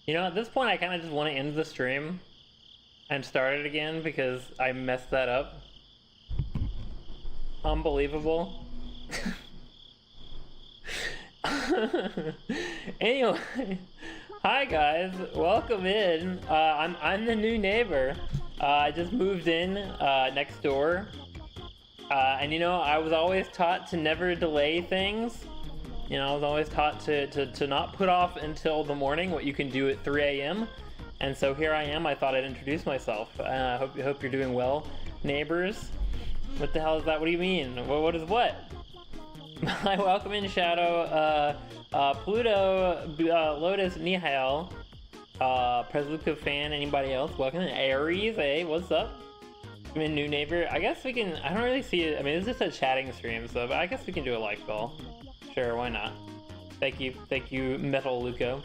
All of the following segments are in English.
You know, at this point, I kind of just want to end the stream and start it again because I messed that up. Unbelievable. Anyway, hi guys, welcome in. I'm the new neighbor. I just moved in next door, and you know, I was always taught to never delay things. You know, I was always taught to not put off until the morning what you can do at 3 a.m. And so here I am. I thought I'd introduce myself. Hope you're doing well, neighbors. What the hell is that? What do you mean? What is what? I welcome in Shadow, Pluto, Lotus, Nihal, Presluka fan, anybody else? Welcome in Aries, hey, what's up? I'm a new neighbor. I guess we can, I don't really see it. I mean, it's just a chatting stream, so but I guess we can do a like call. Sure, why not? Thank you, Metal Luco.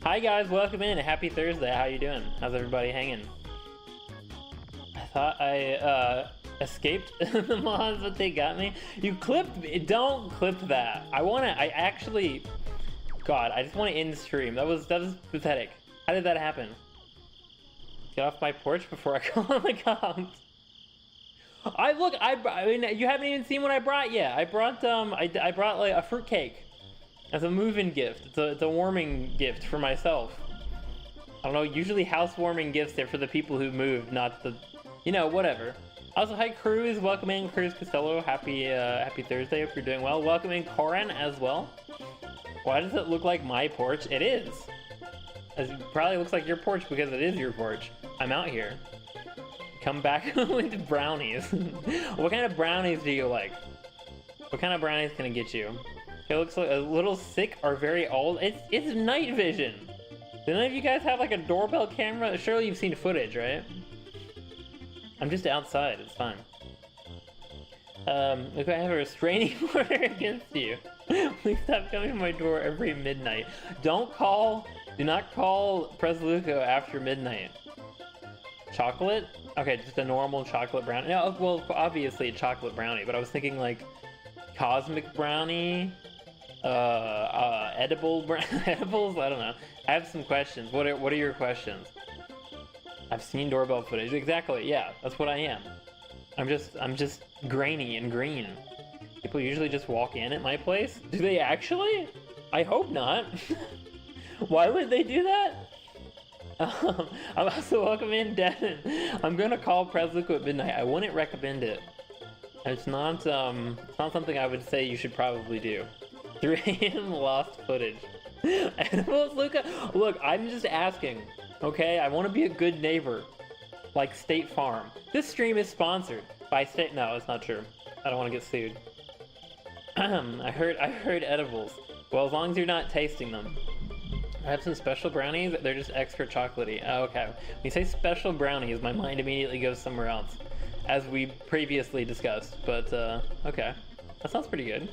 Hi guys, welcome in. Happy Thursday. How you doing? How's everybody hanging? I thought I escaped the mods, but they got me. You clipped me. Don't clip that. I actually, God, I just want to end stream. That was pathetic. How did that happen? Get off my porch before I call on the cops. I mean, you haven't even seen what I brought yet. I brought I brought like a fruitcake as a move-in gift. It's a warming gift for myself. I don't know. Usually housewarming gifts are for the people who moved, not the, you know, whatever. Also, hi Cruz, welcome in Cruz Costello. Happy Thursday. Hope you're doing well. Welcome in Corin as well. Why does it look like my porch? It is. It probably looks like your porch because it is your porch. I'm out here. Come back with brownies. What kind of brownies do you like? What kind of brownies can I get you? It looks like a little sick or very old. It's night vision. Do none of you guys have like a doorbell camera? Surely you've seen footage, right? I'm just outside, it's fine. Look, I have a restraining order against you. Please stop coming to my door every midnight. Do not call Presluco after midnight. Chocolate? Okay, just a normal chocolate brownie. No, well, obviously a chocolate brownie, but I was thinking like cosmic brownie, edibles? I don't know. I have some questions. What are your questions? I've seen doorbell footage. Exactly, yeah, that's what I am. I'm just grainy and green. People usually just walk in at my place. Do they actually? I hope not. Why would they do that? I'm also welcome in Devin. I'm gonna call Presluco at midnight. I wouldn't recommend it. It's not something I would say you should probably do. 3 a.m. lost footage. Edibles, Luca? Look, I'm just asking. Okay, I want to be a good neighbor, like State Farm. This stream is sponsored by State. No, it's not true. I don't want to get sued. I heard edibles. Well, as long as you're not tasting them. I have some special brownies. They're just extra chocolatey. Oh, okay. When you say special brownies, my mind immediately goes somewhere else, as we previously discussed. But okay, that sounds pretty good.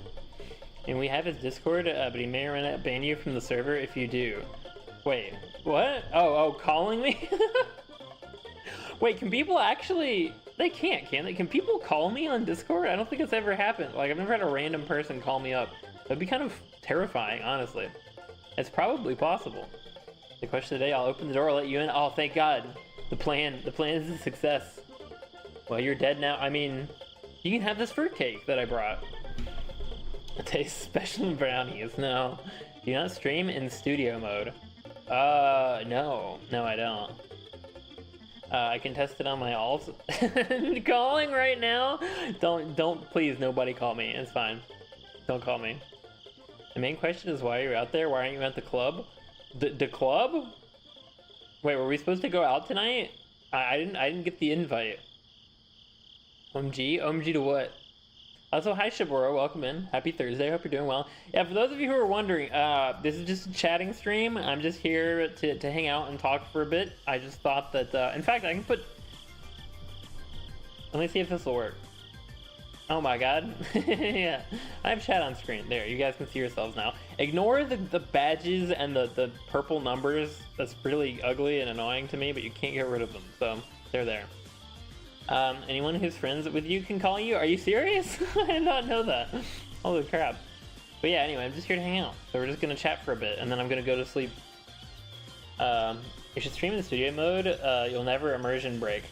And we have his Discord, but he may or may not ban you from the server if you do. Wait, what? Oh, calling me? Wait, can people actually... They can't, can they? Can people call me on Discord? I don't think it's ever happened. Like, I've never had a random person call me up. That'd be kind of terrifying, honestly. It's probably possible. The question today, I'll open the door, I'll let you in. Oh, thank God. The plan is a success. Well, you're dead now. I mean, you can have this fruitcake that I brought. It tastes special brownies. No. Do you not stream in studio mode? No, I don't. I can test it on my alt. Calling right now? Don't, please, nobody call me. It's fine. Don't call me. The main question is why you're out there. Why aren't you at the club? The club? Wait, were we supposed to go out tonight? I didn't get the invite. OMG to what? Also, hi Shibora, welcome in. Happy Thursday, hope you're doing well. Yeah, for those of you who are wondering, this is just a chatting stream. I'm just here to hang out and talk for a bit. I just thought that, in fact, I can put... Let me see if this will work. Oh my God. Yeah, I have chat on screen. There, you guys can see yourselves now. Ignore the badges and the purple numbers. That's really ugly and annoying to me, but you can't get rid of them, so they're there. Anyone who's friends with you can call you? Are you serious? I did not know that. Holy crap. But yeah, anyway, I'm just here to hang out. So we're just gonna chat for a bit, and then I'm gonna go to sleep. You should stream in studio mode. You'll never immersion break.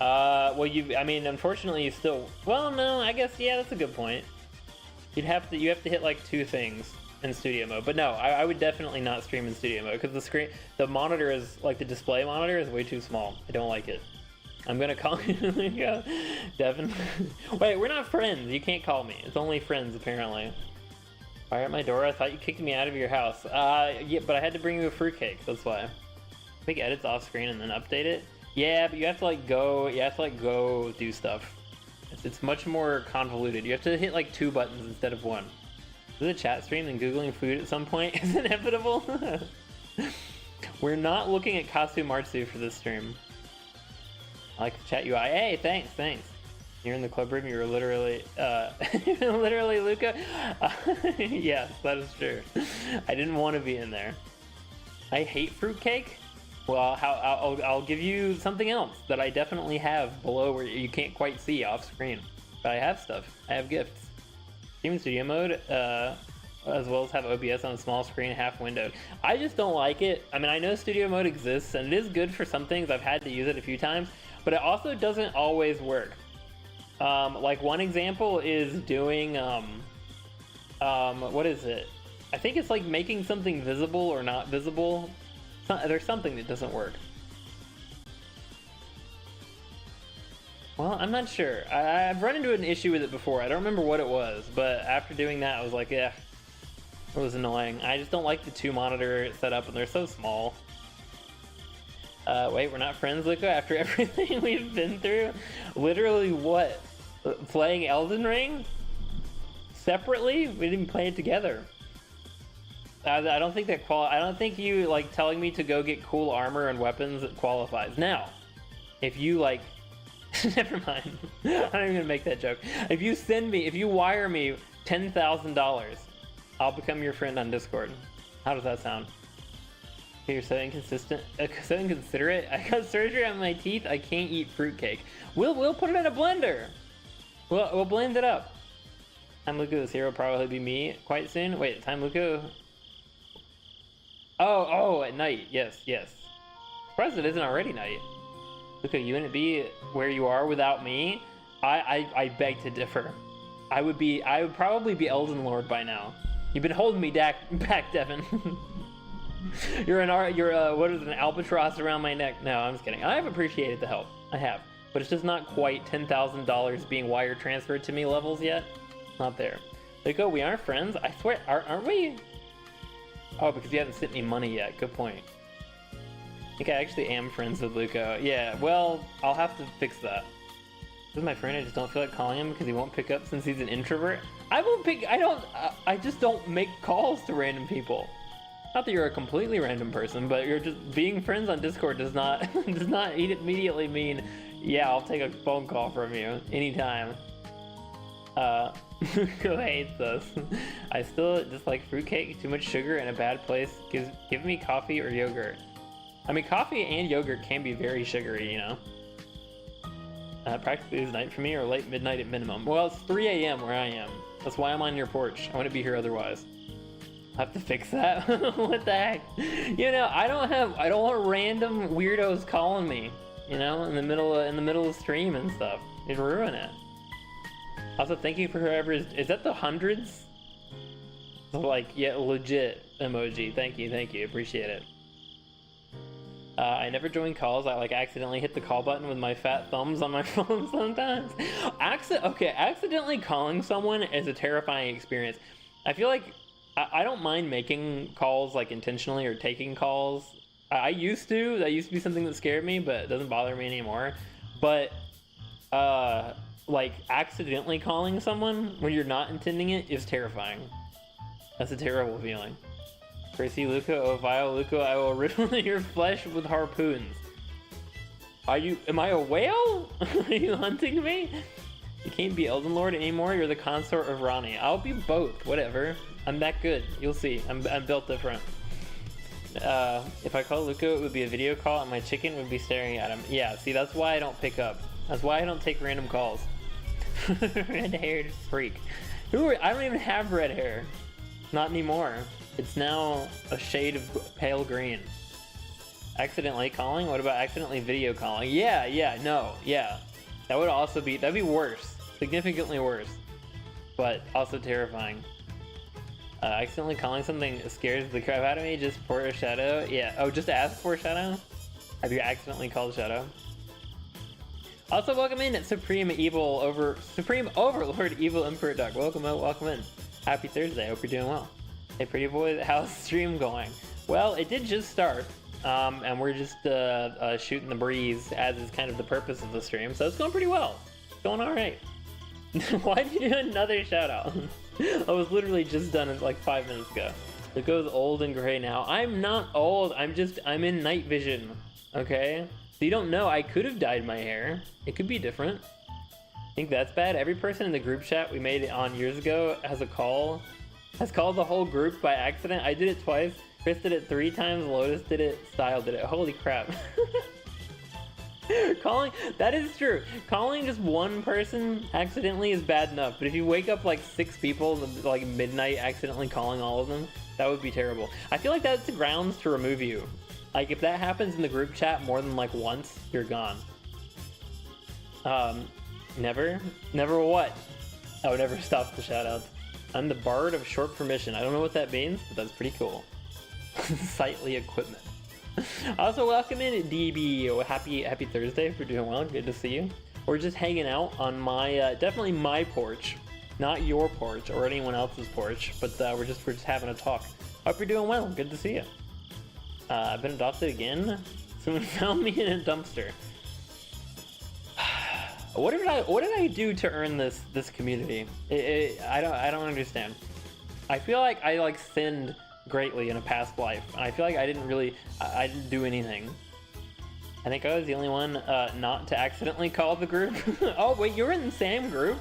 Well, I mean, unfortunately, you still. Well, no, I guess yeah, that's a good point. You have to hit like 2 things in studio mode, but no, I would definitely not stream in studio mode because the monitor is like the display monitor is way too small. I don't like it. I'm gonna call you, Devin. Wait, we're not friends. You can't call me. It's only friends apparently. Fire at my door. I thought you kicked me out of your house. Yeah, but I had to bring you a fruitcake. That's why. Make edits off screen and then update it. Yeah, but you have to like go. You have to like go do stuff. It's much more convoluted. You have to hit like 2 buttons instead of 1. Is it a chat stream and googling food at some point is inevitable? We're not looking at Kasumartsu for this stream. I like the chat UI. Hey, thanks. You're in the club room. You're literally, literally Luca. Yes, that is true. I didn't want to be in there. I hate fruitcake. Well, I'll give you something else that I definitely have below where you can't quite see off screen. But I have stuff. I have gifts. Stream studio mode, as well as have OBS on a small screen, half windowed. I just don't like it. I mean, I know studio mode exists and it is good for some things. I've had to use it a few times, but it also doesn't always work. Like one example is doing, what is it? I think it's like making something visible or not visible. There's something that doesn't work. Well, I'm not sure. I've run into an issue with it before. I don't remember what it was, but after doing that, I was like, yeah, it was annoying. I just don't like the 2 monitor setup, and they're so small. Wait, we're not friends, Luca, after everything we've been through? Literally what? Playing Elden Ring? Separately? We didn't play it together. I don't think that I don't think you like telling me to go get cool armor and weapons qualifies. Now, if you like, never mind. I'm not even gonna make that joke. If you wire me $10,000, I'll become your friend on Discord. How does that sound? You're so inconsistent, so inconsiderate. I got surgery on my teeth. I can't eat fruitcake. We'll put it in a blender. We'll blend it up. Time Luca this hero will probably be me quite soon. Wait, Time Luca. Oh, at night. Yes. Surprised it isn't already night. Luca, you wouldn't be where you are without me. I beg to differ. I would probably be Elden Lord by now. You've been holding me back, Devin. You're what is it, an albatross around my neck? No, I'm just kidding. I have appreciated the help. I have, but it's just not quite $10,000 being wire transferred to me levels yet. Not there. Luca, we aren't friends. I swear, aren't we? Oh, because you haven't sent me money yet. Good point. I think I actually am friends with Luca. Yeah, well, I'll have to fix that. This is my friend. I just don't feel like calling him because he won't pick up since he's an introvert. I just don't make calls to random people. Not that you're a completely random person, but you're just being friends on Discord does not immediately mean, yeah, I'll take a phone call from you anytime. Who hates us? I still dislike fruitcake, too much sugar, and a bad place. Give me coffee or yogurt. I mean, coffee and yogurt can be very sugary, you know? Practically is night for me, or late midnight at minimum. Well, it's 3 a.m. where I am. That's why I'm on your porch. I wouldn't be here otherwise. I'll have to fix that. What the heck? You know, I don't want random weirdos calling me, you know, in the middle of stream and stuff. It'd ruin it. Also, thank you for whoever is that the hundreds? Like, yeah, legit emoji. Thank you, appreciate it. I never join calls. I like accidentally hit the call button with my fat thumbs on my phone sometimes. Accidentally calling someone is a terrifying experience. I feel like I don't mind making calls like intentionally or taking calls. That used to be something that scared me, but it doesn't bother me anymore. But like accidentally calling someone when you're not intending it is terrifying. That's a terrible feeling. Crazy Luca, oh vile Luca, I will riddle your flesh with harpoons. Am I a whale? Are you hunting me? You can't be Elden Lord anymore, you're the consort of Rani. I'll be both, whatever. I'm that good, you'll see. I'm built different. If I call Luca, it would be a video call and my chicken would be staring at him. Yeah, see, that's why I don't pick up. That's why I don't take random calls. Red-haired freak. I don't even have red hair. Not anymore. It's now a shade of pale green. Accidentally calling? What about accidentally video calling? Yeah, no, yeah. That would also be, that'd be worse. Significantly worse. But also terrifying. Accidentally calling something scares the crap out of me. Just for a shadow? Yeah. Oh, just ask for a shadow? Have you accidentally called shadow? Also, welcome in Supreme Overlord Evil Emperor Duck. Welcome in, welcome in. Happy Thursday. Hope you're doing well. Hey, pretty boy, how's the stream going? Well, it did just start. And we're just shooting the breeze, as is kind of the purpose of the stream. So it's going pretty well. It's going all right. Why'd you do another shout out? I was literally just done like 5 minutes ago. It goes old and gray now. I'm not old. I'm in night vision. Okay? So you don't know. I could have dyed my hair. It could be different. Think that's bad? Every person in the group chat we made on years ago has called the whole group by accident. I did it twice. Chris did it 3 times, Lotus did it, Style did it. Holy crap. Calling, that is true. Calling just one person accidentally is bad enough, but if you wake up like 6 people, like midnight, accidentally calling all of them, that would be terrible. I feel like that's the grounds to remove you. Like if that happens in the group chat more than like once, you're gone. Never what? Oh, never stop the shoutouts. I'm the Bard of Short Permission. I don't know what that means, but that's pretty cool. Sightly equipment. Also, welcome in DB. Happy Thursday if you're doing well. Good to see you. We're just hanging out on my definitely my porch, not your porch or anyone else's porch, but we're just having a talk. Hope you're doing well. Good to see you. I've been adopted again. Someone found me in a dumpster. What did I do to earn this community? I don't understand. I feel like I sinned greatly in a past life, and I feel like I didn't do anything. I think I was the only one not to accidentally call the group. Oh wait, you were in the same group?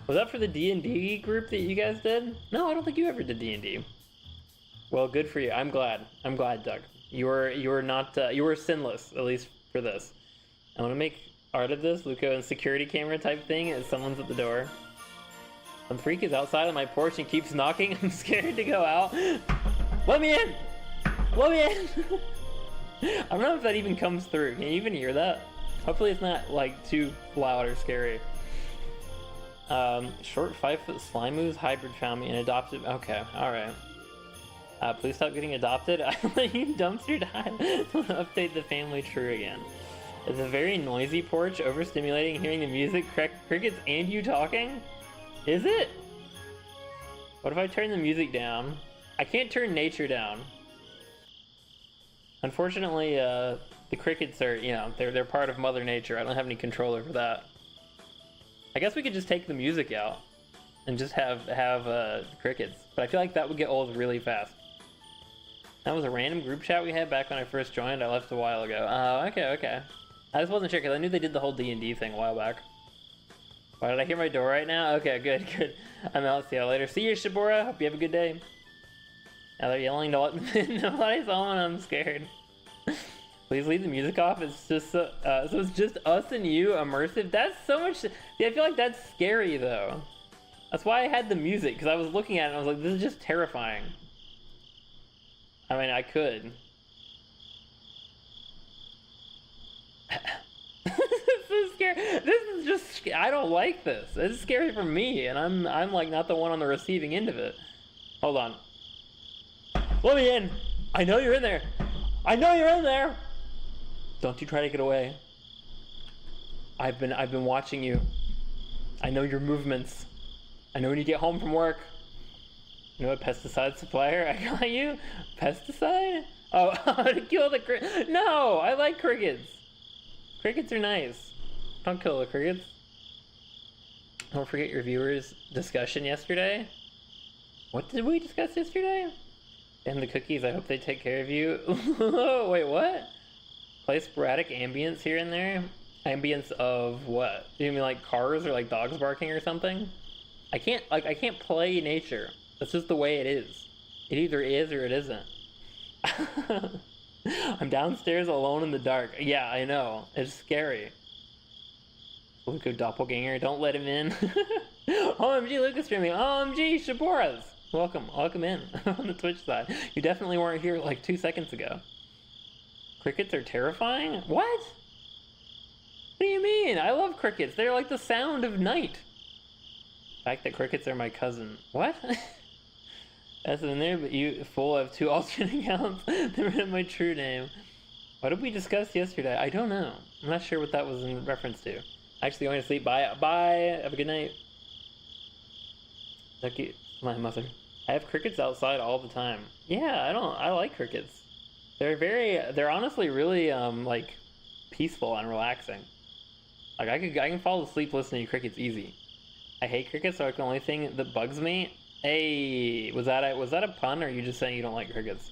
Was that for the D&D group that you guys did? No, I don't think you ever did D&D. Well, good for you. I'm glad, Doug. You were sinless, at least for this. I want to make art of this, Luco, and security camera type thing as someone's at the door. Some freak is outside on my porch and keeps knocking. I'm scared to go out. Let me in! Let me in! I don't know if that even comes through. Can you even hear that? Hopefully it's not like too loud or scary. Short 5-foot slime moose hybrid found me and adopted. Okay, alright. Please stop getting adopted. I let you dumpster dive. Update the family tree again. It's a very noisy porch, overstimulating, hearing the music, crickets, and you talking? Is it? What if I turn the music down? I can't turn nature down. Unfortunately, the crickets are, they're part of Mother Nature. I don't have any control over that. I guess we could just take the music out and just have crickets. But I feel like that would get old really fast. That was a random group chat we had back when I first joined. I left a while ago. Oh, okay. I just wasn't sure because I knew they did the whole D&D thing a while back. Why did I hear my door right now? Okay, good. I'm out. See you later. See you, Shibora. Hope you have a good day. Now they're yelling to let me in. Nobody's on. I'm scared. Please leave the music off. It's just so it's just us and you, immersive. That's so much. See, I feel like that's scary though. That's why I had the music, because I was looking at it and I was like, this is just terrifying. I mean, I could. This is so scary. This is just, I don't like this. It's scary for me, and I'm like not the one on the receiving end of it. Hold on. Let me in. I know you're in there. I know you're in there. Don't you try to get away. I've been watching you. I know your movements. I know when you get home from work. You know what, pesticide supplier? I got you. Pesticide? Oh, to kill the crickets. No, I like crickets. Crickets are nice. Don't kill the crickets. Don't forget your viewers' discussion yesterday. What did we discuss yesterday? And the cookies, I hope they take care of you. Wait, what? Play sporadic ambience here and there? Ambience of what? You mean like cars or like dogs barking or something? I can't play nature. That's just the way it is. It either is or it isn't. I'm downstairs alone in the dark. Yeah, I know. It's scary. Luco doppelganger, don't let him in. OMG, Lucas streaming. OMG, Shiboras. Welcome in on the Twitch side. You definitely weren't here like 2 seconds ago. Crickets are terrifying? What? What do you mean? I love crickets. They're like the sound of night. The fact that crickets are my cousin. What? That's in there, but you full of 2 alternate accounts. They're my true name. What did we discuss yesterday? I don't know. I'm not sure what that was in reference to. Actually going to sleep. Bye. Bye. Have a good night. Lucky my mother. I have crickets outside all the time. Yeah, I like crickets. They're honestly really like peaceful and relaxing. Like I can fall asleep listening to crickets easy. I hate crickets, so it's the only thing that bugs me. Hey, was that a pun, or are you just saying you don't like crickets?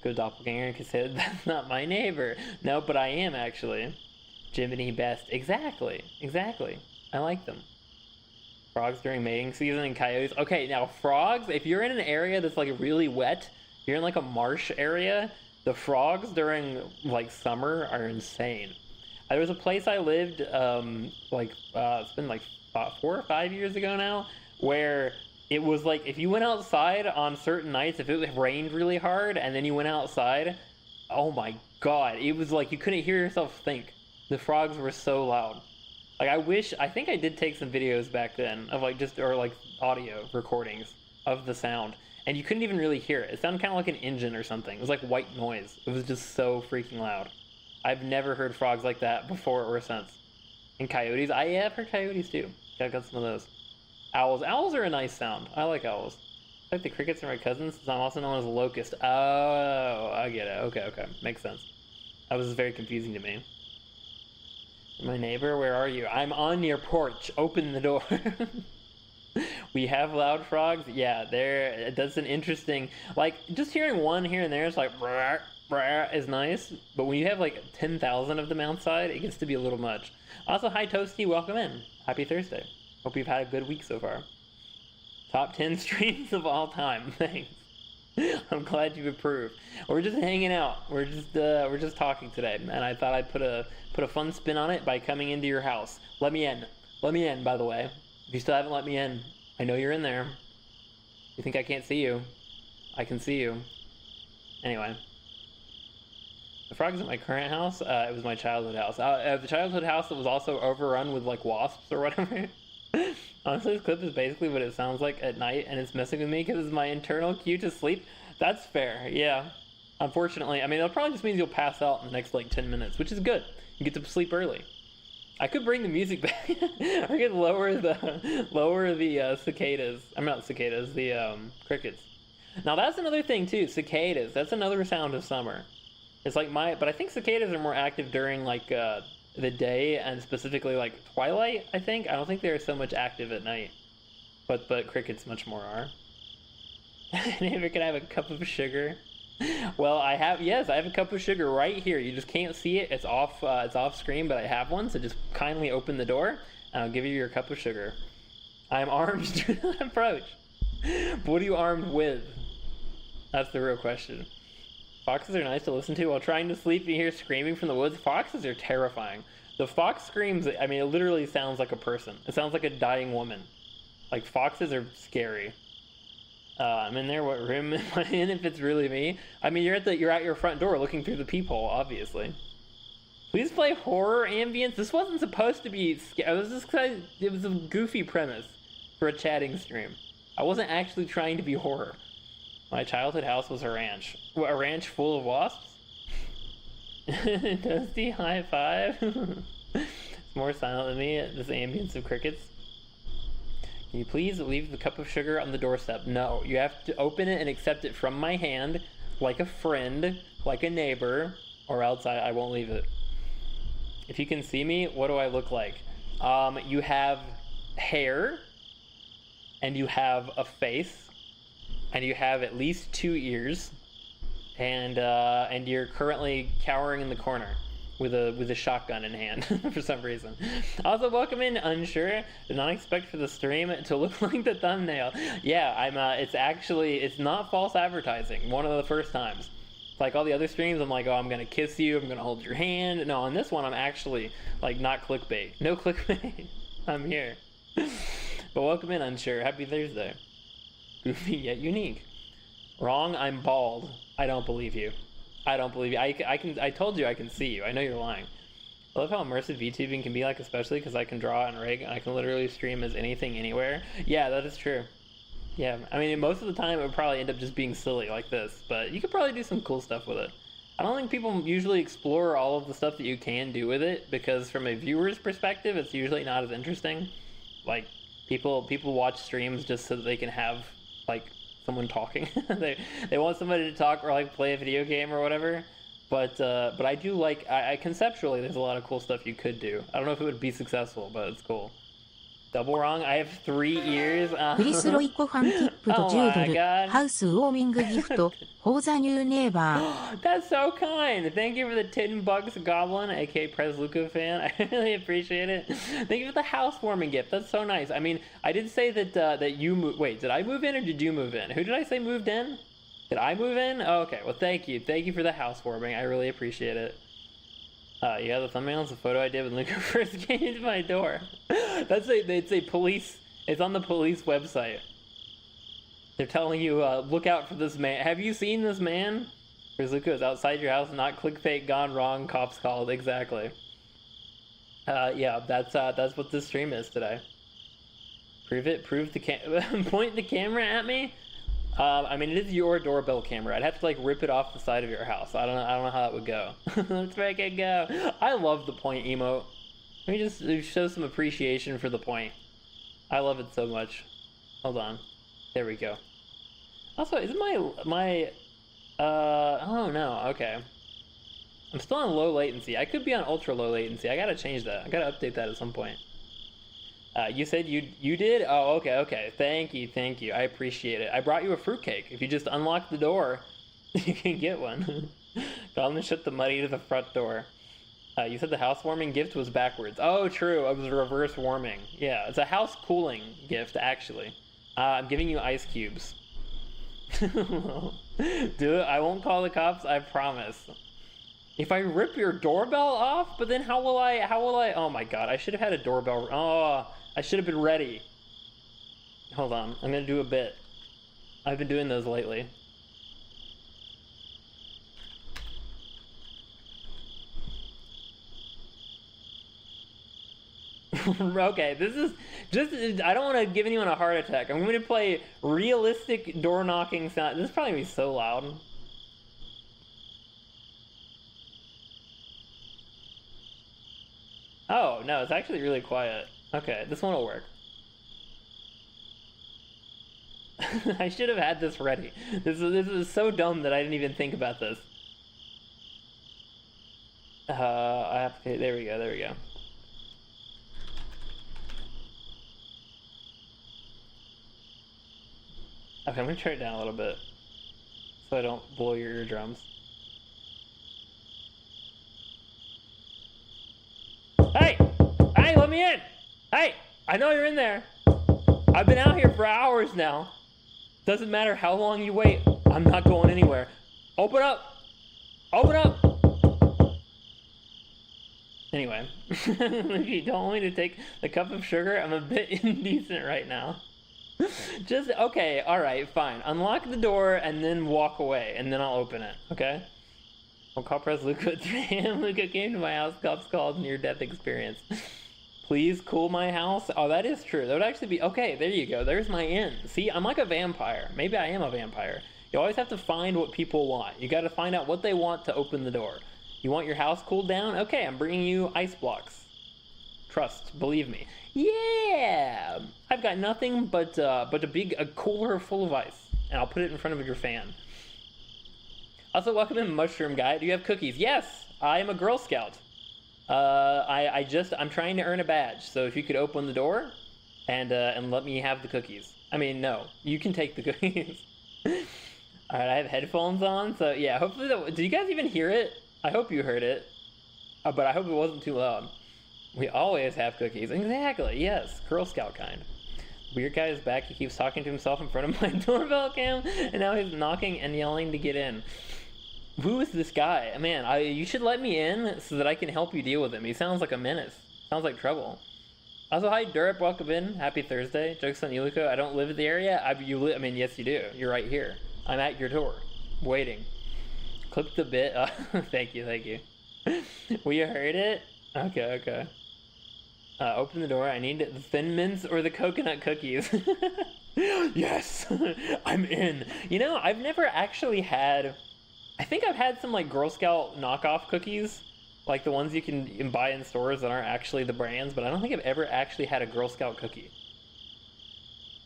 Good doppelganger said that's not my neighbor. No, but I am actually. Jiminy best. Exactly. I like them. Frogs during mating season and coyotes. Okay, now frogs, if you're in an area that's like really wet, you're in like a marsh area, the frogs during like summer are insane. There was a place I lived it's been like 4 or 5 years ago now, where it was like if you went outside on certain nights, if it rained really hard and then you went outside, oh my god, it was like you couldn't hear yourself think. The frogs were so loud. Like I think I did take some videos back then of like audio recordings of the sound, and you couldn't even really hear it. It sounded kind of like an engine or something. It was like white noise. It was just so freaking loud. I've never heard frogs like that before or since. And coyotes, I've heard coyotes too. Got some of those. Owls are a nice sound. I like owls. I like the crickets are my cousins, since I'm also known as a locust. Oh, I get it. Okay. Makes sense. That was very confusing to me. My neighbor, where are you? I'm on your porch. Open the door. We have loud frogs. Yeah, that's an interesting, like, just hearing one here and there is like, brah, brah, is nice. But when you have like 10,000 of them outside, it gets to be a little much. Also, hi Toasty, welcome in. Happy Thursday. Hope you've had a good week so far. Top 10 streams of all time. Thanks. I'm glad you approve. We're just hanging out. We're just talking today, and I thought I'd put a fun spin on it by coming into your house. Let me in. Let me in, by the way. If you still haven't let me in, I know you're in there. You think I can't see you? I can see you. Anyway. The frogs at my current house, it was my childhood house. The childhood house that was also overrun with like wasps or whatever. Honestly, this clip is basically what it sounds like at night, and it's messing with me because it's my internal cue to sleep. That's fair, yeah. Unfortunately, I mean, it probably just means you'll pass out in the next like 10 minutes, which is good. You get to sleep early. I could bring the music back. I could lower the cicadas. I'm not cicadas, the crickets. Now that's another thing too, cicadas. That's another sound of summer. It's like but I think cicadas are more active during like the day, and specifically like twilight, I think. I don't think they're so much active at night. But crickets much more are. Neighbor, can I have a cup of sugar? Well, I have a cup of sugar right here. You just can't see it. It's off screen, but I have one, so just kindly open the door and I'll give you your cup of sugar. I'm armed. Do not approach. What are you armed with? That's the real question. Foxes are nice to listen to while trying to sleep. You hear screaming from the woods. Foxes are terrifying. The fox screams, I mean, it literally sounds like a person. It sounds like a dying woman. Like, foxes are scary. I'm in there. What room am I in if it's really me? I mean, you're at your front door looking through the peephole, obviously. Please play horror ambience. This wasn't supposed to be it was a goofy premise for a chatting stream. I wasn't actually trying to be horror. My childhood house was a ranch. A ranch full of wasps? Dusty, high five. It's more silent than me, this ambience of crickets. Can you please leave the cup of sugar on the doorstep? No, you have to open it and accept it from my hand, like a friend, like a neighbor, or else I won't leave it. If you can see me, what do I look like? You have hair, and you have a face, and you have at least 2 ears, and you're currently cowering in the corner with a shotgun in hand for some reason. Also, welcome in, Unsure. Did not expect for the stream to look like the thumbnail. Yeah, it's not false advertising. One of the first times. Like all the other streams, I'm like, oh, I'm gonna kiss you, I'm gonna hold your hand. No, on this one, I'm actually like not clickbait. No clickbait. I'm here. But welcome in, Unsure. Happy Thursday. Goofy yet unique. Wrong, I'm bald. I don't believe you. I don't believe you. I told you I can see you. I know you're lying. I love how immersive VTubing can be like, especially because I can draw and rig, and I can literally stream as anything anywhere. Yeah, that is true. Yeah, I mean, most of the time it would probably end up just being silly like this, but you could probably do some cool stuff with it. I don't think people usually explore all of the stuff that you can do with it, because from a viewer's perspective, it's usually not as interesting. Like, people watch streams just so that they can have, like, someone talking. they want somebody to talk or, like, play a video game or whatever. But I do like, I conceptually, there's a lot of cool stuff you could do. I don't know if it would be successful, but it's cool. Double wrong? I have 3 ears? フリスロイコファンキップと Oh 10 my ドル god. ハウスウォーミングギフト For the new neighbor That's so kind. Thank you for the $10 Goblin, aka Prez Luca fan. I really appreciate it. Thank you for the housewarming gift. That's so nice. I mean, I did say that that you moved. Wait, did I move in or did you move in? Who did I say moved in? Did I move in? Oh, okay. Well, thank you. Thank you for the housewarming. I really appreciate it. Yeah, the thumbnail is a photo I did when Luca first came into my door. It's a police. It's on the police website. They're telling you, look out for this man. Have you seen this man? Luca is outside your house, not clickbait gone wrong. Cops called. Exactly. Yeah, that's what this stream is today. Prove it. Prove the point the camera at me. I mean, it is your doorbell camera. I'd have to like rip it off the side of your house. I don't know how that would go. Let's make it go. I love the point emote. Let me just show some appreciation for the point. I love it so much. Hold on. There we go. Also, isn't my oh no, okay. I'm still on low latency. I could be on ultra low latency. I gotta change that. I gotta update that at some point. You said you did? Oh, okay. Thank you. I appreciate it. I brought you a fruitcake. If you just unlock the door, you can get one. Come and shut the money to the front door. You said the housewarming gift was backwards. Oh, true. It was reverse warming. Yeah, it's a house cooling gift, actually. I'm giving you ice cubes. Do it. I won't call the cops. I promise. If I rip your doorbell off, but then how will I, oh my god, I should have had a doorbell. Oh, I should have been ready. Hold on, I'm gonna do a bit. I've been doing those lately. Okay, this is just, I don't want to give anyone a heart attack. I'm going to play realistic door knocking sound. This is probably going to be so loud. Oh, no, it's actually really quiet. Okay, this one will work. I should have had this ready. This is so dumb that I didn't even think about this. There we go. Okay, I'm gonna turn it down a little bit so I don't blow your eardrums. Hey! Hey, let me in! Hey! I know you're in there. I've been out here for hours now. Doesn't matter how long you wait. I'm not going anywhere. Open up! Open up! Anyway, if you don't want me to take the cup of sugar, I'm a bit indecent right now. Just, okay, alright, fine. Unlock the door and then walk away, and then I'll open it, okay? I'll call Press Luca at 3 a.m. Luca came to my house, cops called, near-death experience. Please cool my house? Oh, that is true. That would actually be, okay, there you go. There's my in. See, I'm like a vampire. Maybe I am a vampire. You always have to find what people want. You gotta find out what they want to open the door. You want your house cooled down? Okay, I'm bringing you ice blocks. Trust, believe me. Yeah! I've got nothing but a cooler full of ice. And I'll put it in front of your fan. Also, welcome in, Mushroom Guy. Do you have cookies? Yes! I am a Girl Scout. I'm trying to earn a badge. So if you could open the door and let me have the cookies. I mean, no. You can take the cookies. Alright, I have headphones on. So yeah, hopefully do you guys even hear it? I hope you heard it. But I hope it wasn't too loud. We always have cookies. Exactly, yes. Girl Scout kind. Weird guy is back. He keeps talking to himself in front of my doorbell cam, and now he's knocking and yelling to get in. Who is this guy? Man, you should let me in so that I can help you deal with him. He sounds like a menace. Sounds like trouble. Also, hi, Durip. Welcome in. Happy Thursday. Jokes on you, Luca. I don't live in the area. I mean, yes, you do. You're right here. I'm at your door, waiting. Clip the bit. Thank you, thank you. We heard it? Okay. Open the door. I need the Thin Mints or the coconut cookies. Yes! I'm in. You know, I've never actually had... I think I've had some like Girl Scout knockoff cookies. Like the ones you can buy in stores that aren't actually the brands, but I don't think I've ever actually had a Girl Scout cookie.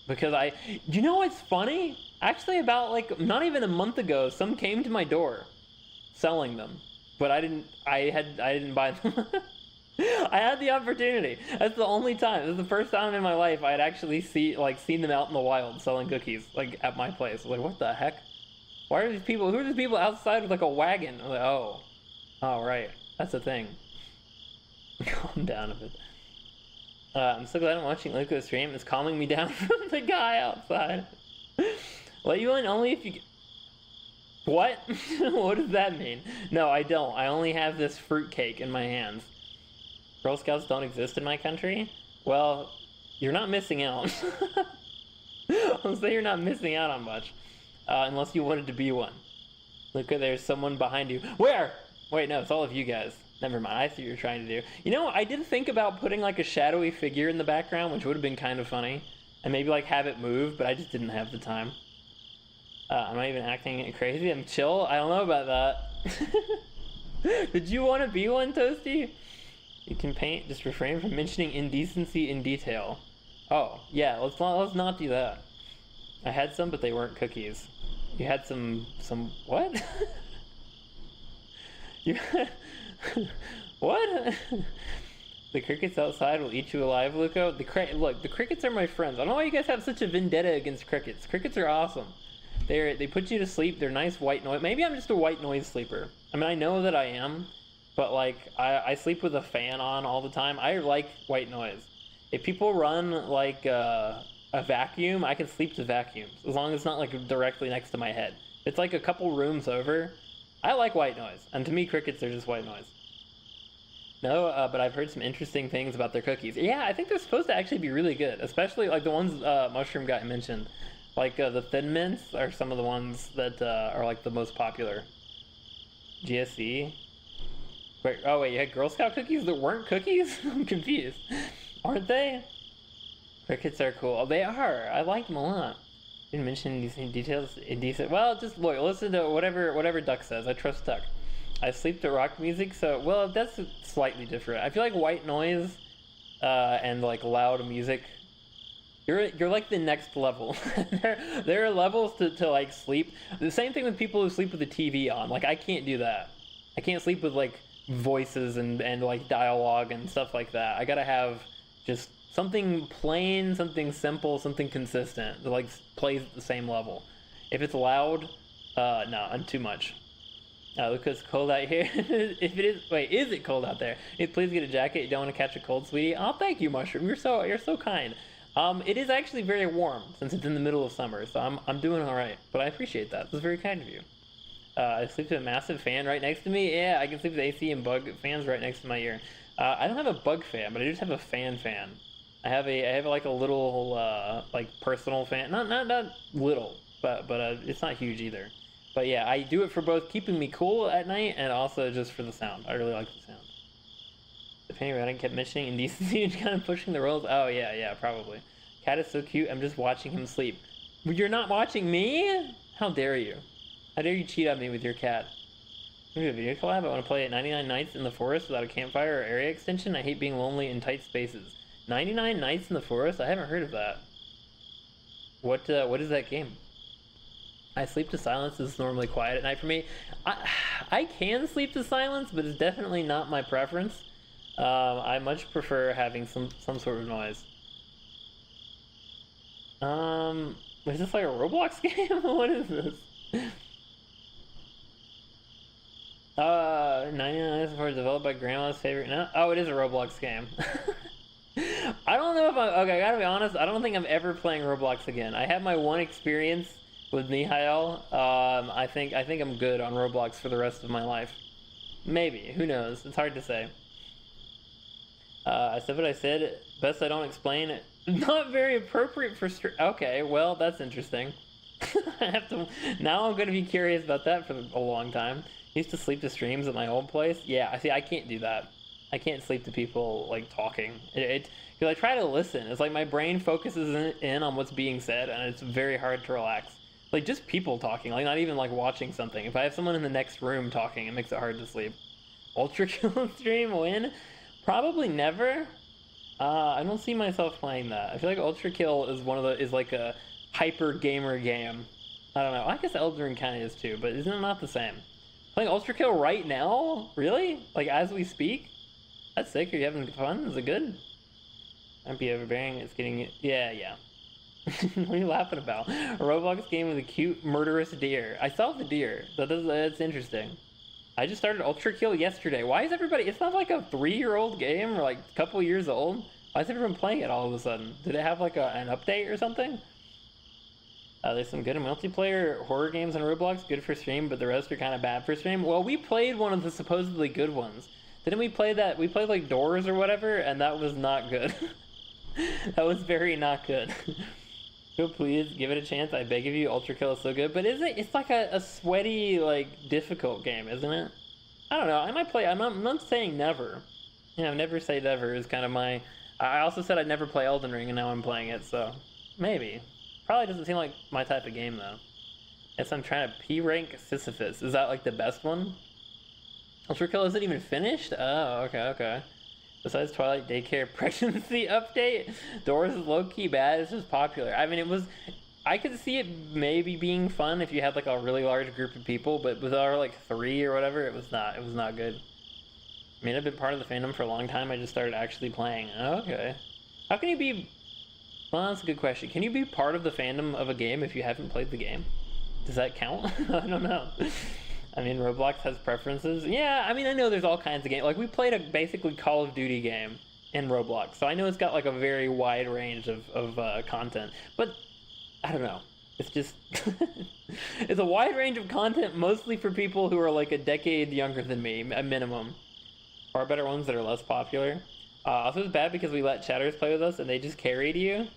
Because you know what's funny? Actually, about like not even a month ago, some came to my door selling them, but I didn't buy them. I had the opportunity. That's the only time. This is the first time in my life I had actually seen them out in the wild selling cookies, like at my place. I was like, what the heck? Why are these people? Who are these people outside with like a wagon? I'm like, oh, right, that's a thing. Calm down a bit. I'm so glad I'm watching Luca's stream. It's calming me down from the guy outside. Let you in only if you... What? What does that mean? No, I don't. I only have this fruitcake in my hands. Girl Scouts don't exist in my country? Well, you're not missing out. I'll say you're not missing out on much. Unless you wanted to be one. Luca, there's someone behind you. Where? Wait, no, it's all of you guys. Never mind, I see what you're trying to do. You know, I did think about putting like a shadowy figure in the background, which would have been kind of funny. And maybe like have it move, but I just didn't have the time. I'm not even acting crazy, I'm chill. I don't know about that. Did you want to be one, Toasty? You can paint, just refrain from mentioning indecency in detail. Oh, yeah, let's not do that. I had some, but they weren't cookies. You had some what? You what? The crickets outside will eat you alive, Luco. Look, the crickets are my friends. I don't know why you guys have such a vendetta against crickets. Crickets are awesome. They put you to sleep. They're nice white noise. Maybe I'm just a white noise sleeper. I mean, I know that I am, but like I sleep with a fan on all the time. I like white noise. If people run like a vacuum, I can sleep to vacuums as long as it's not like directly next to my head. It's like a couple rooms over. I like white noise, and to me, crickets are just white noise. No, but I've heard some interesting things about their cookies. Yeah, I think they're supposed to actually be really good, especially like the ones Mushroom Guy mentioned. Like the Thin Mints are some of the ones that are like the most popular. GSC. Wait, you had Girl Scout cookies that weren't cookies? I'm confused. Aren't they? Crickets are cool. Oh, they are. I like them a lot. Didn't mention these details. Indecent. Well, just look. Listen to whatever Duck says. I trust Duck. I sleep to rock music, so well, that's slightly different. I feel like white noise and like loud music. You're like the next level. there are levels to like sleep. The same thing with people who sleep with the TV on. Like I can't do that. I can't sleep with like voices and like dialogue and stuff like that. I gotta have just something plain, something simple, something consistent that like plays at the same level. If it's loud, no, I'm too much. Look, it's cold out here. If it is, wait, is it cold out there? Please get a jacket. You don't want to catch a cold, sweetie. Oh, thank you, Mushroom. You're so kind. It is actually very warm since it's in the middle of summer, so I'm doing all right. But I appreciate that. This is very kind of you. I sleep to a massive fan right next to me. Yeah, I can sleep with AC and bug fans right next to my ear. I don't have a bug fan, but I just have a fan. I have like a little like personal fan. Not little, but it's not huge either. But yeah, I do it for both keeping me cool at night and also just for the sound. I really like the sound. The Penny Redding kept mentioning indecency and kind of pushing the rules. Oh yeah, probably. Cat is so cute. I'm just watching him sleep. You're not watching me? How dare you? How dare you cheat on me with your cat? Maybe a video collab. I want to play at 99 Nights in the Forest without a campfire or area extension. I hate being lonely in tight spaces. 99 Nights in the Forest? I haven't heard of that. What is that game? I sleep to silence. Is normally quiet at night for me. I can sleep to silence, but it's definitely not my preference. I much prefer having some sort of noise. Is this like a Roblox game? What is this? 99 is developed by Grandma's favorite. No? Oh, it is a Roblox game. I don't know if okay, I gotta be honest. I don't think I'm ever playing Roblox again. I had my one experience with Mihail. I think I'm good on Roblox for the rest of my life. Maybe. Who knows? It's hard to say. I said what I said. Best I don't explain. Not very appropriate for okay, well, that's interesting. I have to. Now I'm gonna be curious about that for a long time. I used to sleep to streams at my old place. Yeah, see, I can't do that. I can't sleep to people like talking. Because I try to listen. It's like my brain focuses in on what's being said, and it's very hard to relax. Like just people talking, like not even like watching something. If I have someone in the next room talking, it makes it hard to sleep. Ultra kill stream win? Probably never. I don't see myself playing that. I feel like Ultra Kill is like a hyper gamer game. I don't know. I guess Elden Ring kind of is too, but isn't it not the same? Playing Ultra Kill right now? Really? Like as we speak? That's sick. Are you having fun? Is it good? Might be overbearing. It's getting... Yeah. What are you laughing about? A Roblox game with a cute murderous deer. I saw the deer. That's interesting. I just started Ultra Kill yesterday. Why is everybody... It's not like a 3-year-old game or like a couple years old. Why is everyone playing it all of a sudden? Did it have like an update or something? There's some good multiplayer horror games on Roblox. Good for stream, but the rest are kind of bad for stream. Well, we played one of the supposedly good ones. Didn't we play that? We played like Doors or whatever, and that was not good. That was very not good. So please give it a chance. I beg of you. Ultra Kill is so good, but it's like a sweaty, like difficult game, isn't it? I don't know. I might play. I'm not saying never. Never say never is kind of my. I also said I'd never play Elden Ring, and now I'm playing it, so maybe. Probably doesn't seem like my type of game though. Yes, I'm trying to P-rank Sisyphus. Is that like the best one? Ultra Kill isn't even finished? Oh, okay. Besides Twilight Daycare pregnancy update, Doors is low-key bad. It's just popular. I mean, I could see it maybe being fun if you had like a really large group of people, but with our like 3 or whatever, it was not good. I mean, I've been part of the fandom for a long time. I just started actually playing. Okay. How can you be... Well, that's a good question. Can you be part of the fandom of a game if you haven't played the game? Does that count? I don't know. I mean, Roblox has preferences. Yeah, I mean, I know there's all kinds of games. Like, we played a basically Call of Duty game in Roblox, so I know it's got, like, a very wide range of content. But, I don't know. It's just... It's a wide range of content, mostly for people who are, like, a decade younger than me, a minimum. Far better ones that are less popular. Also, it's bad because we let chatters play with us, and they just carried you.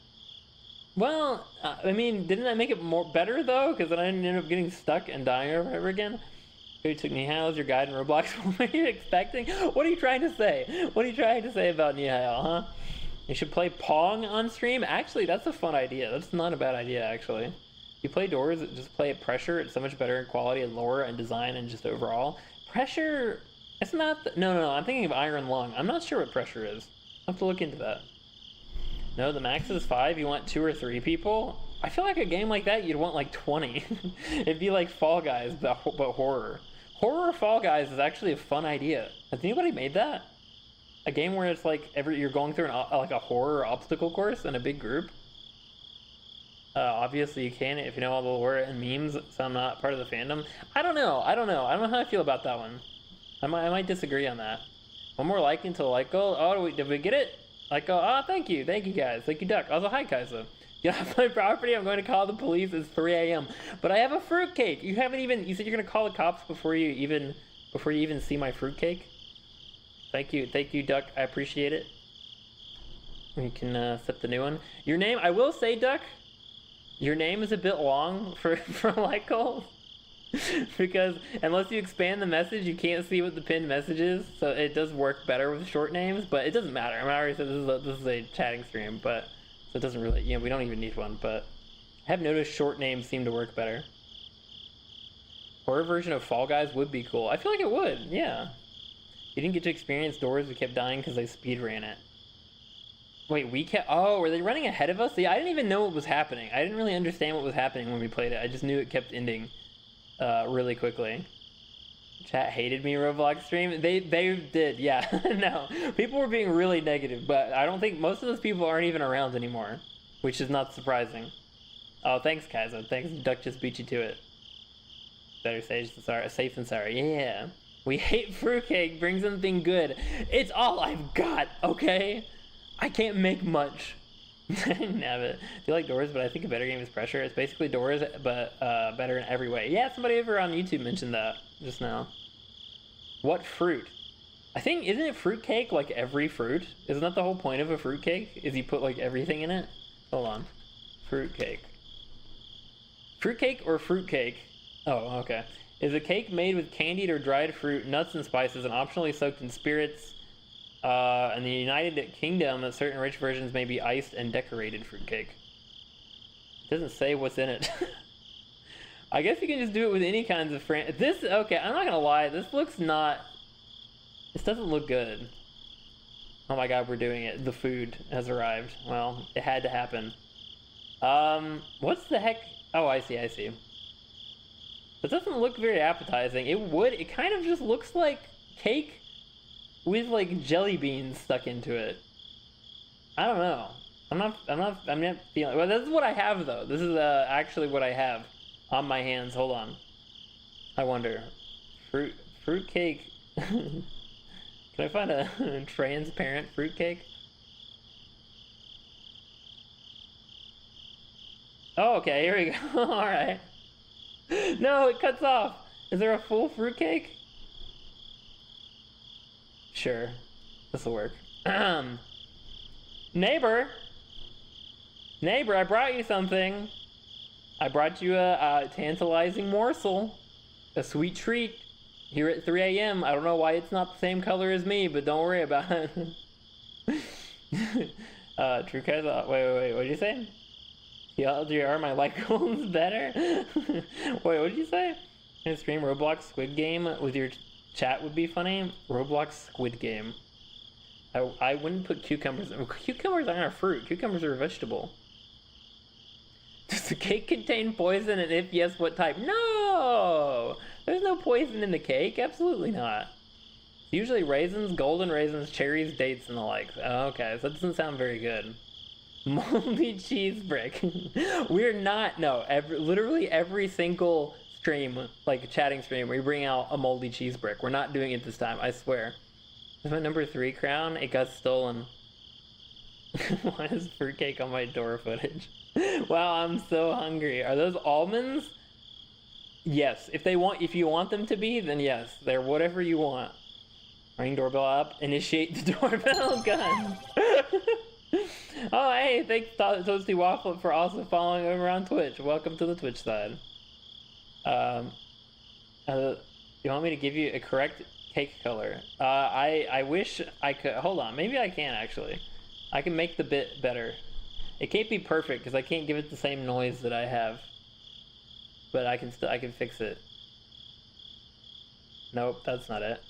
Well, I mean, didn't that make it better, though? Because then I ended up getting stuck and dying over and over again. Who took Nihao as your guide in Roblox? What are you expecting? What are you trying to say? What are you trying to say about Nihao, huh? You should play Pong on stream? Actually, that's a fun idea. That's not a bad idea, actually. You play Doors, just play it Pressure. It's so much better in quality and lore and design and just overall. Pressure... It's not... No. I'm thinking of Iron Lung. I'm not sure what Pressure is. I'll have to look into that. No, the max is 5. You want 2 or 3 people? I feel like a game like that, you'd want like 20. It'd be like Fall Guys, but horror. Horror Fall Guys is actually a fun idea. Has anybody made that? A game where it's like you're going through like a horror obstacle course in a big group? Obviously you can if you know all the lore and memes, so I'm not part of the fandom. I don't know how I feel about that one. I might disagree on that. One more like until like goal. Oh, did we get it? Like, oh, thank you guys. Thank you, Duck. Also, hi, Kaiser. Get off my property. I'm going to call the police. It's 3 a.m. But I have a fruitcake. You said you're going to call the cops before you even see my fruitcake. Thank you, Duck. I appreciate it. We can set the new one. Your name, I will say, Duck. Your name is a bit long for like goals. Because unless you expand the message, you can't see what the pinned message is. So it does work better with short names, but it doesn't matter. I mean, I already said this is a chatting stream, but so it doesn't really. We don't even need one. But I have noticed short names seem to work better. Horror version of Fall Guys would be cool. I feel like it would. Yeah. You didn't get to experience Doors. We kept dying because they speedran it. Wait, we kept... Oh, were they running ahead of us? See, I didn't even know what was happening. I didn't really understand what was happening when we played it. I just knew it kept ending. Really quickly. Chat hated me Roblox stream. They did, yeah. No, people were being really negative, but I don't think most of those people aren't even around anymore, which is not surprising. Oh, thanks, Kaizo. Thanks, Duck just beat you to it. Better safe than sorry. Yeah. We hate fruitcake. Bring something good. It's all I've got, okay? I can't make much. Nabbit. Do you like Doors? But I think a better game is Pressure. It's basically Doors, but better in every way. Yeah, somebody over on YouTube mentioned that just now. What fruit? I think, isn't it fruitcake like every fruit? Isn't that the whole point of a fruitcake? Is you put like everything in it? Hold on. Fruitcake. Fruitcake or fruitcake? Oh, okay. Is a cake made with candied or dried fruit, nuts, and spices, and optionally soaked in spirits. In the United Kingdom, certain rich versions may be iced and decorated fruitcake. It doesn't say what's in it. I guess you can just do it with any kinds of this, okay, I'm not gonna lie, this doesn't look good. Oh my god, we're doing it. The food has arrived. Well, it had to happen. What's the heck? Oh, I see. It doesn't look very appetizing. It kind of just looks like cake with like jelly beans stuck into it. I don't know. I'm not feeling, well, this is what I have though. This is actually what I have on my hands. Hold on. I wonder. Fruit cake. Can I find a transparent fruit cake? Oh, okay, here we go. All right. No, it cuts off. Is there a full fruit cake? Sure, this will work. Neighbor, I brought you something. I brought you a tantalizing morsel, a sweet treat. Here at 3 a.m. I don't know why it's not the same color as me, but don't worry about it. True Kai's wait, what did you say? TLDR, my light goes better? Wait, what did you say? Can I stream Roblox Squid Game with your chat would be funny? Roblox Squid Game. I wouldn't put cucumbers. Cucumbers aren't a fruit. Cucumbers are a vegetable. Does the cake contain poison? And if yes, what type? No! There's no poison in the cake. Absolutely not. Usually raisins, golden raisins, cherries, dates, and the like. Okay, so that doesn't sound very good. Moldy cheese brick. We're not, no, literally every single stream, like chatting stream, we bring out a moldy cheese brick. We're not doing it this time, I swear. Is my number 3 crown? It got stolen. Why is fruitcake on my door footage? Wow, I'm so hungry. Are those almonds? Yes. If you want them to be, then yes. They're whatever you want. Ring doorbell up. Initiate the doorbell gun. Oh, hey, thanks Toasty Waffle for also following over on Twitch. Welcome to the Twitch side. You want me to give you a correct cake color? I wish I could. Hold on, maybe I can actually. I can make the bit better. It can't be perfect because I can't give it the same noise that I have. But I can fix it. Nope, that's not it.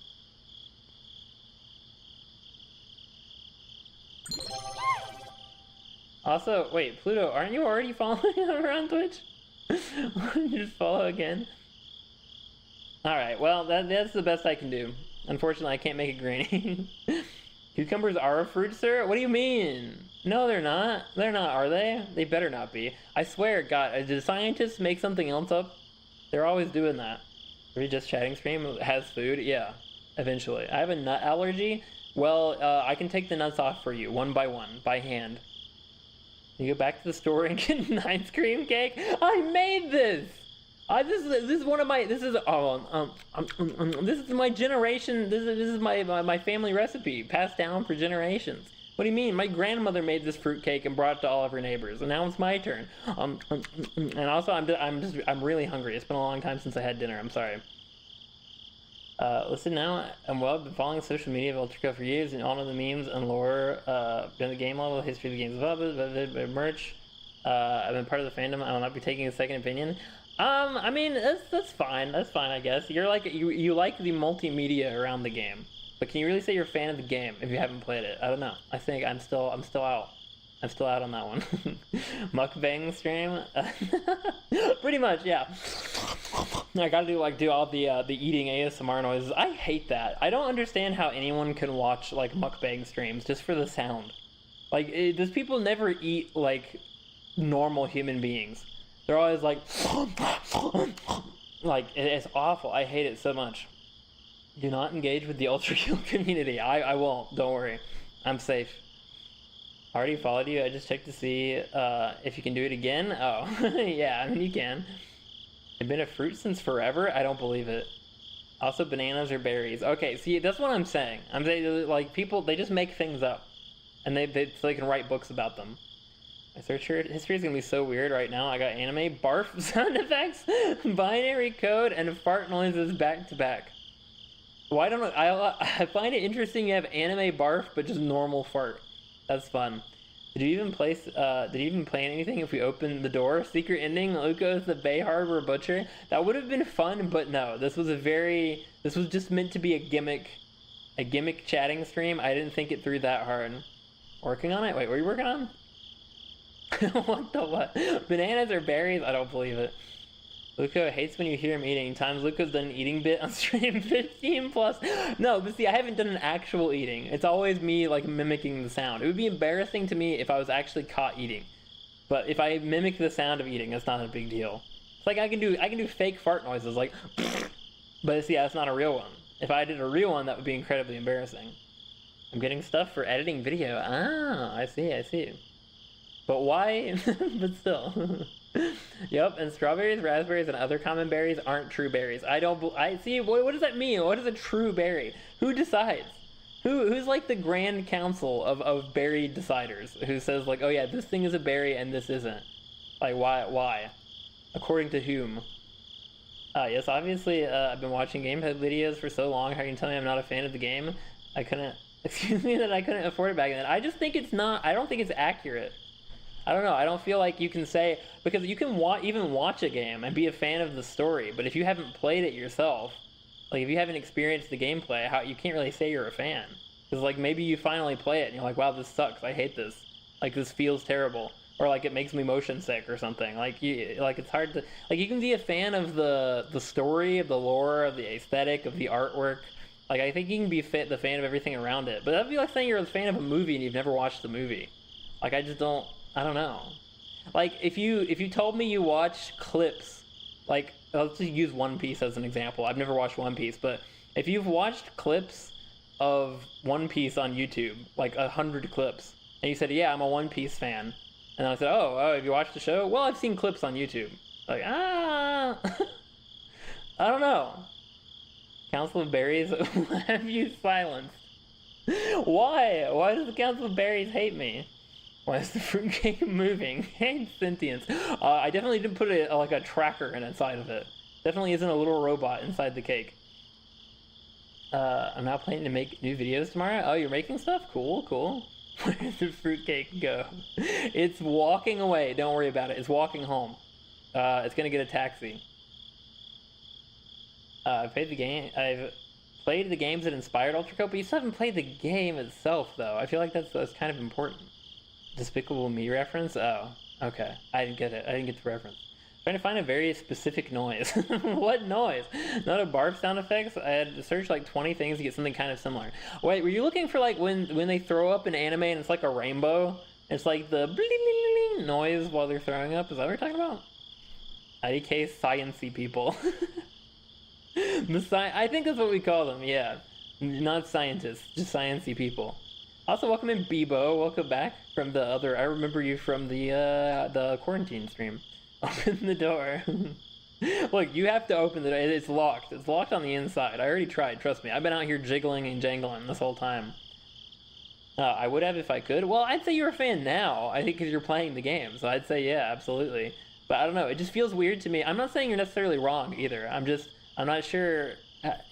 Also, wait, Pluto, aren't you already following over on Twitch? Why don't you just follow again? Alright, well, that's the best I can do. Unfortunately, I can't make it grainy. Cucumbers are a fruit, sir? What do you mean? No, they're not. They're not, are they? They better not be. I swear, God, did scientists make something else up? They're always doing that. Are we just chatting stream has food? Yeah, eventually. I have a nut allergy. Well, I can take the nuts off for you, one, by hand. You go back to the store and get an ice cream cake? I made this! This is one of my, this is my generation, this is my family recipe, passed down for generations. What do you mean? My grandmother made this fruit cake and brought it to all of her neighbors, and now it's my turn. And also I'm really hungry. It's been a long time since I had dinner. I'm sorry. Listen now, I've been following social media of Ultraco for years and all of the memes and lore, been the game level, history of the game's merch. I've been part of the fandom. I will not be taking a second opinion. I mean, that's fine. That's fine, I guess. You're like, you like the multimedia around the game. But can you really say you're a fan of the game if you haven't played it? I don't know. I think I'm still out. I'm still out on that one. Mukbang stream? Pretty much, yeah. I gotta do all the eating ASMR noises. I hate that. I don't understand how anyone can watch like mukbang streams just for the sound. Like, those people never eat like normal human beings. They're always like, like it's awful. I hate it so much. Do not engage with the Ultra Kill community. I won't. Don't worry. I'm safe. I already followed you. I just checked to see if you can do it again. Oh, yeah, I mean, you can. They've been a fruit since forever? I don't believe it. Also, bananas or berries. Okay, see, that's what I'm saying. I'm saying, like, people, they just make things up. And they can write books about them. My search history is gonna be so weird right now. I got anime, barf sound effects, binary code, and fart noises back to back. Why don't I find it interesting you have anime barf, but just normal fart. That's fun. Did you even plan anything if we opened the door? Secret ending, Luco's the Bay Harbor Butcher. That would have been fun, but no. This was just meant to be a gimmick chatting stream. I didn't think it through that hard. Working on it? Wait, what are you working on? What the what? Bananas or berries? I don't believe it. Luco hates when you hear him eating. Times Luco's done an eating bit on stream 15 plus. No, but see, I haven't done an actual eating. It's always me like mimicking the sound. It would be embarrassing to me if I was actually caught eating. But if I mimic the sound of eating, it's not a big deal. It's like I can do fake fart noises like but see, that's not a real one. If I did a real one, that would be incredibly embarrassing. I'm getting stuff for editing video. Ah, I see. But why? But still. Yep, and strawberries, raspberries, and other common berries aren't true berries. I see. What does that mean? What is a true berry? Who decides? Who's like the grand council of berry deciders? Who says like, oh yeah, this thing is a berry and this isn't? Like why? According to whom? Yes, obviously, I've been watching gameplay videos for so long. How can you tell me I'm not a fan of the game? I couldn't afford it back then. I just think it's not. I don't think it's accurate. I don't know. I don't feel like you can say, because you can even watch a game and be a fan of the story, but if you haven't played it yourself, like if you haven't experienced the gameplay, you can't really say you're a fan. Because like maybe you finally play it and you're like, wow, this sucks. I hate this. Like this feels terrible, or like it makes me motion sick or something. Like it's hard to like you can be a fan of the story, of the lore, of the aesthetic, of the artwork. Like I think you can be the fan of everything around it. But that'd be like saying you're a fan of a movie and you've never watched the movie. Like I don't know. Like if you told me you watch clips, like let's just use One Piece as an example. I've never watched One Piece, but if you've watched clips of One Piece on YouTube, like 100 clips, and you said, yeah, I'm a One Piece fan, and I said, oh, have you watched the show? Well, I've seen clips on YouTube. Like, I don't know. Council of Berries, have you silenced? Why? Why does the Council of Berries hate me? Why is the fruitcake moving? Hey, sentience. I definitely didn't put like a tracker inside of it. Definitely isn't a little robot inside the cake. I'm now planning to make new videos tomorrow. Oh, you're making stuff? Cool. Where did the fruitcake go? It's walking away. Don't worry about it. It's walking home. It's gonna get a taxi. I've played the games that inspired Ultra Code, but you still haven't played the game itself, though. I feel like that's kind of important. Despicable Me reference? Oh, okay. I didn't get it. I didn't get the reference. Trying to find a very specific noise. What noise? Not a barf sound effects? I had to search like 20 things to get something kind of similar. Wait, were you looking for like when they throw up an anime and it's like a rainbow? It's like the bling noise while they're throwing up? Is that what you're talking about? IDK sciencey people. I think that's what we call them, yeah. Not scientists, just sciencey people. Also, welcome in Bebo. Welcome back from the other. I remember you from the quarantine stream. Open the door. Look, you have to open the door. It's locked. It's locked on the inside. I already tried. Trust me. I've been out here jiggling and jangling this whole time. I would have if I could. Well, I'd say you're a fan now. I think because you're playing the game. So I'd say yeah, absolutely. But I don't know. It just feels weird to me. I'm not saying you're necessarily wrong either. I'm not sure.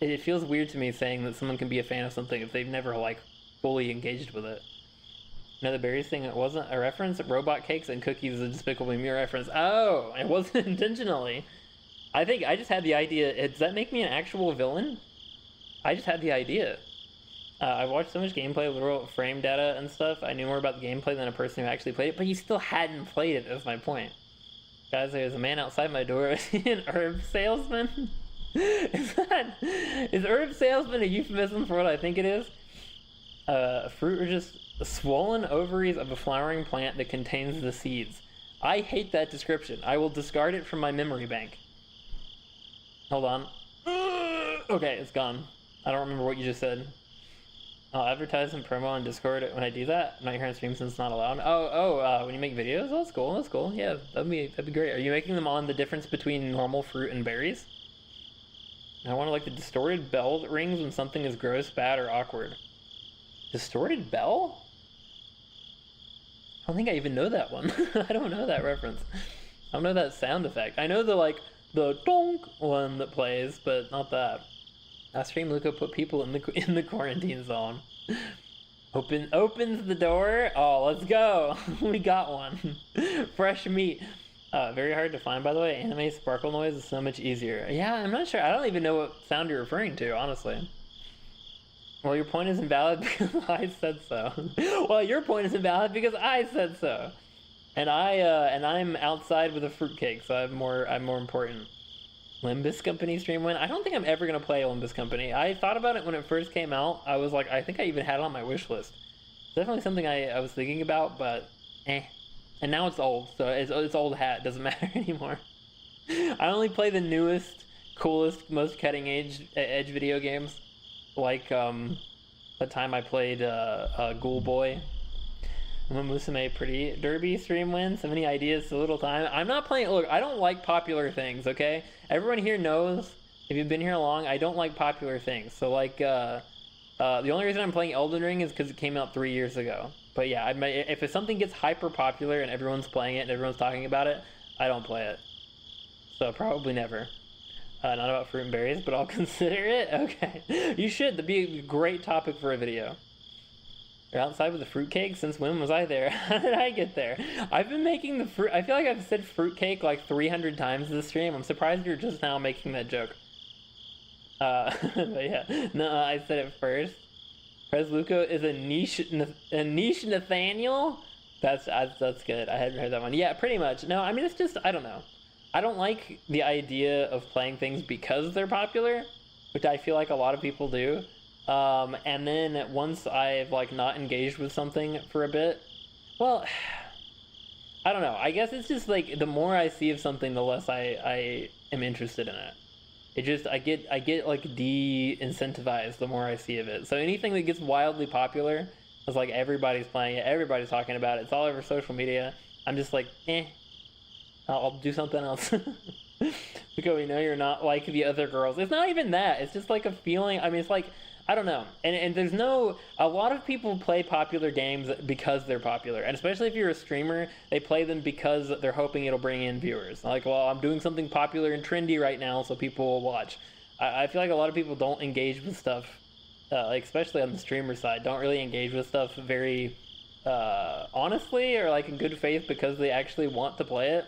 It feels weird to me saying that someone can be a fan of something if they've never like fully engaged with it. Another berries thing, it wasn't a reference. Robot cakes and cookies is a Despicable Me reference. Oh, it wasn't intentionally. I think I just had the idea. Does that make me an actual villain? I just had the idea. I watched so much gameplay, literal frame data and stuff. I knew more about the gameplay than a person who actually played it, but you still hadn't played it, is my point. Guys, there's a man outside my door. Is he an herb salesman? Is herb salesman a euphemism for what I think it is? Fruit are just swollen ovaries of a flowering plant that contains the seeds. I hate that description. I will discard it from my memory bank. Hold on. Okay, it's gone. I don't remember what you just said. I'll advertise and promo on Discord when I do that. I'm not here on stream since it's not allowed. When you make videos? Oh, that's cool. Yeah, that'd be great. Are you making them on the difference between normal fruit and berries? I want to like the distorted bell that rings when something is gross, bad, or awkward. Distorted bell? I don't think I even know that one. I don't know that reference. I don't know that sound effect. I know the like the donk one that plays, but not that. Stream Luca put people in the quarantine zone. Opens the door. Oh, let's go. We got one. Fresh meat. Very hard to find, by the way. Anime sparkle noise is so much easier. Yeah, I'm not sure. I don't even know what sound you're referring to, honestly. Well, your point is invalid because I said so. Well, your point is invalid because I said so. And I'm outside with a fruitcake, so I'm more important. Limbus Company stream win. I don't think I'm ever gonna play Limbus Company. I thought about it when it first came out. I was like, I think I even had it on my wish list. Definitely something I was thinking about, but eh. And now it's old, so it's old hat. Doesn't matter anymore. I only play the newest, coolest, most cutting edge video games, like the time I played Ghoul Boy. Amusements pretty derby stream win. So many ideas, so little time. I'm not playing. Look, I don't like popular things. Okay, everyone here knows. If you've been here long, I don't like popular things. So like, the only reason I'm playing Elden Ring is because it came out 3 years ago. But yeah, if something gets hyper popular and everyone's playing it and everyone's talking about it, I don't play it. So probably never. Not about fruit and berries, but I'll consider it. Okay, you should. That'd be a great topic for a video. You're outside with the fruitcake? Since when was I there? How did I get there? I've been making the fruit. I feel like I've said fruitcake like 300 times this stream. I'm surprised you're just now making that joke. But yeah, no, I said it first. Prez Luco is a niche Nathaniel. That's good. I hadn't heard that one. Yeah, pretty much. No, I mean it's just I don't know. I don't like the idea of playing things because they're popular, which I feel like a lot of people do. And then once I've like not engaged with something for a bit, well, I don't know. I guess it's just like the more I see of something, the less I am interested in it. It just I get like de-incentivized the more I see of it. So anything that gets wildly popular, it's like everybody's playing it, everybody's talking about it, it's all over social media. I'm just like, I'll do something else. Because we know you're not like the other girls. It's not even that. It's just like a feeling. I mean, it's like I don't know. And there's no, a lot of people play popular games because they're popular. And especially if you're a streamer, they play them because they're hoping it'll bring in viewers. Like, well, I'm doing something popular and trendy right now, so people will watch. I feel like a lot of people don't engage with stuff, like especially on the streamer side, don't really engage with stuff very honestly or like in good faith because they actually want to play it.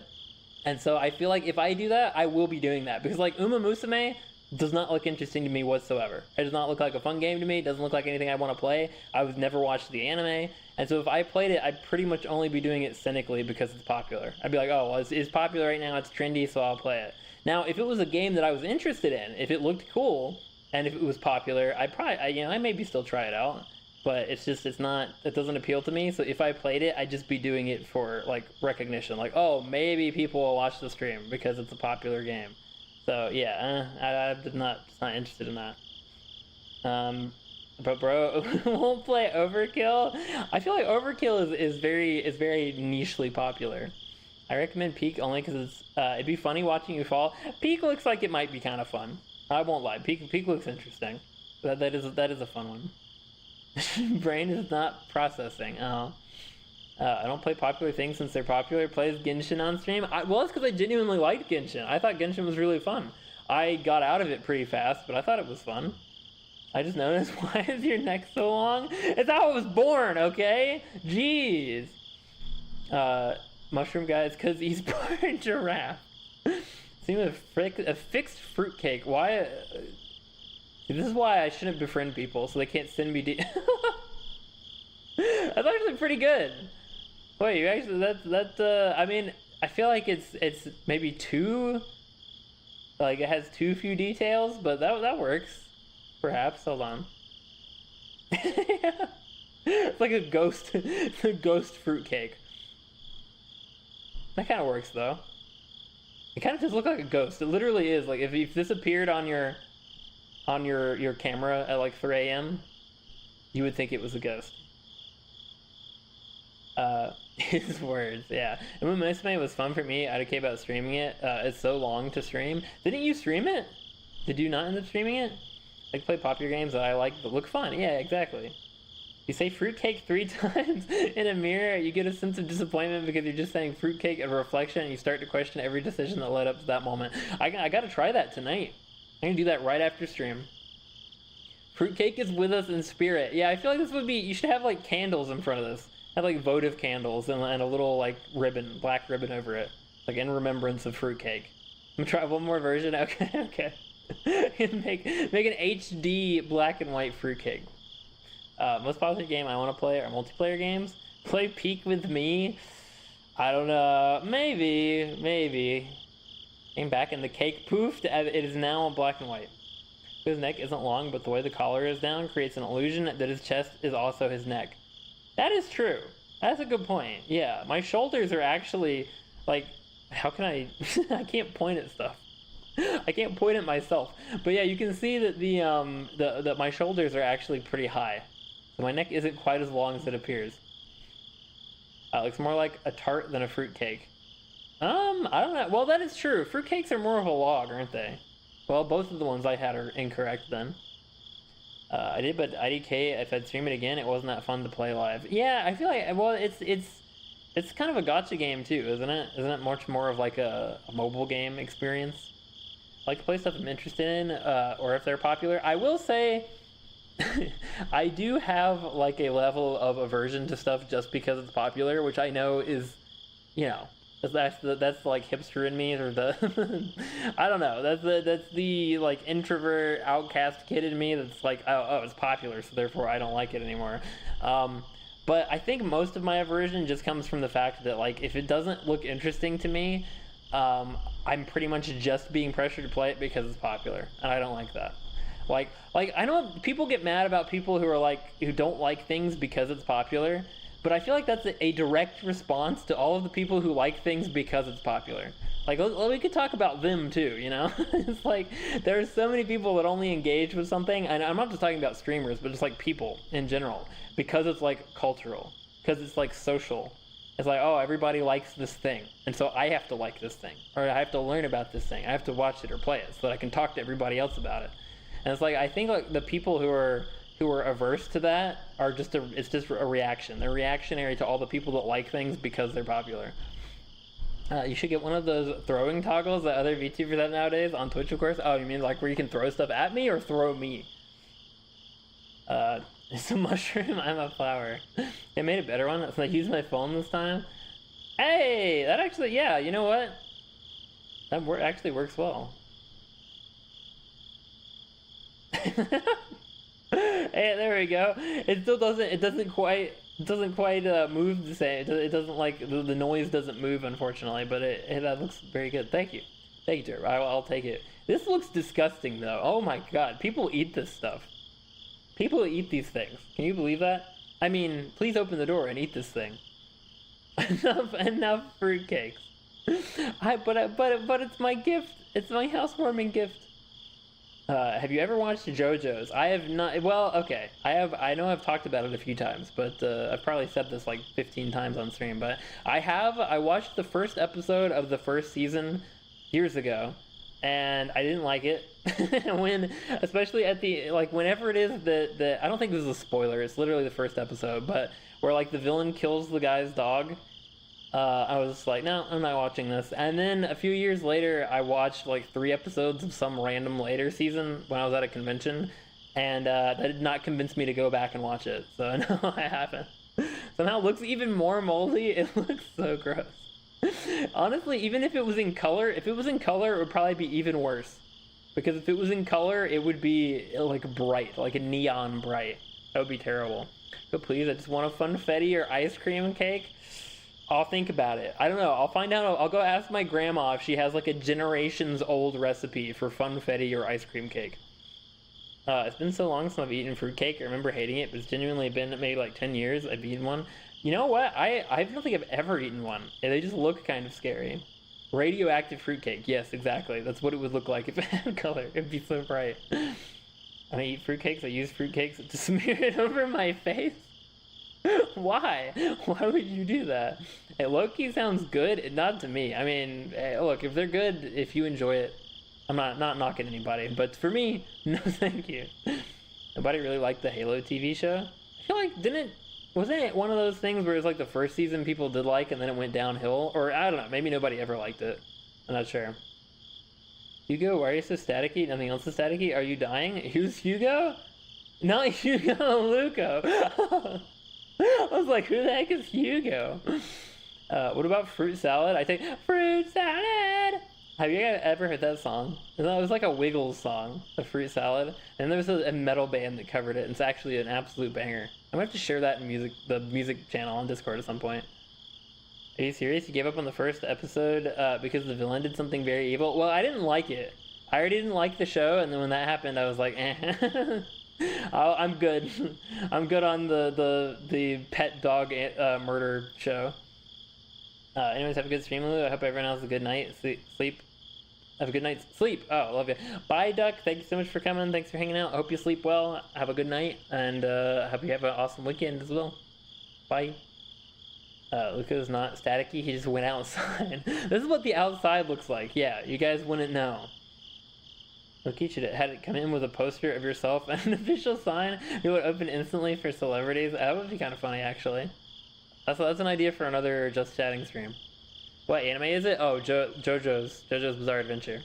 And so I feel like if I do that, I will be doing that. Because like Uma Musume does not look interesting to me whatsoever. It does not look like a fun game to me. It doesn't look like anything I want to play. I was never watched the anime. And so if I played it, I'd pretty much only be doing it cynically because it's popular. I'd be like, oh, well, it's popular right now. It's trendy, so I'll play it. Now, if it was a game that I was interested in, if it looked cool, and if it was popular, I maybe still try it out. But it's not, it doesn't appeal to me. So if I played it, I'd just be doing it for like recognition. Like, oh, maybe people will watch the stream because it's a popular game. So yeah, I'm not interested in that. But bro, won't play Overkill. I feel like Overkill is very nichely popular. I recommend Peak only because it'd be funny watching you fall. Peak looks like it might be kind of fun. I won't lie. Peak looks interesting. That is a fun one. Brain is not processing. Oh. I don't play popular things since they're popular. Plays Genshin on stream. Well, it's because I genuinely liked Genshin. I thought Genshin was really fun. I got out of it pretty fast, but I thought it was fun. I just noticed, why is your neck so long? It's how it was born, okay? Jeez. Mushroom guy, it's because he's part giraffe. Seem a fixed fruitcake. Why? This is why I shouldn't befriend people, so they can't send me That's actually pretty good. Wait, you actually I mean, I feel like it's maybe too, like it has too few details, but that works. Perhaps. Hold on. Yeah. It's like a ghost fruitcake. That kind of works though. It kind of does look like a ghost. It literally is. Like if this appeared on your camera at like 3 a.m., you would think it was a ghost. His words, yeah. And when Musume was fun for me, I don't care about streaming it. It's so long to stream. Didn't you stream it? Did you not end up streaming it? Like play popular games that I like but look fun. Yeah, exactly. You say fruitcake 3 times in a mirror, you get a sense of disappointment because you're just saying fruitcake and reflection, and you start to question every decision that led up to that moment. I gotta try that tonight. I'm gonna do that right after stream. Fruitcake is with us in spirit. Yeah, I feel like this would be, you should have like candles in front of this. Have like votive candles and a little like ribbon, black ribbon over it. Like in remembrance of fruitcake. I'm gonna try one more version. Okay, okay. make an HD black and white fruitcake. Most popular game I want to play are multiplayer games. Play Peak with me. I don't know. Maybe. Came back and the cake poofed. It is now black and white. His neck isn't long, but the way the collar is down creates an illusion that his chest is also his neck. That is true. That's a good point. Yeah, my shoulders are actually like. How can I? I can't point at stuff. I can't point at myself. But yeah, you can see that the my shoulders are actually pretty high. So my neck isn't quite as long as it appears. It looks more like a tart than a fruitcake. I don't know. Well, that is true. Fruitcakes are more of a log, aren't they? Well, both of the ones I had are incorrect then. I did, but IDK, if I'd stream it again, it wasn't that fun to play live. Yeah, I feel like, well, it's kind of a gacha game too, isn't it? Isn't it much more of like a mobile game experience? I like to play stuff I'm interested in, or if they're popular. I will say, I do have like a level of aversion to stuff just because it's popular, which I know is, you know, that's like hipster in me, or the I don't know. That's the like introvert outcast kid in me that's like, oh, it's popular, so therefore I don't like it anymore. But I think most of my aversion just comes from the fact that like if it doesn't look interesting to me, I'm pretty much just being pressured to play it because it's popular, and I don't like that. Like I know people get mad about people who don't like things because it's popular, but I feel like that's a direct response to all of the people who like things because it's popular. Like, we could talk about them too, you know? It's like, there are so many people that only engage with something, and I'm not just talking about streamers, but just like people in general, because it's like cultural, because it's like social. It's like, oh, everybody likes this thing, and so I have to like this thing, or I have to learn about this thing, I have to watch it or play it so that I can talk to everybody else about it. And it's like, I think like the people who are averse to that are it's just a reaction. They're reactionary to all the people that like things because they're popular. You should get one of those throwing toggles that other VTubers have nowadays on Twitch, of course. Oh, you mean like where you can throw stuff at me or throw me? It's a mushroom, I'm a flower. I made a better one. So I used my phone this time. Hey, that actually, yeah, you know what? That actually works well. Hey, there we go. It still doesn't quite move the same. It doesn't like the noise doesn't move, unfortunately, but it looks very good. Thank you, Jer. I'll take it. This looks disgusting though. Oh my god, people eat this stuff. People eat these things. Can you believe that? I mean, please open the door and eat this thing. enough fruitcakes. But it's my gift. It's my housewarming gift. Have you ever watched JoJo's? I have not. Well, okay. I know I've talked about it a few times, but I've probably said this like 15 times on stream. But I watched the first episode of the first season years ago, and I didn't like it. Especially at the whenever it is that I don't think this is a spoiler. It's literally the first episode, but where like the villain kills the guy's dog. I was just like, no, I'm not watching this. And then a few years later, I watched like 3 episodes of some random later season when I was at a convention, and that did not convince me to go back and watch it. So no, I haven't. Somehow it looks even more moldy. It looks so gross. Honestly, even if it was in color, it would probably be even worse. Because if it was in color, it would be like bright, like a neon bright. That would be terrible. But please, I just want a funfetti or ice cream cake. I'll think about it. I don't know. I'll find out. I'll go ask my grandma if she has like a generations old recipe for funfetti or ice cream cake. It's been so long since I've eaten fruitcake. I remember hating it, but it's genuinely been maybe like 10 years I've eaten one. You know what? I don't think I've ever eaten one. They just look kind of scary. Radioactive fruitcake. Yes, exactly. That's what it would look like if it had color. It'd be so bright. When I eat fruitcakes, I use fruitcakes to smear it over my face. Why? Why would you do that? Hey, low-key sounds good, not to me. I mean, hey, look, if they're good, if you enjoy it, I'm not knocking anybody, but for me, no thank you. Nobody really liked the Halo TV show. I feel like wasn't it one of those things where it was like the first season people did like and then it went downhill? Or I don't know, maybe nobody ever liked it. I'm not sure. Hugo, why are you so staticky? Nothing else is staticky? Are you dying? Who's Hugo? Not Hugo, Luco. I was like, who the heck is Hugo? What about fruit salad? I think fruit salad. Have you guys ever heard that song? It was like a Wiggles song, the fruit salad. And there was a metal band that covered it. And it's actually an absolute banger. I'm gonna have to share that in the music channel on Discord at some point. Are you serious? You gave up on the first episode because the villain did something very evil? Well, I didn't like it. I already didn't like the show, and then when that happened, I was like, eh. I'm good. I'm good on the pet dog murder show. Anyways, have a good stream, Lou. I hope everyone has a good night. Sleep. Have a good night's sleep. Oh, love you. Bye, Duck. Thank you so much for coming. Thanks for hanging out. I hope you sleep well. Have a good night, and I hope you have an awesome weekend as well. Bye. Luca's not staticky. He just went outside. This is what the outside looks like. Yeah, you guys wouldn't know. Loki should have had it come in with a poster of yourself and an official sign. It would open instantly for celebrities. That would be kind of funny, actually. That's an idea for another Just Chatting stream. What anime is it? Oh, JoJo's Bizarre Adventure.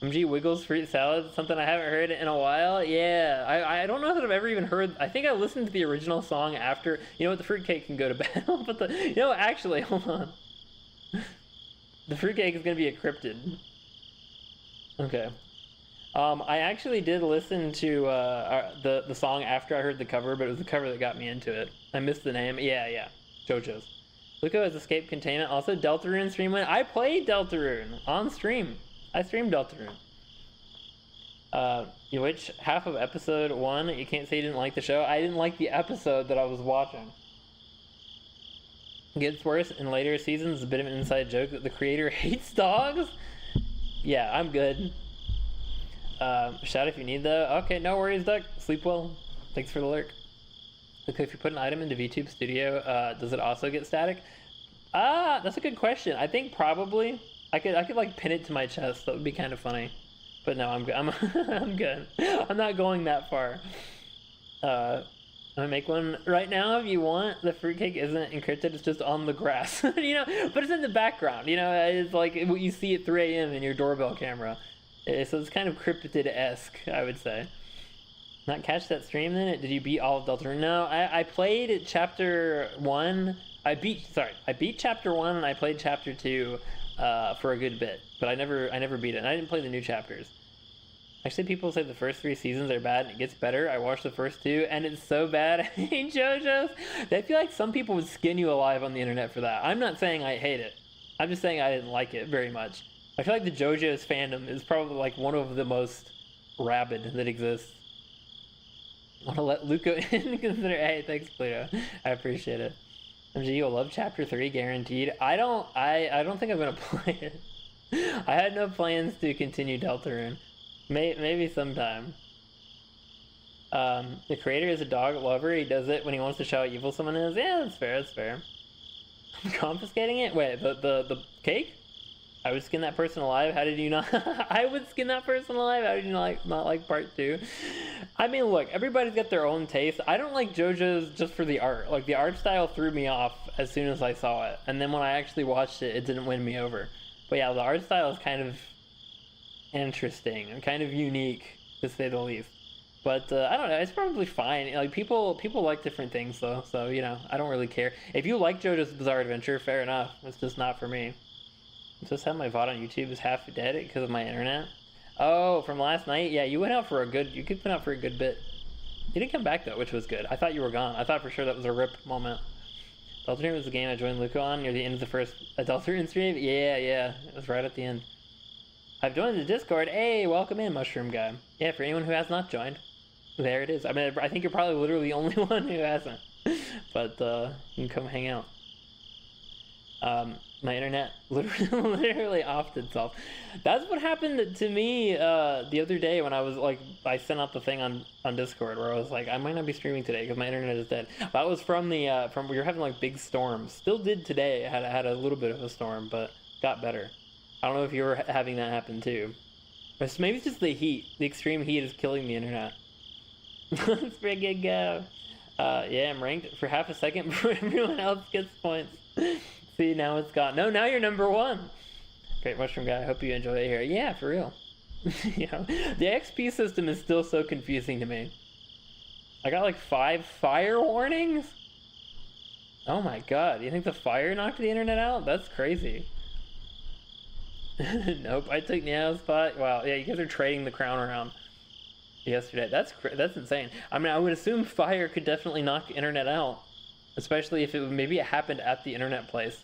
MG Wiggles Fruit Salad, something I haven't heard in a while. Yeah, I don't know that I've ever even heard. I think I listened to the original song after. You know what? The fruitcake can go to bed. But actually, hold on. The fruitcake is gonna be a cryptid. Okay. I actually did listen to the song after I heard the cover, but it was the cover that got me into it. I missed the name. Yeah. JoJo's. Luco has Escape Containment. Also, Deltarune stream win. I played Deltarune on stream. I streamed Deltarune. Which half of episode 1, you can't say you didn't like the show. I didn't like the episode that I was watching. It gets worse in later seasons. A bit of an inside joke that the creator hates dogs. Yeah, I'm good. Shout if you need though. Okay, no worries, Duck. Sleep well. Thanks for the lurk. Okay, if you put an item into VTube Studio, does it also get static? That's a good question. I think probably. I could like pin it to my chest. That would be kind of funny. But no, I'm good. I'm good. I'm not going that far. I'm gonna make one right now if you want. The fruitcake isn't encrypted, it's just on the grass. But it's in the background. It's like what you see at 3 a.m. in your doorbell camera. So it's kind of cryptid-esque, I would say. Not catch that stream then? Did you beat all of Deltarune? No, I played chapter 1. I beat chapter 1 and I played chapter 2 for a good bit, but I never beat it. And I didn't play the new chapters. Actually, people say the first 3 seasons are bad and it gets better. I watched the first 2 and it's so bad. I hate JoJo's. I feel like some people would skin you alive on the internet for that. I'm not saying I hate it. I'm just saying I didn't like it very much. I feel like the JoJo's fandom is probably like one of the most rabid that exists. I want to let Luco in consider. Hey, thanks, Pluto. I appreciate it. MG, you'll love chapter 3, guaranteed. I don't think I'm gonna play it. I had no plans to continue Deltarune. Maybe sometime. The creator is a dog lover. He does it when he wants to show how evil someone is. Yeah, that's fair. I'm confiscating it? Wait, the cake? I would skin that person alive. How did you not? I would skin that person alive. How did you not like part 2? I mean, look, everybody's got their own taste. I don't like JoJo's just for the art. Like, the art style threw me off as soon as I saw it. And then when I actually watched it, it didn't win me over. But yeah, the art style is kind of interesting and kind of unique, to say the least. But I don't know, it's probably fine. Like, people like different things, though. So, I don't really care. If you like JoJo's Bizarre Adventure, fair enough. It's just not for me. I'm supposed to have my VOD on YouTube is half dead because of my internet. Oh, from last night? Yeah, you could went out for a good bit. You didn't come back though, which was good. I thought you were gone. I thought for sure that was a rip moment. Deltarune was the game I joined Luco on near the end of the first Deltarune stream. Yeah, it was right at the end. I've joined the Discord. Hey, welcome in, Mushroom Guy. Yeah, for anyone who has not joined, there it is. I mean, I think you're probably literally the only one who hasn't. But you can come hang out. My internet literally offed itself. That's what happened to me the other day when I was like, I sent out the thing on Discord where I was like, I might not be streaming today because my internet is dead. That was from we were having like big storms. Still did today. I had a little bit of a storm, but got better. I don't know if you were having that happen too. Or maybe it's just the heat. The extreme heat is killing the internet. Let's bring it go. Yeah, I'm ranked for half a second before everyone else gets points. See, now it's gone. No, now you're number 1. Great mushroom guy. I hope you enjoy it here. Yeah, for real. You know, the XP system is still so confusing to me. I got like 5 fire warnings? Oh my god, you think the fire knocked the internet out? That's crazy. Nope, I took Niao's spot. Wow, yeah, you guys are trading the crown around yesterday. That's insane. I mean, I would assume fire could definitely knock internet out, especially if maybe it happened at the internet place.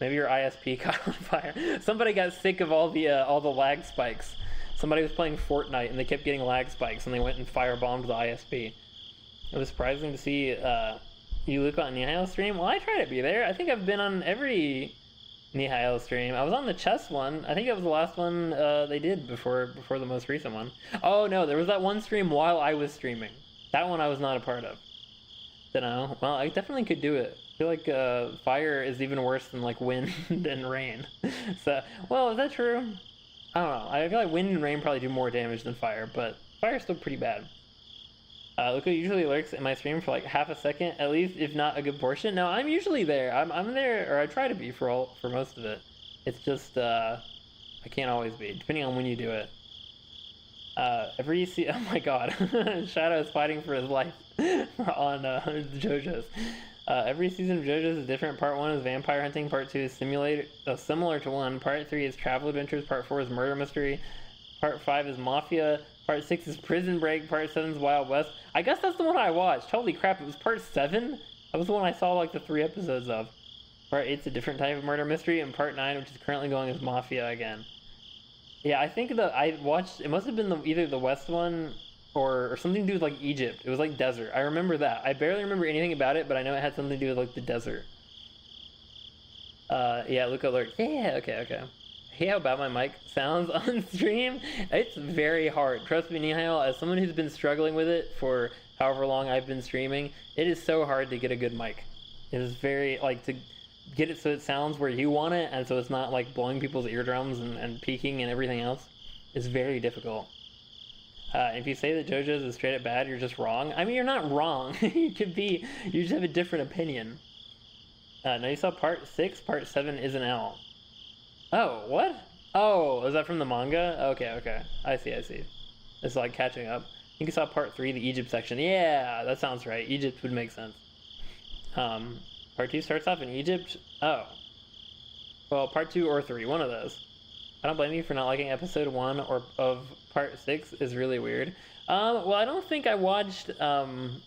Maybe your ISP caught on fire. Somebody got sick of all the lag spikes. Somebody was playing Fortnite and they kept getting lag spikes and they went and firebombed the ISP. It was surprising to see you look on Nihao stream. Well, I try to be there. I think I've been on every Nihao stream. I was on the chess one. I think that was the last one they did before the most recent one. Oh no, there was that one stream while I was streaming. That one I was not a part of. Don't know. Well, I definitely could do it. I feel like fire is even worse than like wind and rain. So, well, is that true? I don't know. I feel like wind and rain probably do more damage than fire, but fire's still pretty bad. Luca usually lurks in my stream for like half a second, at least, if not a good portion. No, I'm usually there. I'm there, or I try to be for most of it. It's just I can't always be, depending on when you do it. Oh my god, Shadow is fighting for his life on JoJo's. Every season of JoJo's is different. Part 1 is vampire hunting. Part 2 is similar to 1. Part 3 is travel adventures. Part 4 is murder mystery. Part 5 is mafia. Part 6 is prison break. Part 7 is Wild West. I guess that's the one I watched. Holy crap, it was part 7? That was the one I saw like the 3 episodes of. Part 8's a different type of murder mystery. And part 9, which is currently going, is mafia again. Yeah, I think I watched, it must have been either the West one or something to do with like Egypt. It was like desert. I remember that. I barely remember anything about it, but I know it had something to do with like the desert. Yeah, look alert. Yeah, okay. Hey, how bad my mic sounds on stream? It's very hard. Trust me, Nihal, as someone who's been struggling with it for however long I've been streaming, it is so hard to get a good mic. It is very, like, to get it so it sounds where you want it, and so it's not, like, blowing people's eardrums and peaking and everything else. It's very difficult. If you say that JoJo's is straight up bad, you're just wrong. I mean, you're not wrong. You just have a different opinion. Now you saw part 6, part 7 is an L. Oh, what? Oh, is that from the manga? Okay. I see. It's like catching up. I think I saw part 3, the Egypt section. Yeah, that sounds right. Egypt would make sense. Part 2 starts off in Egypt. Oh. Well, part 2 or 3, one of those. I don't blame you for not liking episode 1 or of part 6 is really weird. Well, I don't think I watched episode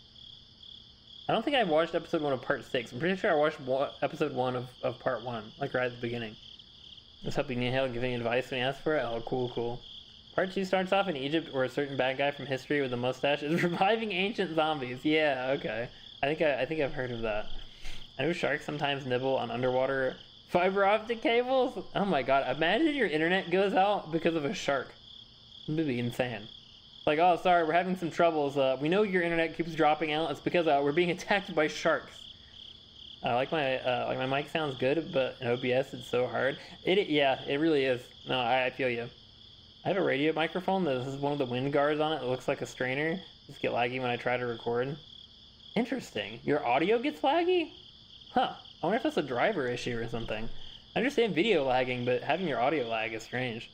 1 of part 6. I'm pretty sure I watched episode 1 of part 1, like right at the beginning. I was helping Nihal giving advice when he asked for it. Oh, cool. Part 2 starts off in Egypt, where a certain bad guy from history with a mustache is reviving ancient zombies. Yeah, okay. I think I've heard of that. I know sharks sometimes nibble on underwater fiber optic cables. Oh my god, imagine your internet goes out because of a shark. It would be insane. Like, oh, sorry, we're having some troubles. We know your internet keeps dropping out. It's because we're being attacked by sharks. Like my mic sounds good, but in OBS it's so hard. It really is. No, I feel you. I have a radio microphone that has one of the wind guards on it that looks like a strainer. Just get laggy when I try to record. Interesting. Your audio gets laggy? Huh. I wonder if that's a driver issue or something. I understand video lagging, but having your audio lag is strange.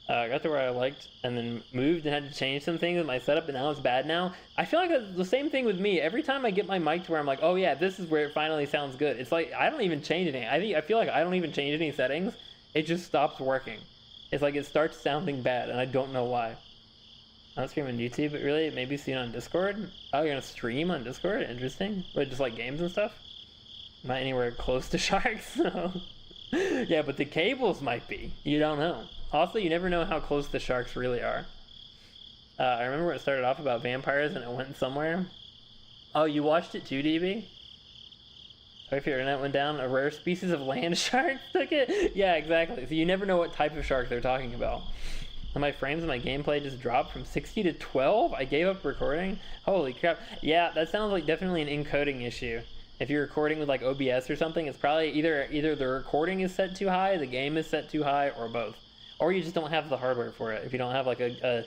I got to where I liked and then moved and had to change some things with my setup, and now it's bad now. I feel like it's the same thing with me. Every time I get my mic to where I'm like, oh yeah, this is where it finally sounds good. It's like, I don't even change anything. I feel like I don't even change any settings. It just stops working. It's like it starts sounding bad, and I don't know why. I don't stream on YouTube, but really, maybe see it on Discord? Oh, you're gonna stream on Discord? Interesting. But just like games and stuff? Not anywhere close to sharks, so... Yeah, but the cables might be. You don't know. Also, you never know how close the sharks really are. I remember when it started off about vampires and it went somewhere. Oh, you watched it too, DB? Sorry if your internet went down. A rare species of land shark took it? Yeah, exactly. So you never know what type of shark they're talking about. And my frames and my gameplay just dropped from 60 to 12? I gave up recording? Holy crap. Yeah, that sounds like definitely an encoding issue. If you're recording with like OBS or something, it's probably either the recording is set too high, the game is set too high, or both. Or you just don't have the hardware for it. If you don't have like a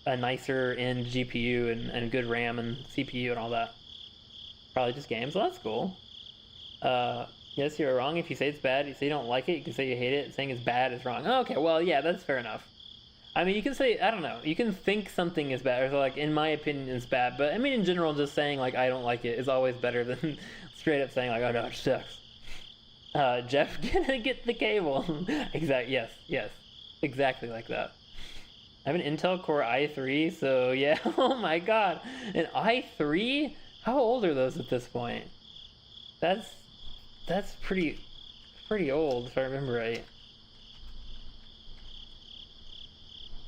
nicer end GPU and good RAM and CPU and all that. Probably just games. Well, that's cool. Yes, you're wrong if you say it's bad. You say you don't like it. You can say you hate it. Saying it's bad is wrong. Oh, okay, well, yeah, that's fair enough. I mean, you can say, I don't know, you can think something is bad, or so, like, in my opinion, it's bad, but I mean, in general, just saying, like, I don't like it is always better than straight up saying, like, oh no, it sucks. Jeff, gonna get the cable. Yes, exactly like that. I have an Intel Core i3, so yeah, oh my god, an i3? How old are those at this point? That's pretty old, if I remember right.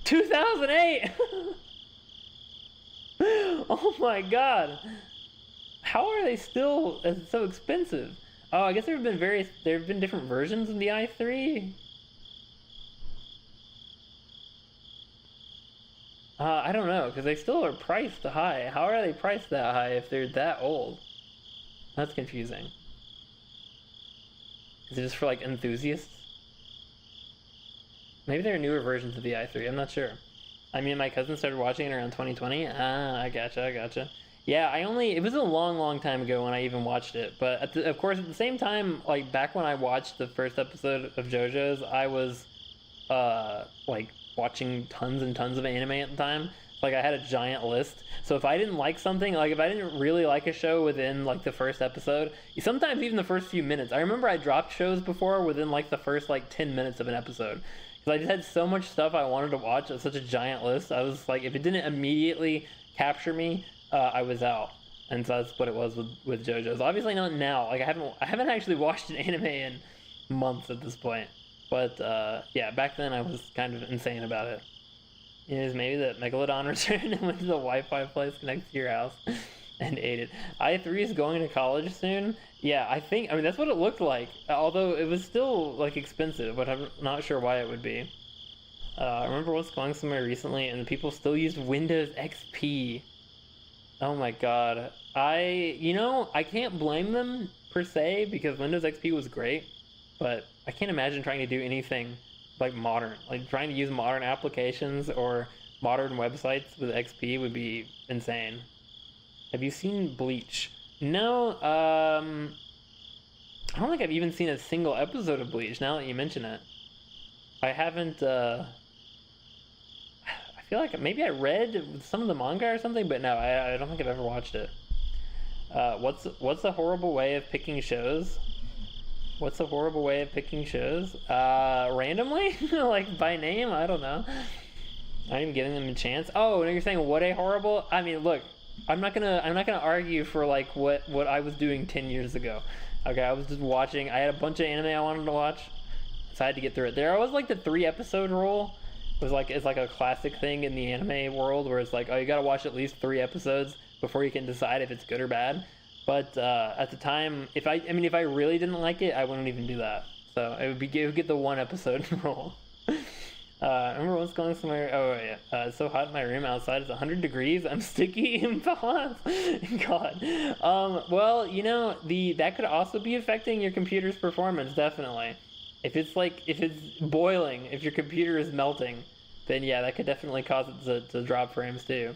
2008! Oh my god. How are they still so expensive? Oh, I guess there have been different versions of the i3. I don't know, because they still are priced high. How are they priced that high if they're that old? That's confusing. Is it just for like enthusiasts? Maybe there are newer versions of the i3, I'm not sure. I mean, my cousin started watching it around 2020. Ah, I gotcha. Yeah, it was a long time ago when I even watched it. But of course, at the same time, like back when I watched the first episode of JoJo's, I was like watching tons and tons of anime at the time. Like I had a giant list. So if I didn't like something, like if I didn't really like a show within like the first episode, sometimes even the first few minutes. I remember I dropped shows before within like the first like 10 minutes of an episode. I just had so much stuff I wanted to watch. It was such a giant list. I was like, if it didn't immediately capture me, I was out. And so that's what it was with JoJo's. Obviously not now. Like I haven't actually watched an anime in months at this point. But yeah, back then I was kind of insane about it. It was maybe the Megalodon returned and went to the Wi-Fi place connected to your house and ate it. i3 is going to college soon. Yeah, I mean, that's what it looked like. Although it was still, like, expensive, but I'm not sure why it would be. I remember once going somewhere recently, and the people still used Windows XP. Oh my god. I can't blame them, per se, because Windows XP was great, but I can't imagine trying to do anything, like, modern. Like, trying to use modern applications or modern websites with XP would be insane. Have you seen Bleach? No, I don't think I've even seen a single episode of Bleach, now that you mention it. I haven't, I feel like maybe I read some of the manga or something, but no, I don't think I've ever watched it. What's a horrible way of picking shows? What's a horrible way of picking shows? Randomly? Like, by name? I don't know. Not even giving them a chance. Oh, and you're saying what a horrible... I mean, look, I'm not gonna argue for like what I was doing 10 years ago. Okay, I was just watching. I had a bunch of anime I wanted to watch, so I had to get through it. There was like the 3-episode rule. It's like a classic thing in the anime world where it's like, oh, you gotta watch at least 3 episodes before you can decide if it's good or bad. But at the time, if I really didn't like it, I wouldn't even do that. So it would get the 1-episode rule. I remember once going somewhere. Oh yeah, it's so hot in my room outside. It's 100 degrees. I'm sticky in pause. God. Well, that could also be affecting your computer's performance. Definitely. If it's boiling, if your computer is melting, then yeah, that could definitely cause it to drop frames too.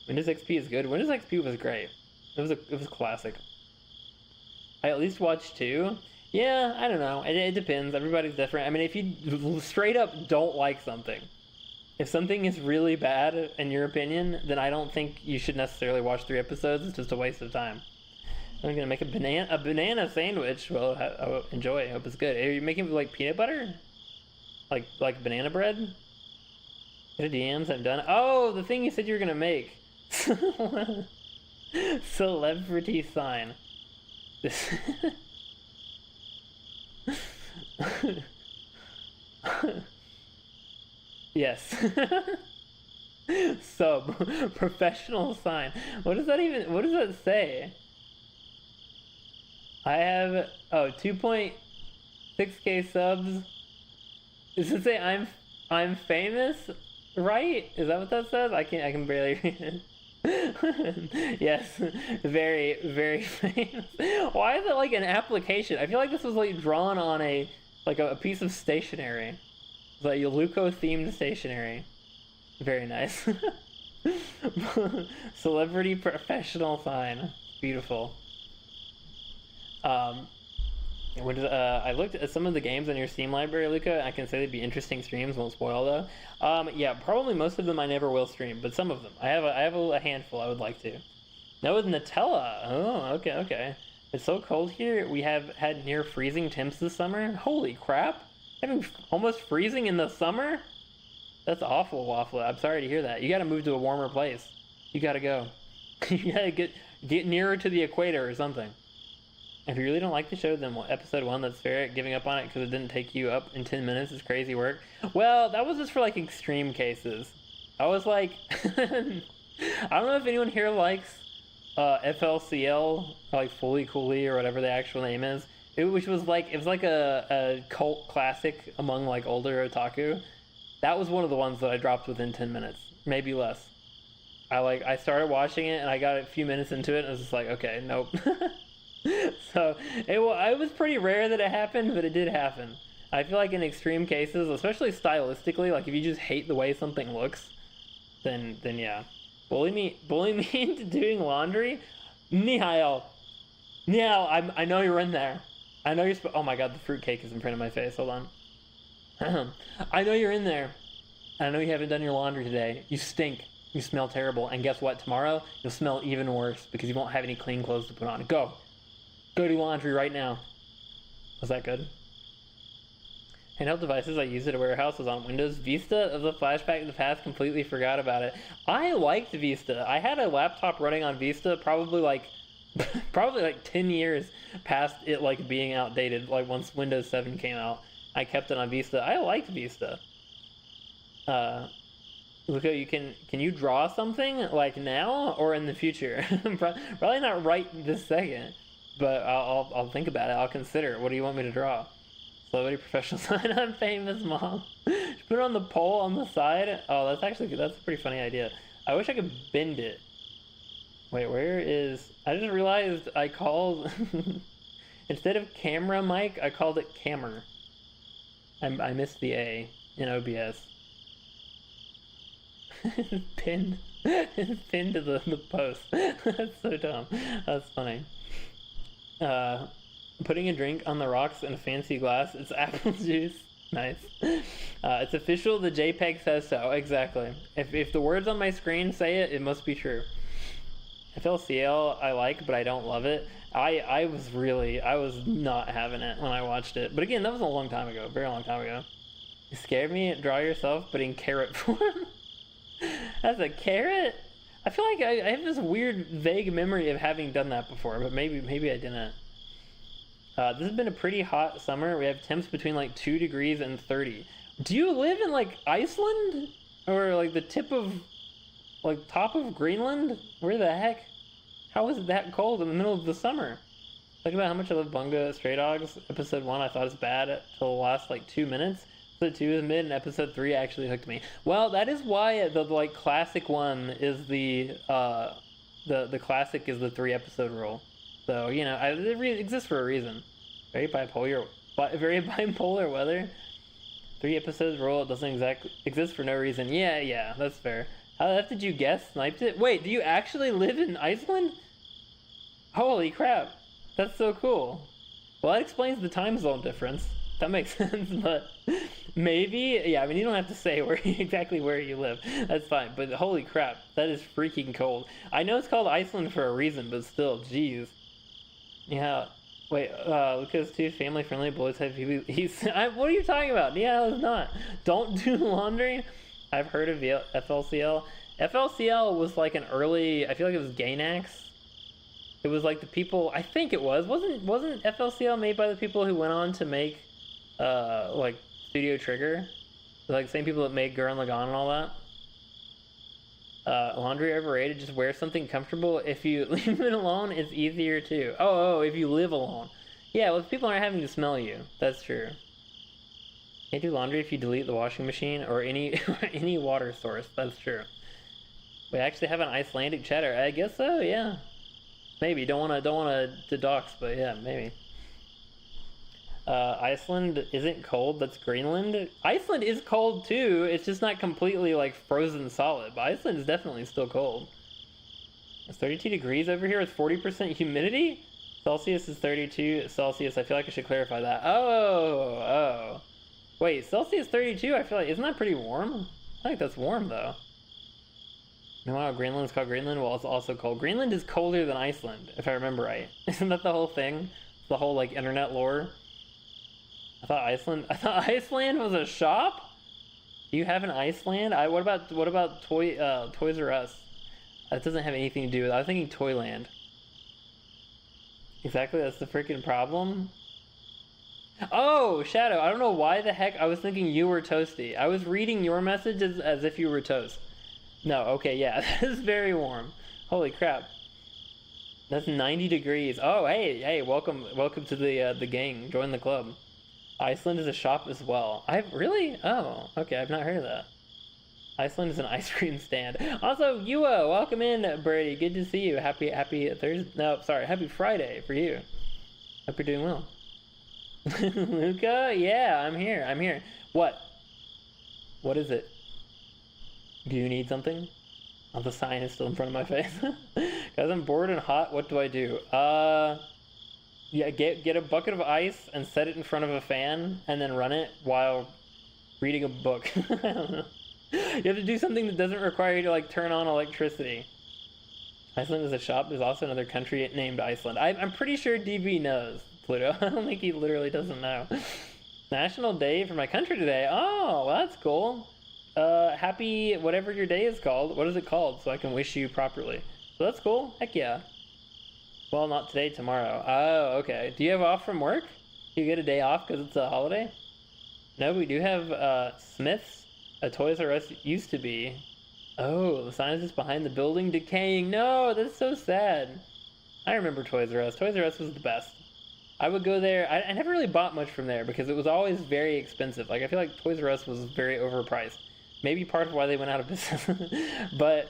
Windows XP is good. Windows XP was great. It was classic. I at least watched 2. Yeah, I don't know. It depends. Everybody's different. I mean, if you straight up don't like something, if something is really bad in your opinion, then I don't think you should necessarily watch 3 episodes. It's just a waste of time. I'm gonna make a banana sandwich. Well, I enjoy. I hope it's good. Are you making it with like peanut butter? Like banana bread? Get a DMs. I'm done. Oh, the thing you said you were gonna make. Celebrity sign. This. Yes. Sub. Professional sign. What does that say? I have 2.6k subs. Does it say I'm famous? Right? Is that what that says? I can barely read it. Yes, very, very famous. Why is it like an application? I feel like this was like drawn on a piece of stationery. It's like Yuluko themed stationery. Very nice. Celebrity professional sign. Beautiful. Um, I looked at some of the games on your Steam library, Luca. I can say they'd be interesting streams. Won't spoil though. Yeah, probably most of them I never will stream, but some of them I have a handful I would like to. No, with Nutella. Oh, okay, okay. It's so cold here. We have had near freezing temps this summer. Holy crap! Having almost freezing in the summer? That's awful, Waffle. I'm sorry to hear that. You got to move to a warmer place. You got to go. You got to get nearer to the equator or something. If you really don't like the show, then episode 1, that's fair. Giving up on it because it didn't take you up in 10 minutes is crazy work. Well, that was just for like extreme cases. I was like, I don't know if anyone here likes FLCL, or like Fully Coolly or whatever the actual name is. Which was like, it was like a cult classic among like older otaku. That was one of the ones that I dropped within 10 minutes, maybe less. I started watching it and I got a few minutes into it and I was just like, okay, nope. So it was pretty rare that it happened, but it did happen. I feel like in extreme cases, especially stylistically, like if you just hate the way something looks, then yeah. Bully me into doing laundry? Nihao, I know you're in there. I know you're oh my god, the fruitcake is in front of my face, hold on. I know you're in there. I know you haven't done your laundry today. You stink. You smell terrible. And guess what? Tomorrow, you'll smell even worse because you won't have any clean clothes to put on. Go. Go do laundry right now. Was that good? Handheld devices I used at a warehouse was on Windows Vista of the flashback of the past. Completely forgot about it. I liked Vista. I had a laptop running on Vista probably like 10 years past it like being outdated. Like once Windows 7 came out, I kept it on Vista. I liked Vista. Luca, can you draw something like now or in the future? Probably not right this second, but I'll think about it. I'll consider it. What do you want me to draw? Celebrity professional sign. I'm famous, mom. Just put it on the pole on the side. Oh, that's a pretty funny idea. I wish I could bend it. Wait, where is? I just realized I called instead of camera mic, I called it camera. I missed the A in OBS. Pinned to the post. That's so dumb. That's funny. Putting a drink on the rocks in a fancy glass. It's apple juice. Nice. It's official. The JPEG says so. Exactly. If the words on my screen say it, it must be true. FLCL I like, but I don't love it. I was not having it when I watched it. But again, that was a long time ago. Very long time ago. You scared me. Draw yourself, but in carrot form. That's a carrot? I feel like I have this weird, vague memory of having done that before, but maybe I didn't. This has been a pretty hot summer. We have temps between like 2 degrees and 30. Do you live in like Iceland? Or like the top of Greenland? Where the heck? How is it that cold in the middle of the summer? Think about how much I love Bunga Stray Dogs. Episode 1 I thought it was bad until the last like 2 minutes. Episode 2 is mid, and episode 3 actually hooked me. Well, that is why the like classic one is the classic is the 3-episode rule. So you know, it exists for a reason. Very bipolar weather. 3 episodes rule. It doesn't exactly exist for no reason. Yeah, that's fair. How did you guess? Sniped it? Wait, do you actually live in Iceland? Holy crap, that's so cool. Well, that explains the time zone difference. That makes sense, but maybe, yeah, I mean, you don't have to say exactly where you live. That's fine, but holy crap, that is freaking cold. I know it's called Iceland for a reason, but still, jeez. Yeah, wait, Lucas too family-friendly, boys have what are you talking about? Yeah, it's not. Don't do laundry? I've heard of FLCL. FLCL was like an early, I feel like it was Gainax. It was like the people, I think it wasn't FLCL made by the people who went on to make like Studio Trigger, like the same people that made Gurren Lagann and all that. Laundry overrated. Just wear something comfortable. If you leave it alone, it's easier too. Oh, if you live alone, yeah. Well, people aren't having to smell you. That's true. Can't do laundry if you delete the washing machine or any water source. That's true. We actually have an Icelandic cheddar. I guess so. Yeah. Maybe don't wanna dox, but yeah, maybe. Iceland isn't cold. That's Greenland. Iceland is cold too. It's just not completely like frozen solid. But Iceland is definitely still cold. It's 32 degrees over here with 40% humidity. Celsius is 32. Celsius, I feel like I should clarify that. Oh. Wait, Celsius 32, I feel like, isn't that pretty warm? I think that's warm, though. Meanwhile, Greenland is called Greenland. Well, it's also cold. Greenland is colder than Iceland, if I remember right. Isn't that the whole thing? The whole, like, internet lore? I thought Iceland was a shop? Do you have an Iceland? What about Toys R Us? That doesn't have anything to do with it. I was thinking Toyland. Exactly, that's the freaking problem. Oh, Shadow, I don't know why the heck I was thinking you were toasty. I was reading your message as if you were toast. No, okay, yeah, that is very warm. Holy crap. That's 90 degrees. Oh, hey, welcome to the gang. Join the club. Iceland is a shop as well. Really? Oh, okay, I've not heard of that. Iceland is an ice cream stand. Also, Yua, welcome in, Brady. Good to see you. Happy Thursday. No, sorry, happy Friday for you. Hope you're doing well. Luca, yeah, I'm here. What is it? Do you need something? Oh, the sign is still in front of my face. Guys, I'm bored and hot. What do I do? Yeah, get a bucket of ice and set it in front of a fan and then run it while reading a book. I don't know. You have to do something that doesn't require you to like turn on electricity. Iceland is a shop. There's also another country named Iceland. I'm pretty sure DB knows, Pluto. I don't think he literally doesn't know. National Day for my country today. Oh, well, that's cool. Happy whatever your day is called. What is it called? So I can wish you properly. So that's cool. Heck yeah. Well, not today, tomorrow. Oh, okay. Do you have off from work? Do you get a day off because it's a holiday? No, we do have Smith's. A Toys R Us used to be. Oh, the sign is just behind the building decaying. No, that's so sad. I remember Toys R Us. Toys R Us was the best. I would go there. I never really bought much from there because it was always very expensive. Like, I feel like Toys R Us was very overpriced. Maybe part of why they went out of business. But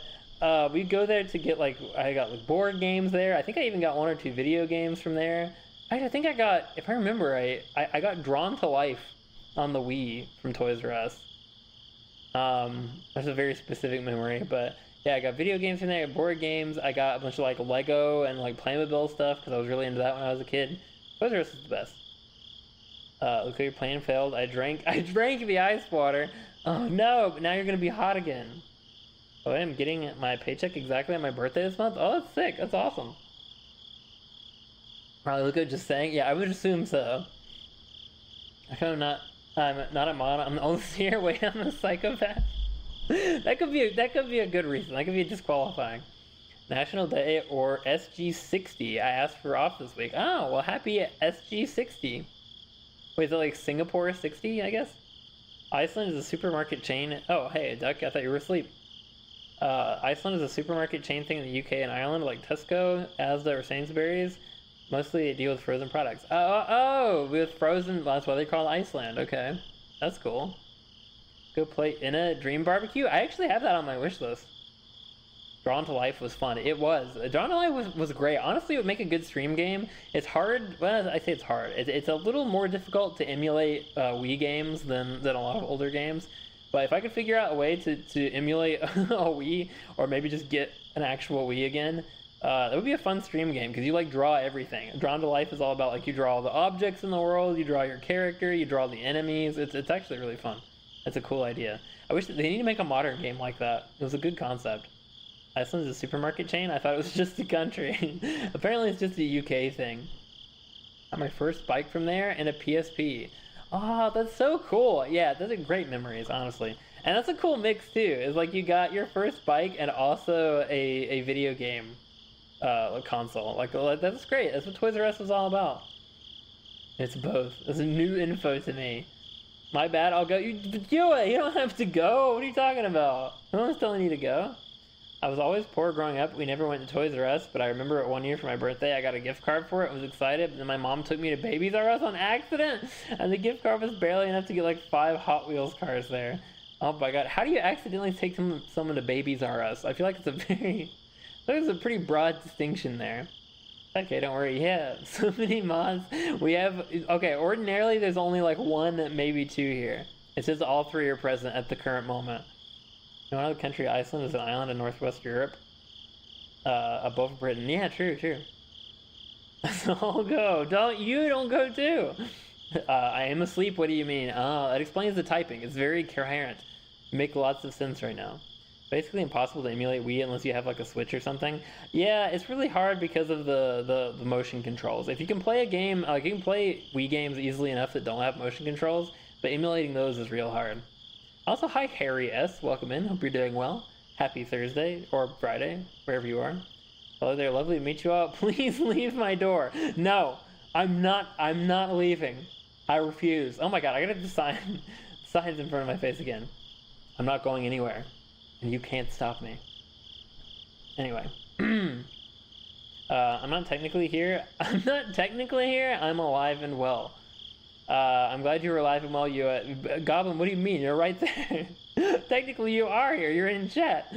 we'd go there to get, like, I got like board games there. I think I even got 1 or 2 video games from there. I think I got, if I remember right, I got Drawn to Life on the Wii from Toys R Us. That's a very specific memory, but yeah, I got video games from there, board games. I got a bunch of like Lego and like Playmobil stuff because I was really into that when I was a kid. Toys R Us is the best. Look like your plan failed. I drank the ice water. Oh no, but now you're gonna be hot again. Oh, I'm getting my paycheck exactly on my birthday this month. Oh, that's sick. That's awesome. Probably Luca just saying, yeah, I would assume so. I'm not a mod. I'm the only here. Wait, I'm a psychopath. that could be a good reason. That could be disqualifying. National Day or SG60. I asked for off this week. Oh, well, happy SG60. Wait, is it like Singapore 60, I guess? Iceland is a supermarket chain. Oh, hey, Duck, I thought you were asleep. Iceland is a supermarket chain thing in the UK and Ireland, like Tesco, Asda, or Sainsbury's. Mostly they deal with frozen products. With frozen, that's why they call it Iceland. Okay, that's cool. Go play in a Dream Barbecue. I actually have that on my wish list. Drawn to Life was fun. It was. Drawn to Life was great. Honestly, it would make a good stream game. It's hard. Well, I say it's hard. It's a little more difficult to emulate Wii games than a lot of older games. But if I could figure out a way to emulate a Wii, or maybe just get an actual Wii again, that would be a fun stream game because you like draw everything. Drawn to Life is all about like you draw all the objects in the world, you draw your character, you draw the enemies. It's actually really fun. It's a cool idea. I wish they need to make a modern game like that. It was a good concept. Iceland is a supermarket chain? I thought it was just a country. Apparently it's just a UK thing. Got my first bike from there and a PSP. Oh, that's so cool. Yeah, those are great memories, honestly. And that's a cool mix too. It's like you got your first bike and also a video game console. Like that's great. That's what Toys R Us was all about. It's both. It's new info to me. My bad. I'll go. You don't have to go. What are you talking about? No one's telling you to go. I was always poor growing up. We never went to Toys R Us, but I remember it one year for my birthday. I got a gift card for it. I was excited, but then my mom took me to Babies R Us on accident, and the gift card was barely enough to get like 5 Hot Wheels cars there. Oh my god, how do you accidentally take someone to Babies R Us? I feel like there's a pretty broad distinction there. Okay, don't worry. Yeah, so many mods. We have, okay, ordinarily there's only like 1, maybe 2 here. It says all 3 are present at the current moment. You know, the country Iceland is an island in northwest Europe, above Britain. Yeah, true. So I'll go. Don't go too. I am asleep. What do you mean? Oh, that explains the typing. It's very coherent. Make lots of sense right now. Basically impossible to emulate Wii unless you have like a Switch or something. Yeah, it's really hard because of the motion controls. If you can play a game, like you can play Wii games easily enough that don't have motion controls, but emulating those is real hard. Also, hi Harry S. Welcome in. Hope you're doing well. Happy Thursday or Friday, wherever you are. Hello there, lovely to meet you all. Please leave my door. No, I'm not leaving. I refuse. Oh my god, I gotta have signs in front of my face again. I'm not going anywhere. And you can't stop me. Anyway. I'm not technically here. I'm alive and well. I'm glad you were alive and well. Goblin, what do you mean? You're right there. Technically you are here. You're in chat.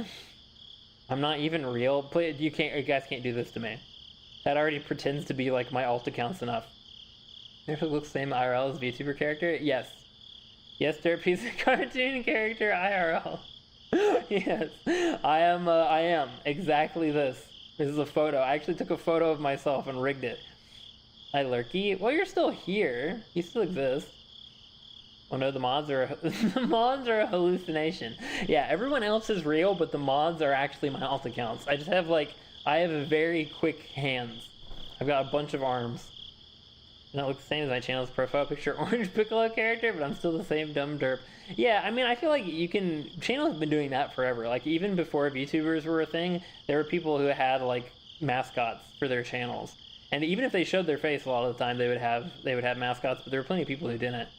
I'm not even real. You guys can't do this to me. That already pretends to be like my alt account's enough. If it looks the same IRL as VTuber character? Yes. Yes, they're a piece of cartoon character IRL. Yes, I am exactly this. This is a photo. I actually took a photo of myself and rigged it. Hi, Lurky. Well, you're still here. You still exist. Oh no, the mods are a hallucination. Yeah, everyone else is real, but the mods are actually my alt accounts. I have very quick hands. I've got a bunch of arms. And that looks the same as my channel's profile picture, orange Piccolo character, but I'm still the same dumb derp. Yeah, I mean, I feel like channels have been doing that forever. Like, even before VTubers were a thing, there were people who had, like, mascots for their channels. And even if they showed their face a lot of the time, they would have mascots, but there were plenty of people who didn't.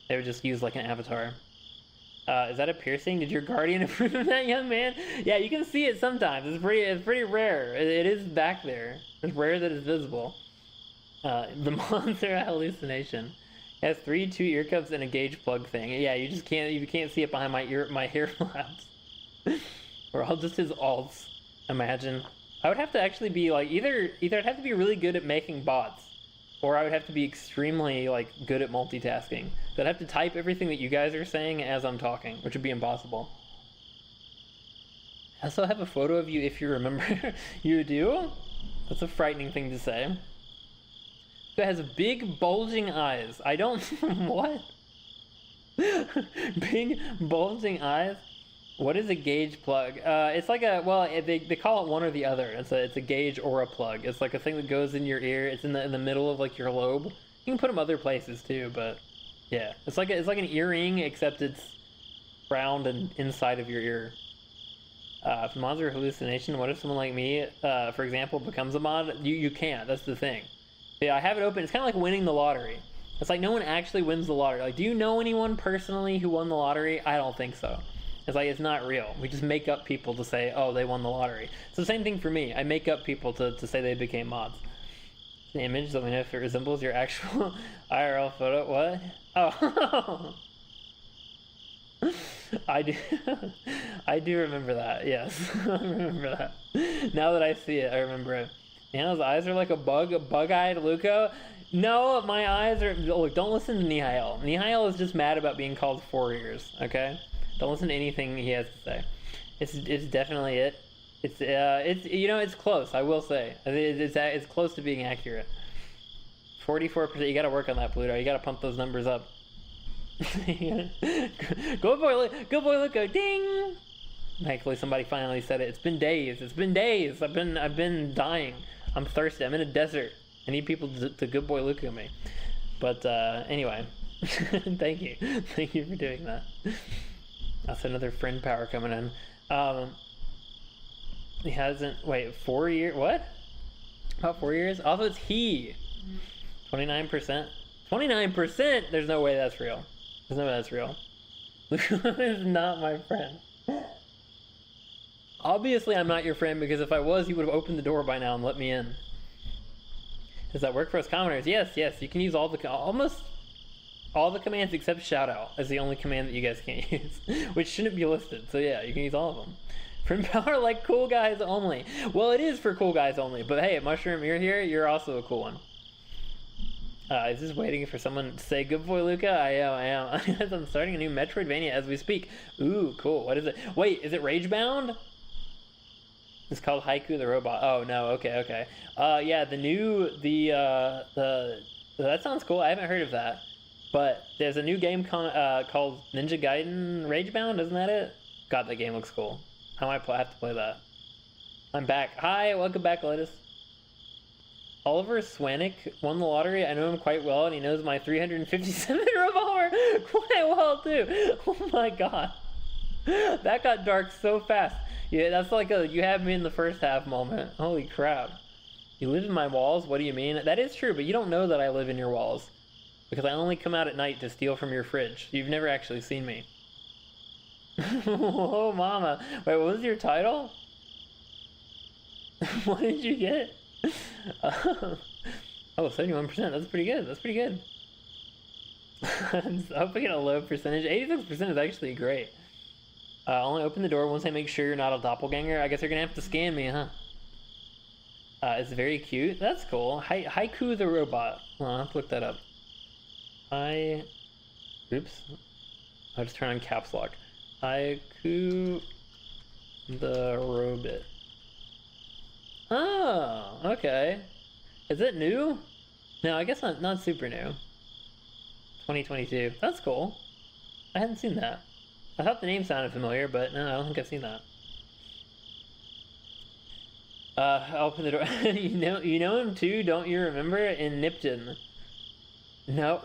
They would just use, like, an avatar. Is that a piercing? Did your guardian approve of that, young man? Yeah, you can see it sometimes. It's pretty rare. It is back there. It's rare that it's visible. The monster hallucination. It has 2 ear cups and a gauge plug thing. Yeah, you can't see it behind my hair flaps. We're all just his alts. Imagine. I would have to actually be like either I'd have to be really good at making bots, or I would have to be extremely like good at multitasking. So I'd have to type everything that you guys are saying as I'm talking, which would be impossible. I also have a photo of you if you remember. You do? That's a frightening thing to say. It has big bulging eyes. I don't... What? Big bulging eyes? What is a gauge plug? It's like a... Well, they call it one or the other. It's a gauge or a plug. It's like a thing that goes in your ear. It's in the middle of like your lobe. You can put them other places too, but... Yeah. It's like an earring, except it's round and inside of your ear. If mods are hallucination, what if someone like me, for example, becomes a mod? You can't. That's the thing. Yeah, I have it open. It's kind of like winning the lottery. It's like no one actually wins the lottery. Like, do you know anyone personally who won the lottery? I don't think so. It's like, it's not real. We just make up people to say, oh, they won the lottery. It's the same thing for me. I make up people to say they became mods. The image, let me know if it resembles your actual IRL photo. What? Oh. I do remember that. Yes. I remember that. Now that I see it, I remember it. Anna's eyes are like a bug-eyed Luco. No, my eyes are... Look, don't listen to Nihail. Nihail is just mad about being called 4 ears, okay? Don't listen to anything he has to say. It's definitely it. It's you know, it's close, I will say. It's close to being accurate. 44%. You gotta work on that, Pluto. You gotta pump those numbers up. Good boy, Luco. Ding! Thankfully, somebody finally said it. It's been days. I've been dying. I'm thirsty. I'm in a desert. I need people to good boy Luca me. But anyway, thank you for doing that. That's another friend power coming in. He hasn't. Wait, 4 years? What? About 4 years? Also, it's he. 29%. 29%. There's no way that's real. Luca is not my friend. Obviously, I'm not your friend, because if I was, you would have opened the door by now and let me in. Does that work for us commoners? Yes. You can use almost all the commands except shoutout as the only command that you guys can't use, which shouldn't be listed. So yeah, you can use all of them. Friend power like cool guys only. Well, it is for cool guys only, but hey, Mushroom, you're here. You're also a cool one. Is this waiting for someone to say good boy Luca? I am. I'm starting a new Metroidvania as we speak. Ooh, cool. What is it? Wait, is it Ragebound? It's called Haiku the Robot. Oh no, okay. Yeah, that sounds cool. I haven't heard of that. But there's a new game called Ninja Gaiden Ragebound, isn't that it? God, that game looks cool. I might have to play that. I'm back. Hi, welcome back, Lotus. Oliver Swanik won the lottery. I know him quite well, and he knows my 357 revolver quite well, too. Oh my god. That got dark so fast. Yeah, that's like a you have me in the first half moment. Holy crap. You live in my walls? What do you mean? That is true, but you don't know that I live in your walls. Because I only come out at night to steal from your fridge. You've never actually seen me. Oh, mama. Wait, what was your title? What did you get? Oh, 71%. That's pretty good. That's pretty good. I'm hoping a low percentage. 86% is actually great. Only open the door once I make sure you're not a doppelganger. I guess you're gonna have to scan me, huh? It's very cute. That's cool. Haiku the Robot. Well, I'll have to look that up. Oops. I'll just turn on caps lock. Haiku the Robot. Oh, okay. Is it new? No, I guess not super new. 2022. That's cool. I hadn't seen that. I thought the name sounded familiar, but no, I don't think I've seen that. I'll open the door. you know him too, don't you remember? In Nipton. No?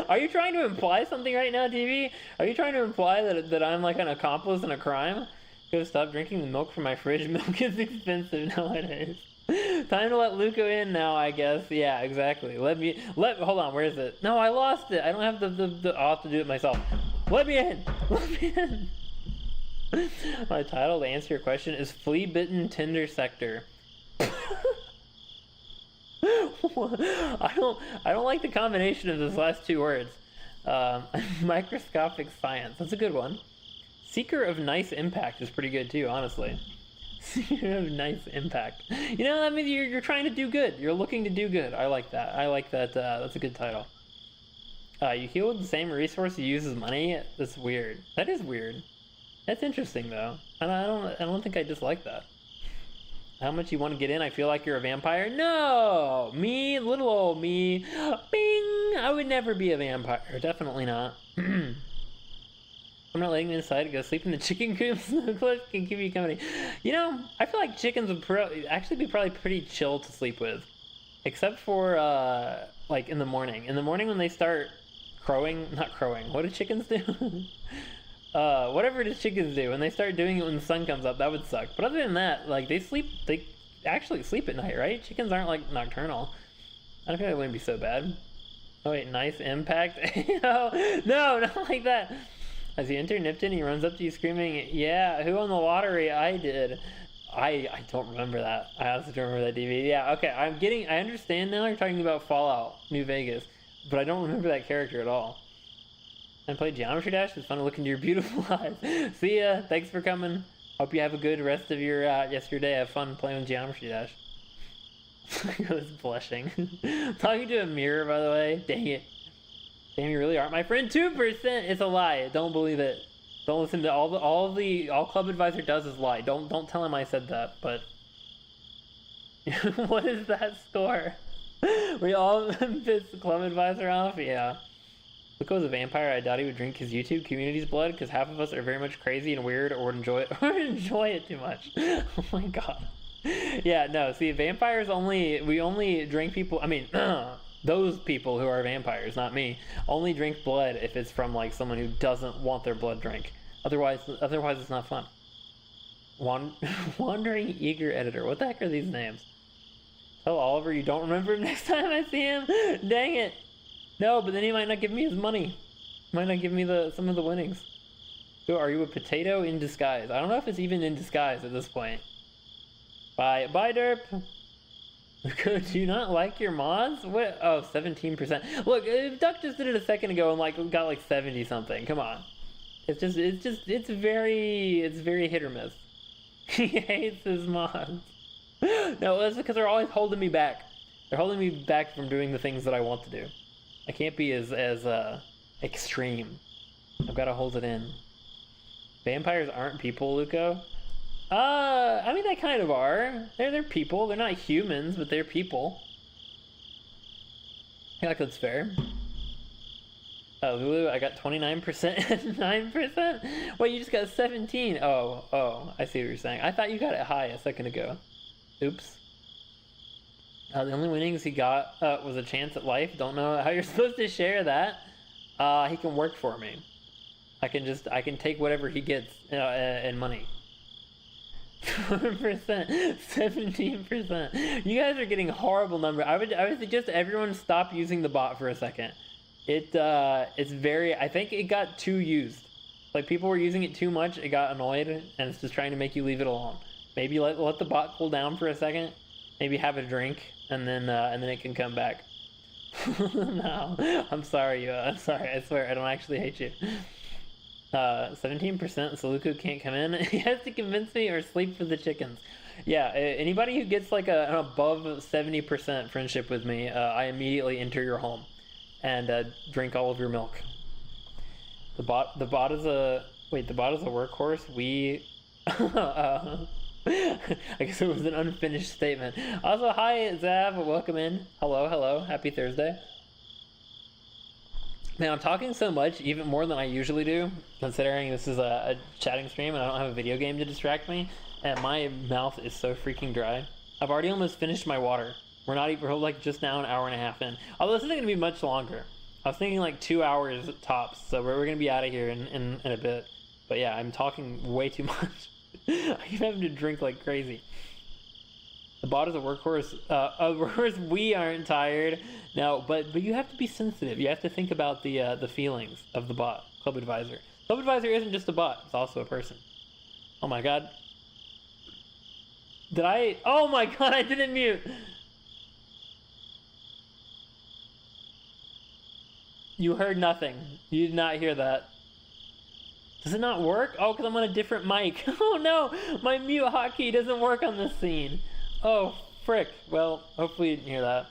Are you trying to imply something right now, TV? Are you trying to imply that I'm like an accomplice in a crime? Go stop drinking the milk from my fridge. Milk is expensive nowadays. Time to let Luco in now, I guess. Yeah, exactly. Hold on, where is it? No, I lost it. I don't have I'll have to do it myself. Let me in! Let me in! My title to answer your question is Flea Bitten Tinder Sector. I don't like the combination of those last two words. Microscopic science. That's a good one. Seeker of nice impact is pretty good too, honestly. Seeker of nice impact. You know, that means you're trying to do good. You're looking to do good. I like that. I like that. That's a good title. You heal with the same resource you use as money? That's weird. That is weird. That's interesting though. And I don't think I dislike that. How much you want to get in? I feel like you're a vampire. No! Me, little old me. Bing! I would never be a vampire. Definitely not. I'm not letting you inside to go sleep in the chicken coops. The cliff can keep you company. You know, I feel like chickens would actually be probably pretty chill to sleep with. Except for, like, in the morning. In the morning when they start not crowing. What do chickens do? Whatever the chickens do, when they start doing it when the sun comes up, that would suck. But other than that, like, they actually sleep at night, right? Chickens aren't, like, nocturnal. I don't think it wouldn't be so bad. Oh, wait, nice impact? No, not like that. As you enter Nipton, he runs up to you screaming, yeah, who won the lottery? I did. I don't remember that. I also don't remember that DVD. Yeah, okay, I understand now you're talking about Fallout New Vegas, but I don't remember that character at all. I played Geometry Dash. It's fun to look into your beautiful eyes. See ya. Thanks for coming. Hope you have a good rest of your day. Have fun playing with Geometry Dash. I was blushing. Talking to a mirror, by the way. Dang it. Damn, you really aren't my friend. 2%. It's a lie. Don't believe it. Don't listen to all Club Advisor does is lie. Don't tell him I said that. But what is that score? We all pissed Club Advisor off. Yeah. Luco was a vampire. I doubt he would drink his YouTube community's blood because half of us are very much crazy and weird or would enjoy it too much. Oh my god. Yeah, no, see, vampires we only drink people, I mean, those people who are vampires, not me, only drink blood if it's from, like, someone who doesn't want their blood drank. Otherwise it's not fun. Wandering Eager Editor. What the heck are these names? Tell Oliver you don't remember him next time I see him? Dang it. No, but then he might not give me his money. Might not give me some of the winnings. So, are you a potato in disguise? I don't know if it's even in disguise at this point. Bye, derp. Do you not like your mods? What? Oh, 17%. Look, Duck just did it a second ago and got like 70 something. Come on. It's very hit or miss. He hates his mods. No, that's because they're always holding me back. They're holding me back from doing the things that I want to do. I can't be as extreme. I've got to hold it in. Vampires aren't people, Luco. I mean, they kind of are. They're people. They're not humans, but they're people. I feel like that's fair. Lulu, I got 29% and 9%? Wait, you just got 17. Oh, I see what you're saying. I thought you got it high a second ago. Oops. The only winnings he got was a chance at life. Don't know how you're supposed to share that. He can work for me. I can take whatever he gets in money. 4%, 17%. You guys are getting horrible numbers. I would suggest everyone stop using the bot for a second. It's very, I think it got too used. Like, people were using it too much, it got annoyed, and it's just trying to make you leave it alone. Maybe let the bot cool down for a second. Maybe have a drink, and then it can come back. No, I'm sorry, I'm sorry. I swear, I don't actually hate you. 17%. Saluku can't come in. He has to convince me or sleep for the chickens. Yeah, anybody who gets like an above 70% friendship with me, I immediately enter your home and drink all of your milk. The bot is a workhorse. We I guess it was an unfinished statement. Also, hi Zav, welcome in. Hello, happy Thursday. Man, I'm talking so much, even more than I usually do, considering this is a chatting stream and I don't have a video game to distract me, and my mouth is so freaking dry. I've already almost finished my water. We're like just now an hour and a half in. Although this isn't going to be much longer. I was thinking like 2 hours tops, so we're going to be out of here in a bit. But yeah, I'm talking way too much. I keep having to drink like crazy. The bot is a workhorse. We aren't tired. No, but you have to be sensitive. You have to think about the feelings of the bot, Club Advisor. Club Advisor isn't just a bot. It's also a person. Oh my god. Oh my god, I didn't mute. You heard nothing. You did not hear that. Does it not work? Oh, because I'm on a different mic. Oh no, my mute hotkey doesn't work on this scene. Oh, frick. Well, hopefully you didn't hear that.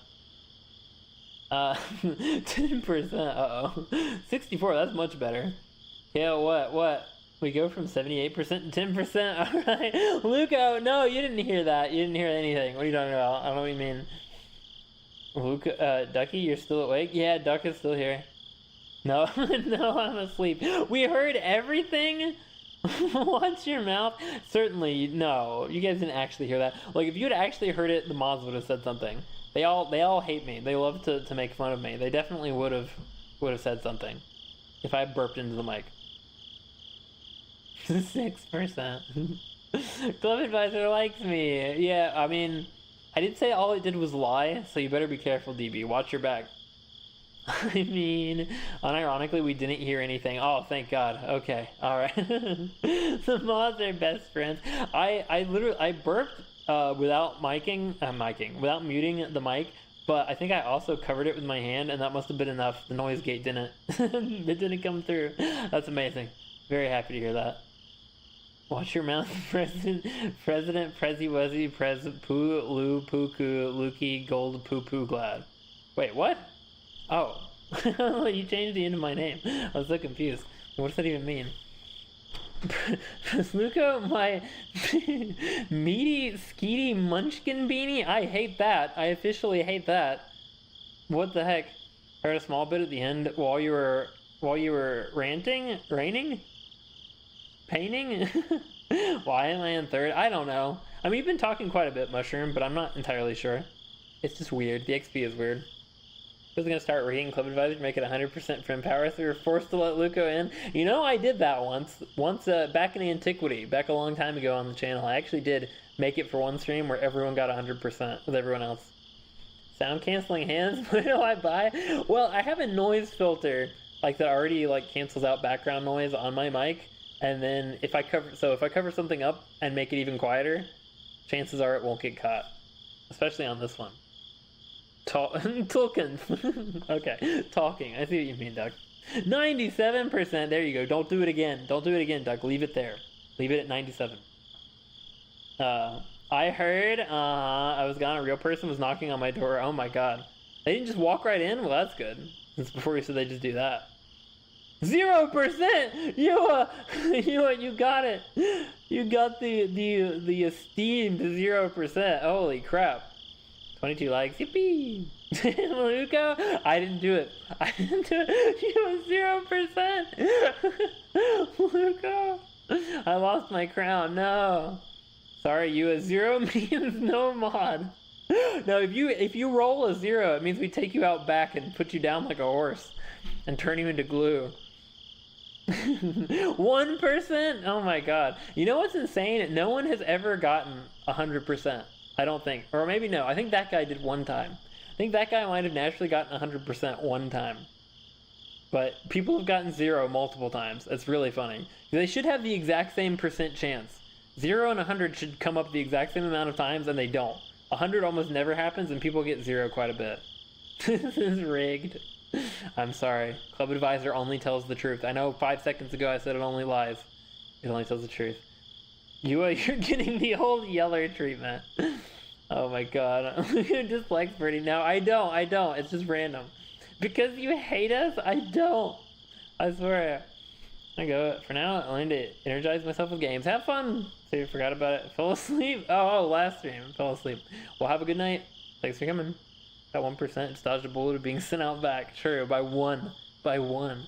10%, uh-oh. 64, that's much better. Yeah, what? We go from 78% to 10%? Alright. Luco, no, you didn't hear that. You didn't hear anything. What are you talking about? I don't know what you mean. Luca, Ducky, you're still awake? Yeah, Duck is still here. No, no, I'm asleep. We heard everything? Watch your mouth. Certainly, no. You guys didn't actually hear that. Like, if you had actually heard it, the mods would have said something. They all hate me. They love to make fun of me. They definitely would have said something if I burped into the mic. 6%. Club Advisor likes me. Yeah, I mean, I did say all it did was lie, so you better be careful, DB. Watch your back. I mean, unironically, we didn't hear anything. Oh, thank God. Okay, all right. The mods are best friends. I burped without without muting the mic, but I think I also covered it with my hand, and that must have been enough. The noise gate didn't. It didn't come through. That's amazing. Very happy to hear that. Watch your mouth, President, Prezi Wuzzy, Prez Poo, Lu, Puku, Luki, Gold, Poo Poo, Glad. Wait, what? Oh, you changed the end of my name. I was so confused. What does that even mean? Luco, my meaty, skeety munchkin beanie? I hate that. I officially hate that. What the heck? Heard a small bit at the end while you were ranting? Raining? Painting? Why am I in third? I don't know. I mean, you've been talking quite a bit, Mushroom, but I'm not entirely sure. It's just weird. The XP is weird. I was going to start reading Club Advisor to make it 100% friend power, so we were forced to let Luco in. You know, I did that once back in the antiquity, back a long time ago on the channel. I actually did make it for one stream where everyone got 100% with everyone else. Sound canceling hands? What do I buy? Well, I have a noise filter like that already like cancels out background noise on my mic, and then if I cover something up and make it even quieter, chances are it won't get caught, especially on this one. Tolkien. Okay, talking. I see what you mean, Duck. 97%. There you go. Don't do it again. Don't do it again, Duck. Leave it there. Leave it at 97. I heard I was gone. A real person was knocking on my door. Oh my god. They didn't just walk right in? Well, that's good. That's before you said they just do that. 0%. You got it. You got the esteemed 0%. Holy crap. 22 likes. Yippee. Luco, I didn't do it. You was 0%. Luco, I lost my crown. No. Sorry, you a 0 means no mod. No, if you roll a 0, it means we take you out back and put you down like a horse and turn you into glue. 1%? Oh my god. You know what's insane? No one has ever gotten 100%. I don't think. Or maybe no. I think that guy did one time. I think that guy might have naturally gotten 100% one time. But people have gotten 0 multiple times. That's really funny. They should have the exact same percent chance. 0 and 100 should come up the exact same amount of times, and they don't. 100 almost never happens, and people get 0 quite a bit. This is rigged. I'm sorry. Club Advisor only tells the truth. I know 5 seconds ago I said it only lies. It only tells the truth. You're getting the old Yeller treatment. Oh my god. Who dislikes Birdie? No, I don't. It's just random. Because you hate us? I don't. I swear. I go, for now, I learned to energize myself with games. Have fun! So you forgot about it. Fell asleep? Oh, last stream. Fell asleep. Well, have a good night. Thanks for coming. That 1% just dodged a bullet of being sent out back. True, by one. By one.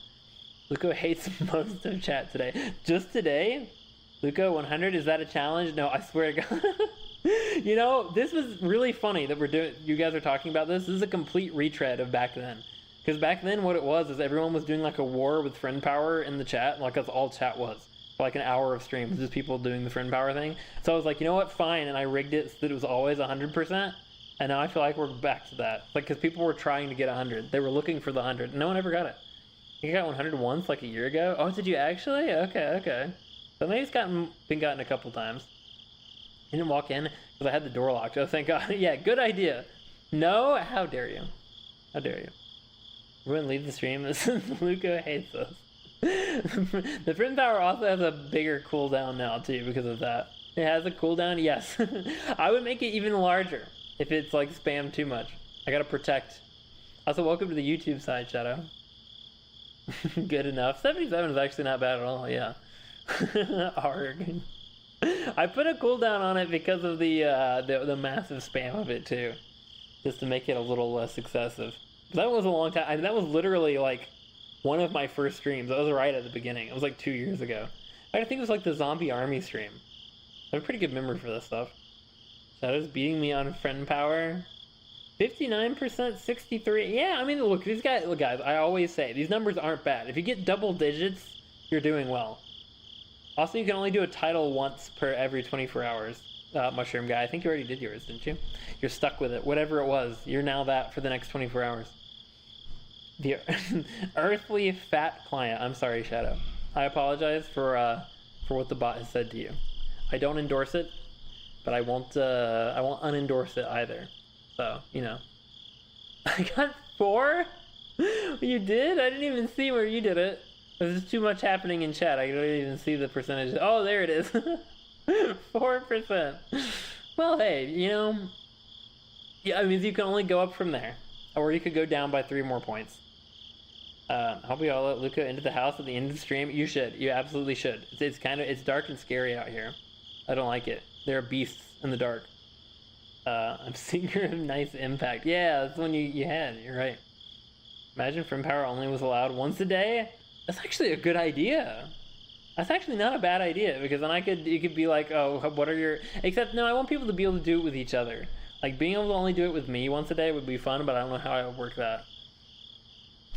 Luco hates most of chat today. Just today? Luco, 100, is that a challenge? No, I swear to God. You know, this was really funny that you guys are talking about this. This is a complete retread of back then. Because back then what it was is everyone was doing like a war with friend power in the chat. Like that's all chat was. For like an hour of stream. It was just people doing the friend power thing. So I was like, you know what, fine. And I rigged it so that it was always 100%. And now I feel like we're back to that. Like, because people were trying to get 100. They were looking for the 100. No one ever got it. You got 100 once, like a year ago? Oh, did you actually? Okay. So maybe it's been gotten a couple times. You didn't walk in because I had the door locked. Oh, thank God. Yeah, good idea. No? How dare you? How dare you? Everyone leave the stream. Luca hates us. The friend power also has a bigger cooldown now, too, because of that. It has a cooldown? Yes. I would make it even larger if it's, like, spam too much. I gotta protect. Also, welcome to the YouTube side, Shadow. Good enough. 77 is actually not bad at all, yeah. Arg. I put a cooldown on it because of the massive spam of it, too. Just to make it a little less excessive. That was a long time. I mean, that was literally, like, one of my first streams. That was right at the beginning. It was, like, 2 years ago. I think it was, like, the Zombie Army stream. I have a pretty good memory for this stuff. Shadow's beating me on friend power. 59%, 63. Yeah, I mean, look, guys, I always say, these numbers aren't bad. If you get double digits, you're doing well. Also, you can only do a title once per every 24 hours. Mushroom guy, I think you already did yours, didn't you? You're stuck with it. Whatever it was, you're now that for the next 24 hours. The earthly fat client. I'm sorry, Shadow. I apologize for what the bot has said to you. I don't endorse it, but I won't unendorse it either. So, you know. I got 4? You did? I didn't even see where you did it. There's just too much happening in chat. I don't even see the percentage. Oh, there it is. 4%. Well, hey, you know. Yeah, I mean, you can only go up from there. Or you could go down by 3 more points. Hope we all let Luca into the house at the end of the stream. You should. You absolutely should. It's dark and scary out here. I don't like it. There are beasts in the dark. I'm seeing your nice impact. Yeah, that's the one you had. You're right. Imagine friend power only was allowed once a day. That's actually a good idea. That's actually not a bad idea, because then you could be like, oh, what are your... Except, no, I want people to be able to do it with each other. Like, being able to only do it with me once a day would be fun, but I don't know how I would work that.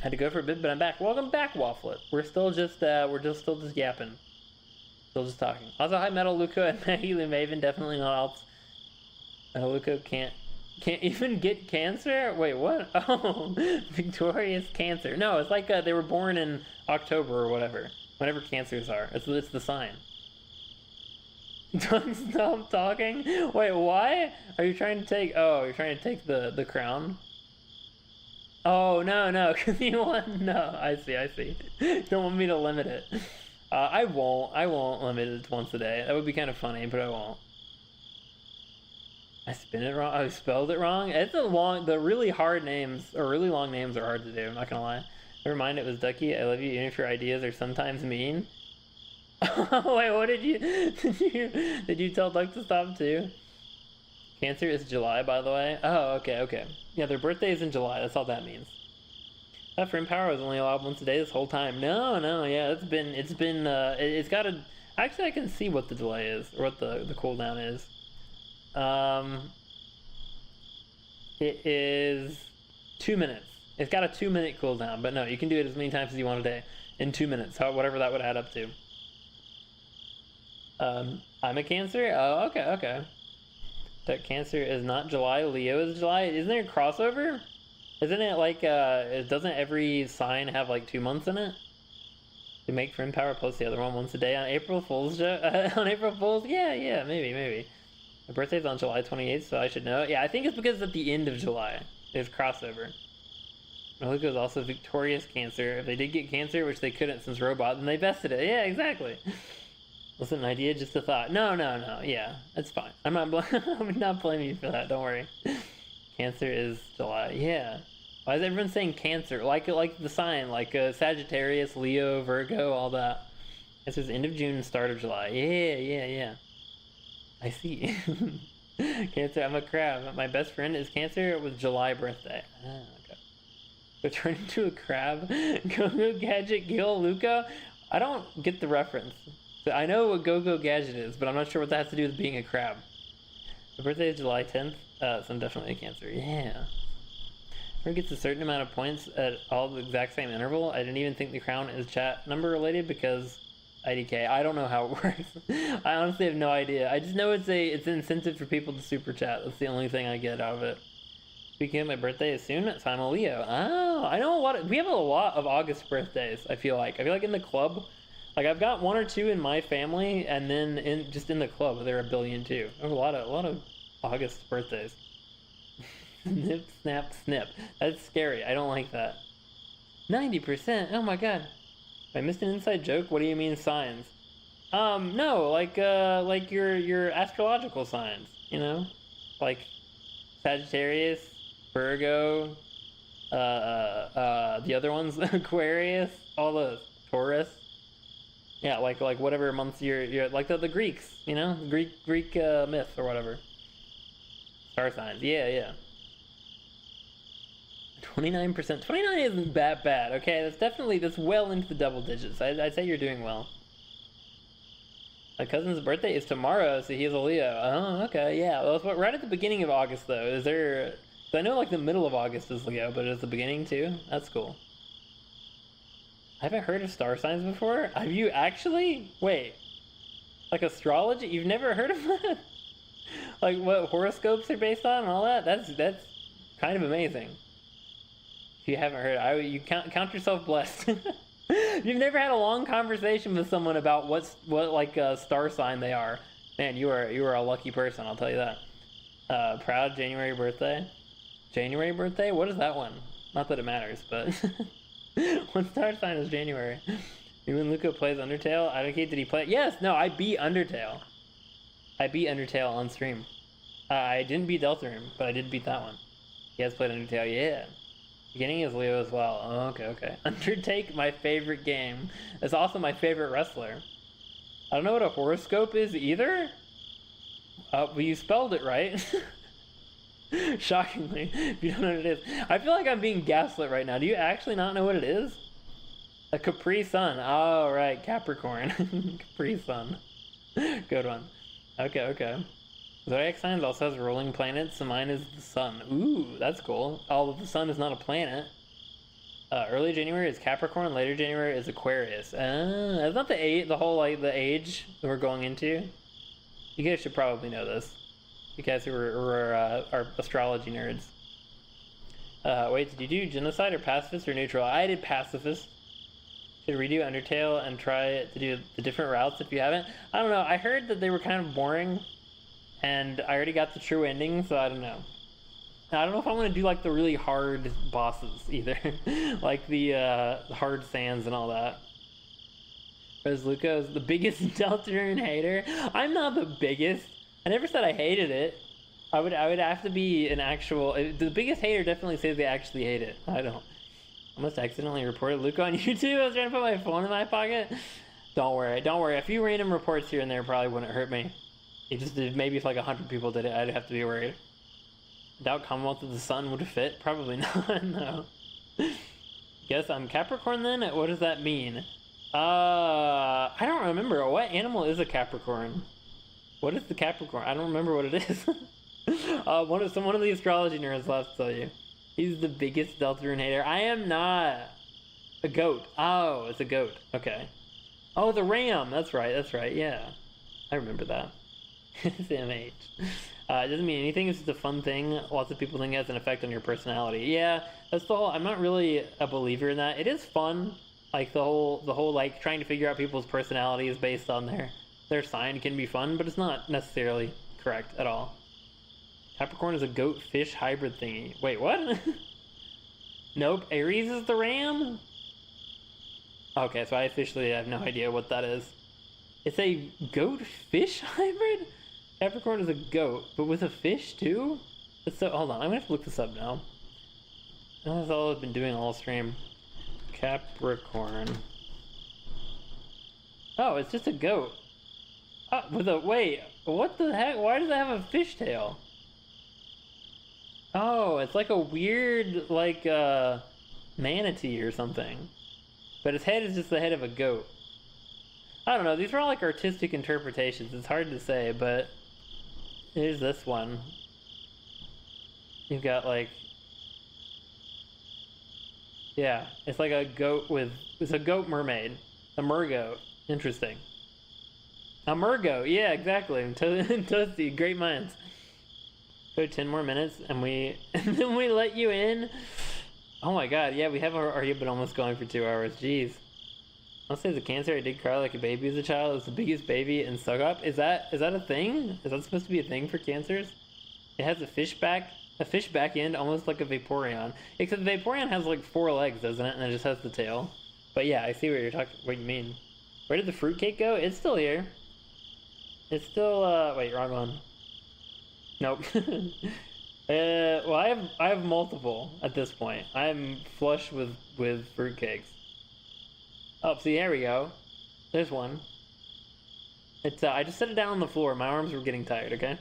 Had to go for a bit, but I'm back. Welcome back, Wafflet. We're still just yapping. Still just talking. Also, hi, Metal Luca and Maggie Lou Maven, definitely not alts. Luca can't even get cancer? Wait, what? Oh, victorious cancer. No, it's like they were born in October or whatever. Whenever cancers are. It's the sign. Don't stop talking? Wait, why? Are you trying to take... Oh, you're trying to take the crown? Oh, no, because you want... No, I see. You don't want me to limit it. I won't limit it to once a day. That would be kind of funny, but I won't. I spin it wrong? I spelled it wrong? It's the really hard names, or really long names are hard to do, I'm not gonna lie. Never mind, it was Ducky. I love you even if your ideas are sometimes mean. Wait, what did you tell Duck to stop too? Cancer is July, by the way. Oh, okay. Yeah, their birthday is in July. That's all that means. That friend power was only allowed once a day this whole time. No, yeah, it's got a. Actually, I can see what the delay is or what the cooldown is. It is 2 minutes. It's got a 2-minute cooldown, but no, you can do it as many times as you want a day in 2 minutes. Whatever that would add up to. I'm a Cancer. Oh, okay. That Cancer is not July. Leo is July. Isn't there a crossover? Isn't it like doesn't every sign have like 2 months in it? To make friend power post the other one once a day on April Fool's on April Fool's? Yeah, maybe. My birthday's on July 28th, so I should know. Yeah, I think it's because at the end of July there's crossover. Maluka is also victorious Cancer. If they did get Cancer, which they couldn't since robot, then they bested it. Yeah, exactly. Wasn't an idea, just a thought. No. Yeah, that's fine. I'm not blaming you for that. Don't worry. Cancer is July. Yeah. Why is everyone saying Cancer? Like the sign, like Sagittarius, Leo, Virgo, all that. This is end of June, start of July. Yeah. I see. Cancer, I'm a crab. My best friend is Cancer with July birthday. Okay. So turn into a crab. Go Gadget, Gil, Luca. I don't get the reference. So I know what Go Gadget is, but I'm not sure what that has to do with being a crab. My birthday is July 10th, so I'm definitely a Cancer. Yeah. Whoever gets a certain amount of points at all the exact same interval. I didn't even think the crown is chat number related because IDK. I don't know how it works. I honestly have no idea. I just know it's an incentive for people to super chat. That's the only thing I get out of it. Speaking of, my birthday is soon, so I'm a Leo. Oh, I know we have a lot of August birthdays, I feel like. In the club, like I've got 1 or 2 in my family, and then in the club, there are a billion too. I have a lot of August birthdays. Snip, snap, snip. That's scary. I don't like that. 90%? Oh my god. I missed an inside joke? What do you mean signs? No, like your astrological signs, you know? Like Sagittarius, Virgo, the other ones, Aquarius, all those. Taurus. Yeah, like whatever months you're like the Greeks, you know? Greek myth or whatever. Star signs. Yeah. 29%. 29 isn't that bad, okay? That's well into the double digits. I'd say you're doing well. My cousin's birthday is tomorrow, so he's a Leo. Oh, okay, yeah. Well, it's right at the beginning of August, though. Is there... So I know, like, the middle of August is Leo, but is the beginning, too? That's cool. I haven't heard of star signs before. Have you actually? Wait. Like astrology? You've never heard of that? Like what horoscopes are based on and all that? That's kind of amazing. If you haven't heard, you count yourself blessed. You've never had a long conversation with someone about what star sign they are. Man, you are a lucky person, I'll tell you that. Proud January birthday. January birthday? What is that one? Not that it matters, but what star sign is January? You and Luca plays Undertale? I don't care. Did he play? Yes. No, I beat Undertale. I beat Undertale on stream. I didn't beat Deltarune, but I did beat that one. He has played Undertale. Yeah. Beginning is Leo as well. Oh, okay. Undertake, my favorite game. It's also my favorite wrestler. I don't know what a horoscope is either. But you spelled it right. Shockingly, if you don't know what it is. I feel like I'm being gaslit right now. Do you actually not know what it is? A Capri Sun. Oh, right. Capricorn. Capri Sun. Good one. Okay. Zodiac signs also has rolling planets, so mine is the sun. Ooh, that's cool. Although the sun is not a planet. Early January is Capricorn, later January is Aquarius. That's not the whole, like, the age that we're going into. You guys should probably know this. You guys who are astrology nerds. Wait, did you do genocide or pacifist or neutral? I did pacifist. Should redo Undertale and try to do the different routes if you haven't. I don't know. I heard that they were kind of boring, and I already got the true ending, so I don't know. I don't know if I want to do like the really hard bosses either, like the hard sands and all that. Whereas Luca is the biggest Deltarune hater. I'm not the biggest. I never said I hated it. I would have to be an actual... The biggest hater definitely says they actually hate it. I don't. Almost accidentally reported Luca on YouTube. I was trying to put my phone in my pocket. Don't worry. A few random reports here and there probably wouldn't hurt me. It just did. Maybe if like 100 people did it, I'd have to be worried. Doubt Commonwealth of the Sun would fit. Probably not. No. Guess I'm Capricorn then? What does that mean? I don't remember. What animal is a Capricorn? What is the Capricorn? I don't remember what it is. One of the astrology nerds will have to tell you. He's the biggest Deltarune hater. I am not. A goat. Oh, it's a goat. Okay. Oh, the ram. That's right. Yeah. I remember that. It's MH. It doesn't mean anything. It's just a fun thing. Lots of people think it has an effect on your personality. Yeah, that's the whole. I'm not really a believer in that. It is fun. Like the whole like trying to figure out people's personalities based on their sign can be fun, but it's not necessarily correct at all. Capricorn is a goat-fish hybrid thingy. Wait, what? Nope, Aries is the ram? Okay, so I officially have no idea what that is. It's a goat-fish hybrid? Capricorn is a goat, but with a fish too? So, hold on, I'm gonna have to look this up now. That's all I've been doing all stream. Capricorn. Oh, it's just a goat. Wait, what the heck? Why does it have a fishtail? Oh, it's like a weird, like, manatee or something. But its head is just the head of a goat. I don't know, these are all like artistic interpretations. It's hard to say, but here's this one. You've got like, yeah, it's like a goat it's a goat mermaid. A mergoat. Interesting. A mergoat, yeah, exactly. Toasty, great minds. Go 10 more minutes and then we let you in. Oh my god, yeah, we have already been almost going for 2 hours. Jeez. I'll say as a Cancer, I did cry like a baby as a child. It was the biggest baby in Sugop. Is that a thing? Is that supposed to be a thing for Cancers? It has a fish back end, almost like a Vaporeon. Except the Vaporeon has like 4 legs, doesn't it? And it just has the tail. But yeah, I see what you mean. Where did the fruitcake go? It's still here. It's still, wait, wrong one. Nope. Well, I have multiple at this point. I'm flush with fruitcakes. Oh, see, there we go. There's one. It's I just set it down on the floor. My arms were getting tired. Okay.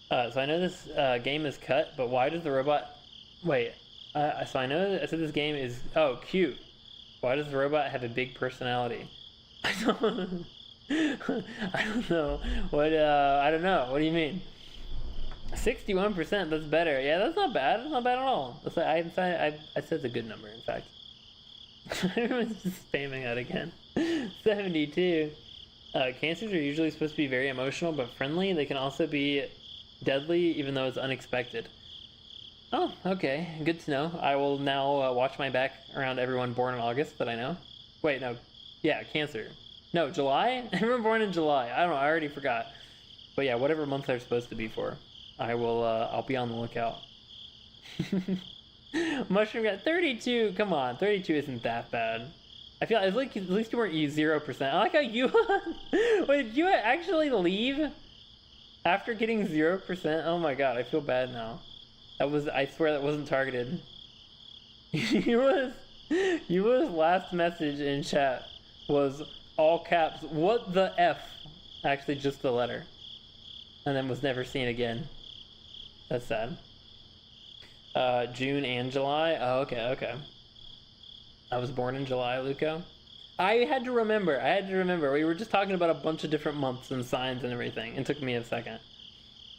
So I know this game is cut, but why does the robot? Wait. So I know I said this game is cute. Why does the robot have a big personality? I don't know. What? I don't know. What do you mean? 61%, that's better. Yeah, that's not bad. That's not bad at all. I said it's a good number, in fact. Everyone's just spamming that again. 72. Cancers are usually supposed to be very emotional but friendly. They can also be deadly even though it's unexpected. Oh, okay. Good to know. I will now watch my back around everyone born in August that I know. Wait, no. Yeah, Cancer. No, July? Everyone born in July. I don't know. I already forgot. But yeah, whatever month they're supposed to be for. I will, I'll be on the lookout. Mushroom got 32. Come on, 32 isn't that bad. I feel like at least you weren't 0%. I like how you. Wait, did you actually leave after getting 0%? Oh my god, I feel bad now. I swear that wasn't targeted. You was last message in chat was all caps. What the F? Actually, just the letter, and then was never seen again. That's sad. June and July. Oh, okay. I was born in July, Luco. I had to remember. We were just talking about a bunch of different months and signs and everything. It took me a second.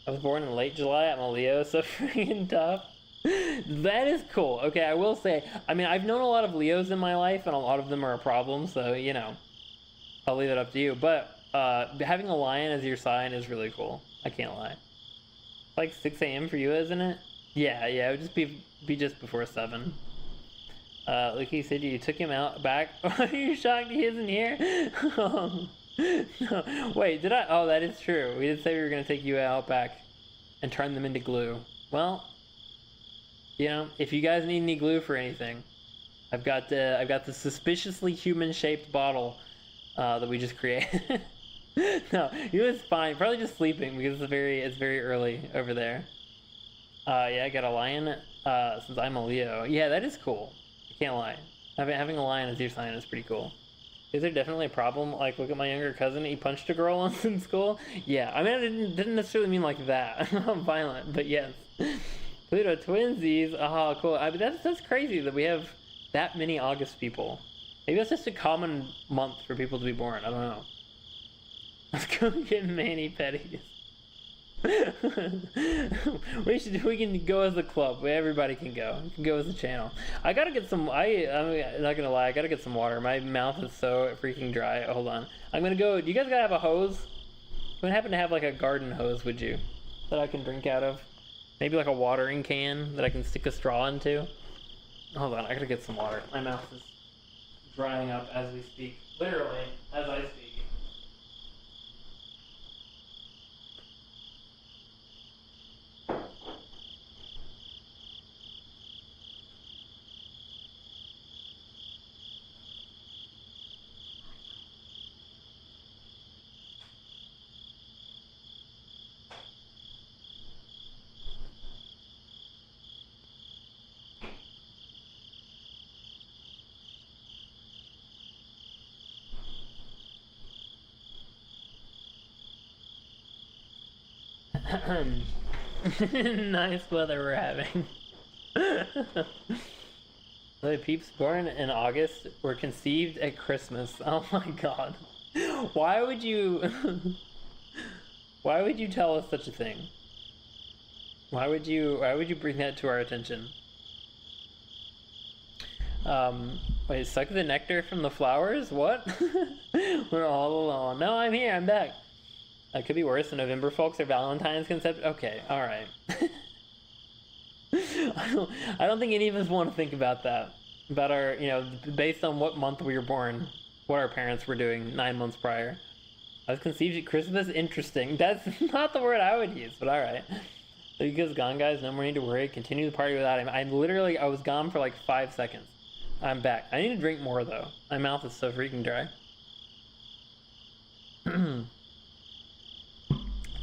I was born in late July. I'm a Leo, so freaking tough. That is cool. Okay, I will say, I mean, I've known a lot of Leos in my life, and a lot of them are a problem, so, you know, I'll leave it up to you. But having a lion as your sign is really cool. I can't lie. Like 6 a.m. for you, isn't it? Yeah, it would just be just before 7. Lucky said you took him out back. Are you shocked he isn't here? No. Wait, did I? Oh, that is true. We did say we were gonna take you out back and turn them into glue. Well, you know, if you guys need any glue for anything, I've got the suspiciously human-shaped bottle that we just created. No, he was fine. Probably just sleeping because it's very early over there. Yeah, I got a lion since I'm a Leo. Yeah, that is cool. Can't lie. Having a lion as your sign is pretty cool. Is there definitely a problem? Like, look at my younger cousin. He punched a girl once in school. Yeah, I mean, I didn't necessarily mean like that. I'm violent, but yes. Pluto twinsies. Oh, cool. I mean, that's crazy that we have that many August people. Maybe that's just a common month for people to be born. I don't know. Let's go get mani-pedis. we can go as a club. Everybody can go. We can go as a channel. I gotta get some. I'm not gonna lie. I gotta get some water. My mouth is so freaking dry. Hold on. I'm gonna go. Do you guys gotta have a hose? You would happen to have like a garden hose, would you? That I can drink out of? Maybe like a watering can that I can stick a straw into? Hold on. I gotta get some water. My mouth is drying up as we speak. Literally, as I speak. Nice weather we're having. The peeps born in August were conceived at Christmas. Oh my god. Why would you tell us such a thing? Why would you bring that to our attention? Wait, suck the nectar from the flowers? What? We're all alone. No, I'm here, I'm back. That could be worse. The November folks are Valentine's concept. Okay, alright. I don't think any of us want to think about that. About our, based on what month we were born, what our parents were doing 9 months prior. I was conceived at Christmas? Interesting. That's not the word I would use, but alright. So you guys gone, guys? No more need to worry. Continue the party without him. I was gone for like 5 seconds. I'm back. I need to drink more, though. My mouth is so freaking dry.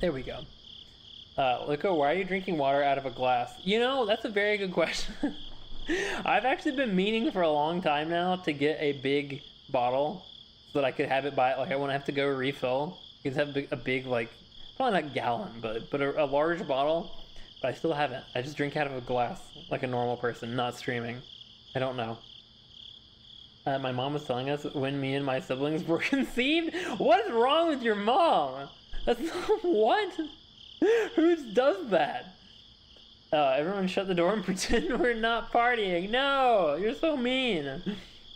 There we go. Lico, why are you drinking water out of a glass? That's a very good question. I've actually been meaning for a long time now to get a big bottle so that I could have it by, like, I won't have to go refill. You can have a big, like, probably not gallon, but a large bottle. But I still haven't. I just drink out of a glass like a normal person, not streaming. I don't know. My mom was telling us when me and my siblings were conceived. What is wrong with your mom? That's not what? Who does that? Everyone shut the door and pretend we're not partying. No, you're so mean.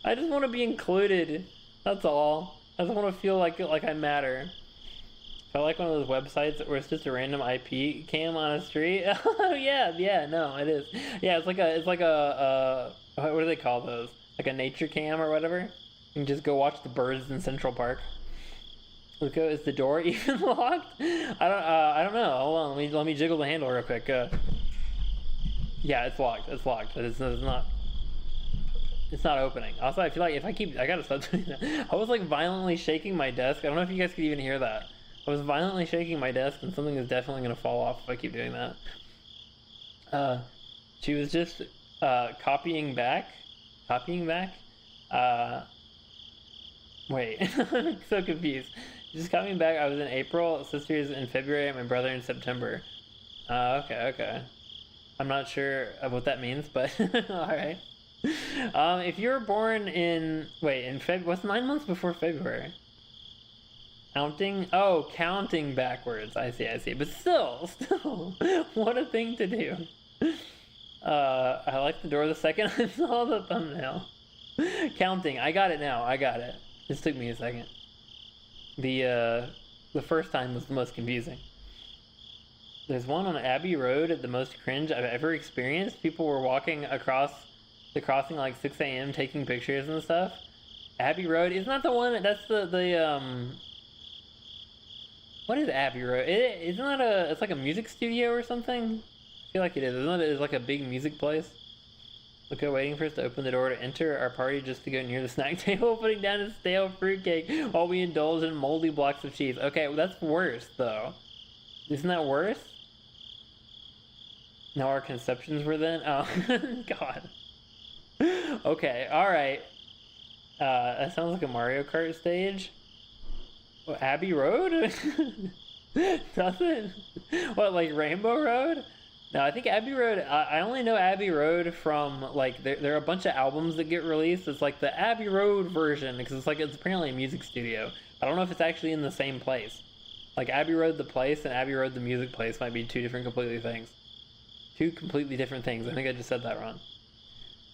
I just want to be included. That's all. I just want to feel like I matter. I like one of those websites where it's just a random IP cam on a street. Oh yeah, no, it is. Yeah, it's like a what do they call those? Like a nature cam or whatever. You can just go watch the birds in Central Park. Luco, is the door even locked? I don't know. Hold on, let me jiggle the handle real quick. Yeah, it's locked. It's locked. It's not opening. Also, I feel like I gotta stop doing that. I was like violently shaking my desk. I don't know if you guys could even hear that. I was violently shaking my desk, and something is definitely gonna fall off if I keep doing that. She was just copying back. Wait, I'm so confused. Just copying back. I was in April, sisters in February, and my brother in September. Okay. I'm not sure what that means, but all right. If you were born in what's 9 months before February? Counting? Oh, counting backwards. I see. But still, what a thing to do. I like the door the second I saw the thumbnail. Counting. I got it now. This took me a second. The first time was the most confusing. There's one on Abbey Road at the most cringe I've ever experienced. People were walking across the crossing like 6 a.m. taking pictures and stuff. Abbey Road, isn't that the one that's the what is Abbey Road? Isn't that it's like a music studio or something? I feel like it is. Isn't it? It's like a big music place. Look at waiting for us to open the door to enter our party just to go near the snack table, putting down a stale fruitcake while we indulge in moldy blocks of cheese. Okay, well, that's worse, though. Isn't that worse? No, our conceptions were then? Oh, God. Okay, all right. That sounds like a Mario Kart stage. What, Abbey Road? Does it? What, like Rainbow Road? No, I think Abbey Road. I only know Abbey Road from like there are a bunch of albums that get released. It's like the Abbey Road version because it's apparently a music studio. I don't know if it's actually in the same place. Like Abbey Road the place and Abbey Road the music place might be two different completely things. Two completely different things. I think I just said that wrong.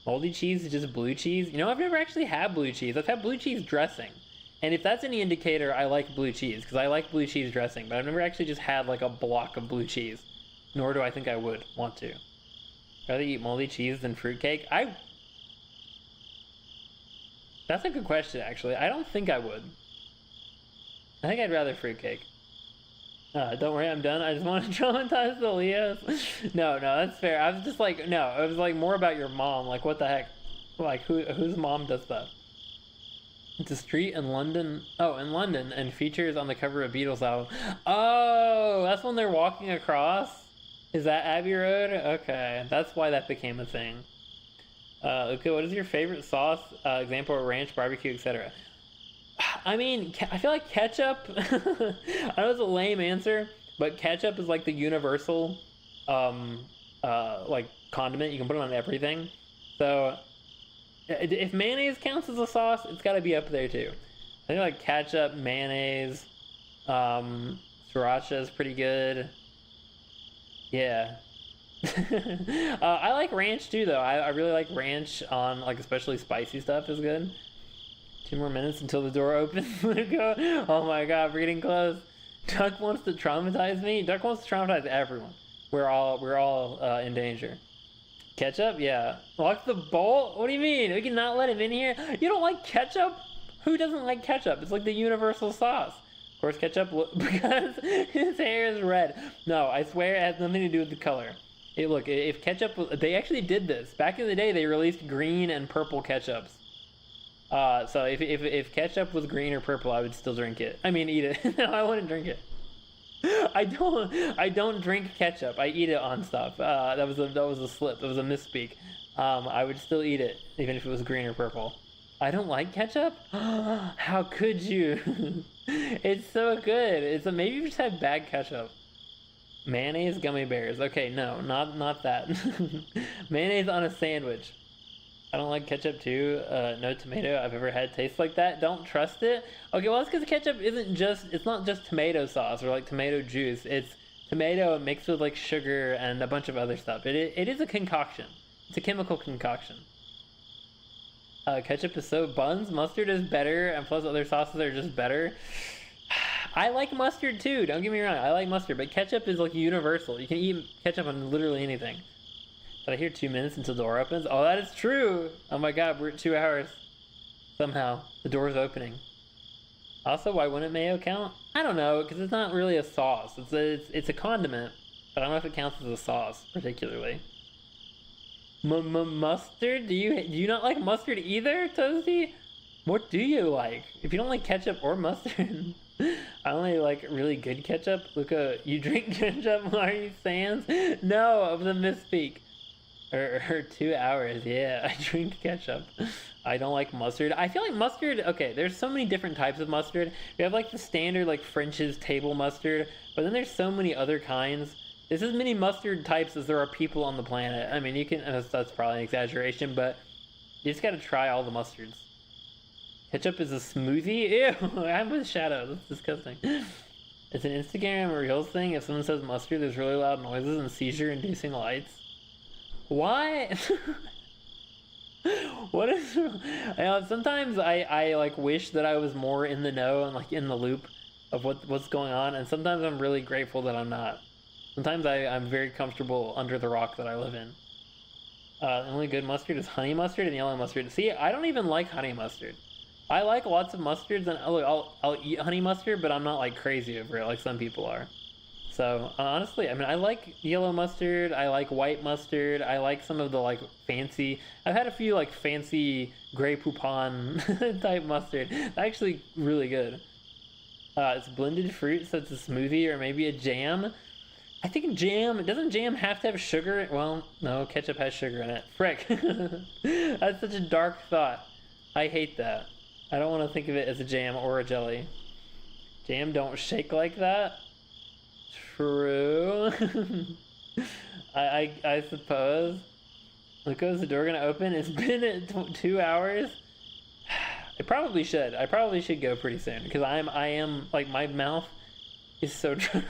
Moldy cheese is just blue cheese. You know, I've never actually had blue cheese. I've had blue cheese dressing. And if that's any indicator, I like blue cheese because I like blue cheese dressing, but I've never actually just had like a block of blue cheese. Nor do I think I would want to. Rather eat moldy cheese than fruitcake? That's a good question, actually. I don't think I would. I think I'd rather fruitcake. Don't worry, I'm done. I just want to traumatize the Leos. No, that's fair. I was just like, no, it was like more about your mom. Like, what the heck? Like, whose mom does that? It's a street in London. Oh, in London, and features on the cover of Beatles album. Oh, that's when they're walking across? Is that Abbey Road? Okay, that's why that became a thing. Okay, what is your favorite sauce? Example, ranch, barbecue, etc. I mean, I feel like ketchup. I know it's a lame answer, but ketchup is like the universal, like condiment. You can put it on everything. So, if mayonnaise counts as a sauce, it's got to be up there too. I think like ketchup, mayonnaise, sriracha is pretty good. Yeah. I like ranch too, though. I really like ranch on like especially spicy stuff is good. 2 more minutes until the door opens. Oh my god, we're getting close. Duck wants to traumatize me. Duck wants to traumatize everyone. We're all in danger. Ketchup? Yeah. Lock the bolt? What do you mean? We cannot let him in here? You don't like ketchup? Who doesn't like ketchup? It's like the universal sauce. Of course, ketchup, because his hair is red. No, I swear it has nothing to do with the color. Hey, look, if ketchup was, they actually did this. Back in the day, they released green and purple ketchups. So if ketchup was green or purple, I would still drink it. I mean, eat it. No, I wouldn't drink it. I don't drink ketchup. I eat it on stuff. That was a slip. That was a misspeak. I would still eat it, even if it was green or purple. I don't like ketchup? How could you? It's so good. Maybe you just had bad ketchup. Mayonnaise gummy bears. Okay, no, not that. Mayonnaise on a sandwich. I don't like ketchup too. No tomato I've ever had tastes like that. Don't trust it. Okay, well that's because ketchup it's not just tomato sauce or like tomato juice. It's tomato mixed with like sugar and a bunch of other stuff. It is a concoction. It's a chemical concoction. Ketchup is so buns. Mustard is better, and plus other sauces are just better. I like mustard too. Don't get me wrong. I like mustard, but ketchup is like universal. You can eat ketchup on literally anything. Did I hear 2 minutes until the door opens? Oh, that is true. Oh my god, we're at 2 hours. Somehow the door's opening. Also, why wouldn't mayo count? I don't know, because it's not really a sauce. It's a condiment, but I don't know if it counts as a sauce particularly. Mustard? Do you not like mustard either, Toasty? What do you like? If you don't like ketchup or mustard, I only like really good ketchup. Luca, you drink ketchup? Are you sans? No, it was a misspeak. Or 2 hours, yeah, I drink ketchup. I don't like mustard. I feel like mustard, okay, there's so many different types of mustard. We have like the standard like French's table mustard, but then there's so many other kinds. There's as many mustard types as there are people on the planet. I mean, that's probably an exaggeration, but you just gotta try all the mustards. Ketchup is a smoothie? Ew, I'm with Shadow, that's disgusting. It's an Instagram or Reels thing. If someone says mustard, there's really loud noises and seizure-inducing lights. Why? What is? Sometimes I like wish that I was more in the know and like in the loop of what's going on, and sometimes I'm really grateful that I'm not. Sometimes I'm very comfortable under the rock that I live in. The only good mustard is honey mustard and yellow mustard. See, I don't even like honey mustard. I like lots of mustards, and I'll eat honey mustard, but I'm not like crazy over it like some people are. So honestly, I mean, I like yellow mustard. I like white mustard. I like some of the like fancy. I've had a few like fancy Grey Poupon type mustard. Actually, really good. It's blended fruit, so it's a smoothie or maybe a jam. I think jam, doesn't jam have to have sugar? Well, no, ketchup has sugar in it. Frick. That's such a dark thought. I hate that. I don't want to think of it as a jam or a jelly. Jam don't shake like that. True. I suppose. Look, is the door gonna open? It's been 2 hours. It probably should. I probably should go pretty soon because I am like my mouth is so dry.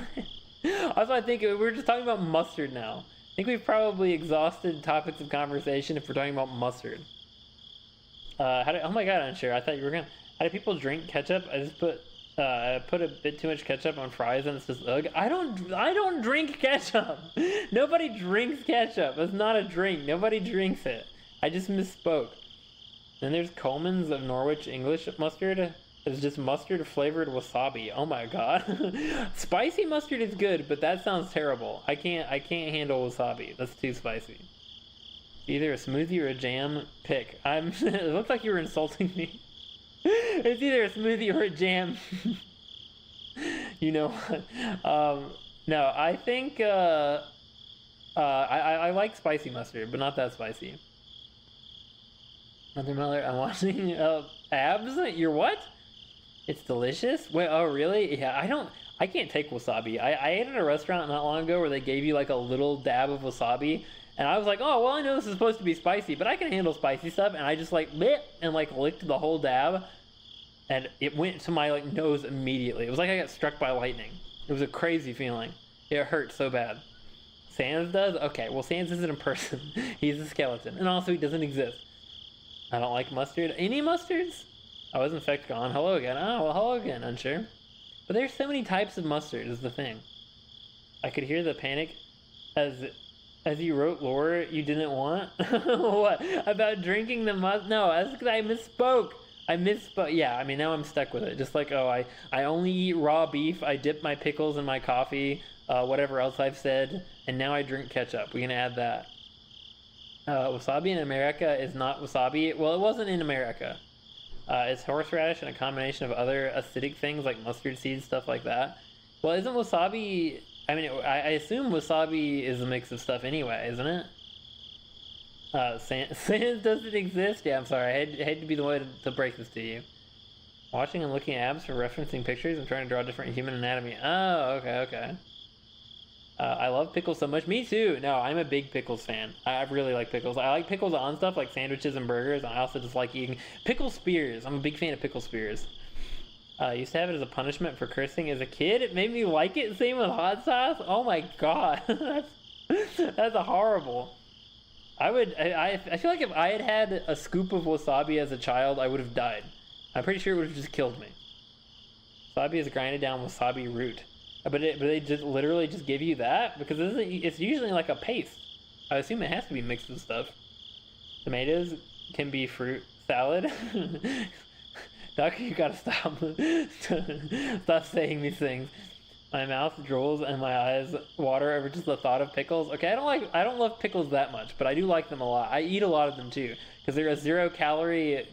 Also, I think we're just talking about mustard now. I think we've probably exhausted topics of conversation if we're talking about mustard. Oh my god, unsure. I thought you were gonna. How do people drink ketchup? I just put a bit too much ketchup on fries and it's just ugh. I don't drink ketchup. Nobody drinks ketchup. It's not a drink. Nobody drinks it. I just misspoke. Then there's Coleman's of Norwich English mustard. It's just mustard flavored wasabi. Oh my god. Spicy mustard is good, but that sounds terrible. I can't handle wasabi. That's too spicy. Either a smoothie or a jam. Pick. It looks like you were insulting me. It's either a smoothie or a jam. You know what? No, I think I like spicy mustard, but not that spicy. Mother Mother, I'm watching abs. You're what? It's delicious. Wait, oh really? Yeah, I can't take wasabi. I ate at a restaurant not long ago where they gave you like a little dab of wasabi. And I was like, oh, well, I know this is supposed to be spicy, but I can handle spicy stuff. And I just like lit and like licked the whole dab. And it went to my like nose immediately. It was like I got struck by lightning. It was a crazy feeling. It hurt so bad. Sans does? Okay, well, Sans isn't a person. He's a skeleton. And also, he doesn't exist. I don't like mustard. Any mustards? I was in fact gone. Hello again. Oh, well, hello again, unsure. But there's so many types of mustard is the thing. I could hear the panic as you wrote lore you didn't want. What? About drinking the No, that's because I misspoke. Yeah, I mean, now I'm stuck with it. Just like, oh, I only eat raw beef. I dip my pickles in my coffee. Whatever else I've said. And now I drink ketchup. We can add that. Wasabi in America is not wasabi. Well, it wasn't in America. It's horseradish and a combination of other acidic things like mustard seeds, stuff like that. Well, isn't wasabi... I mean, I assume wasabi is a mix of stuff anyway, isn't it? Sans doesn't exist? Yeah, I'm sorry. I hate to be the one to break this to you. Watching and looking at abs for referencing pictures and trying to draw different human anatomy. Oh, okay. I love pickles so much. Me too. No, I'm a big pickles fan. I really like pickles. I like pickles on stuff like sandwiches and burgers. I also just like eating pickle spears. I'm a big fan of pickle spears. I used to have it as a punishment for cursing as a kid. It made me like it. Same with hot sauce. Oh my god. That's horrible. I feel like if I had had a scoop of wasabi as a child, I would have died. I'm pretty sure it would have just killed me. Wasabi is grinded down wasabi root. But they just literally just give you that? Because it's usually like a paste. I assume it has to be mixed with stuff. Tomatoes can be fruit salad. Doctor, you gotta stop. Stop saying these things. My mouth drools and my eyes water over just the thought of pickles. Okay, I don't love pickles that much, but I do like them a lot. I eat a lot of them too because they're a 0-calorie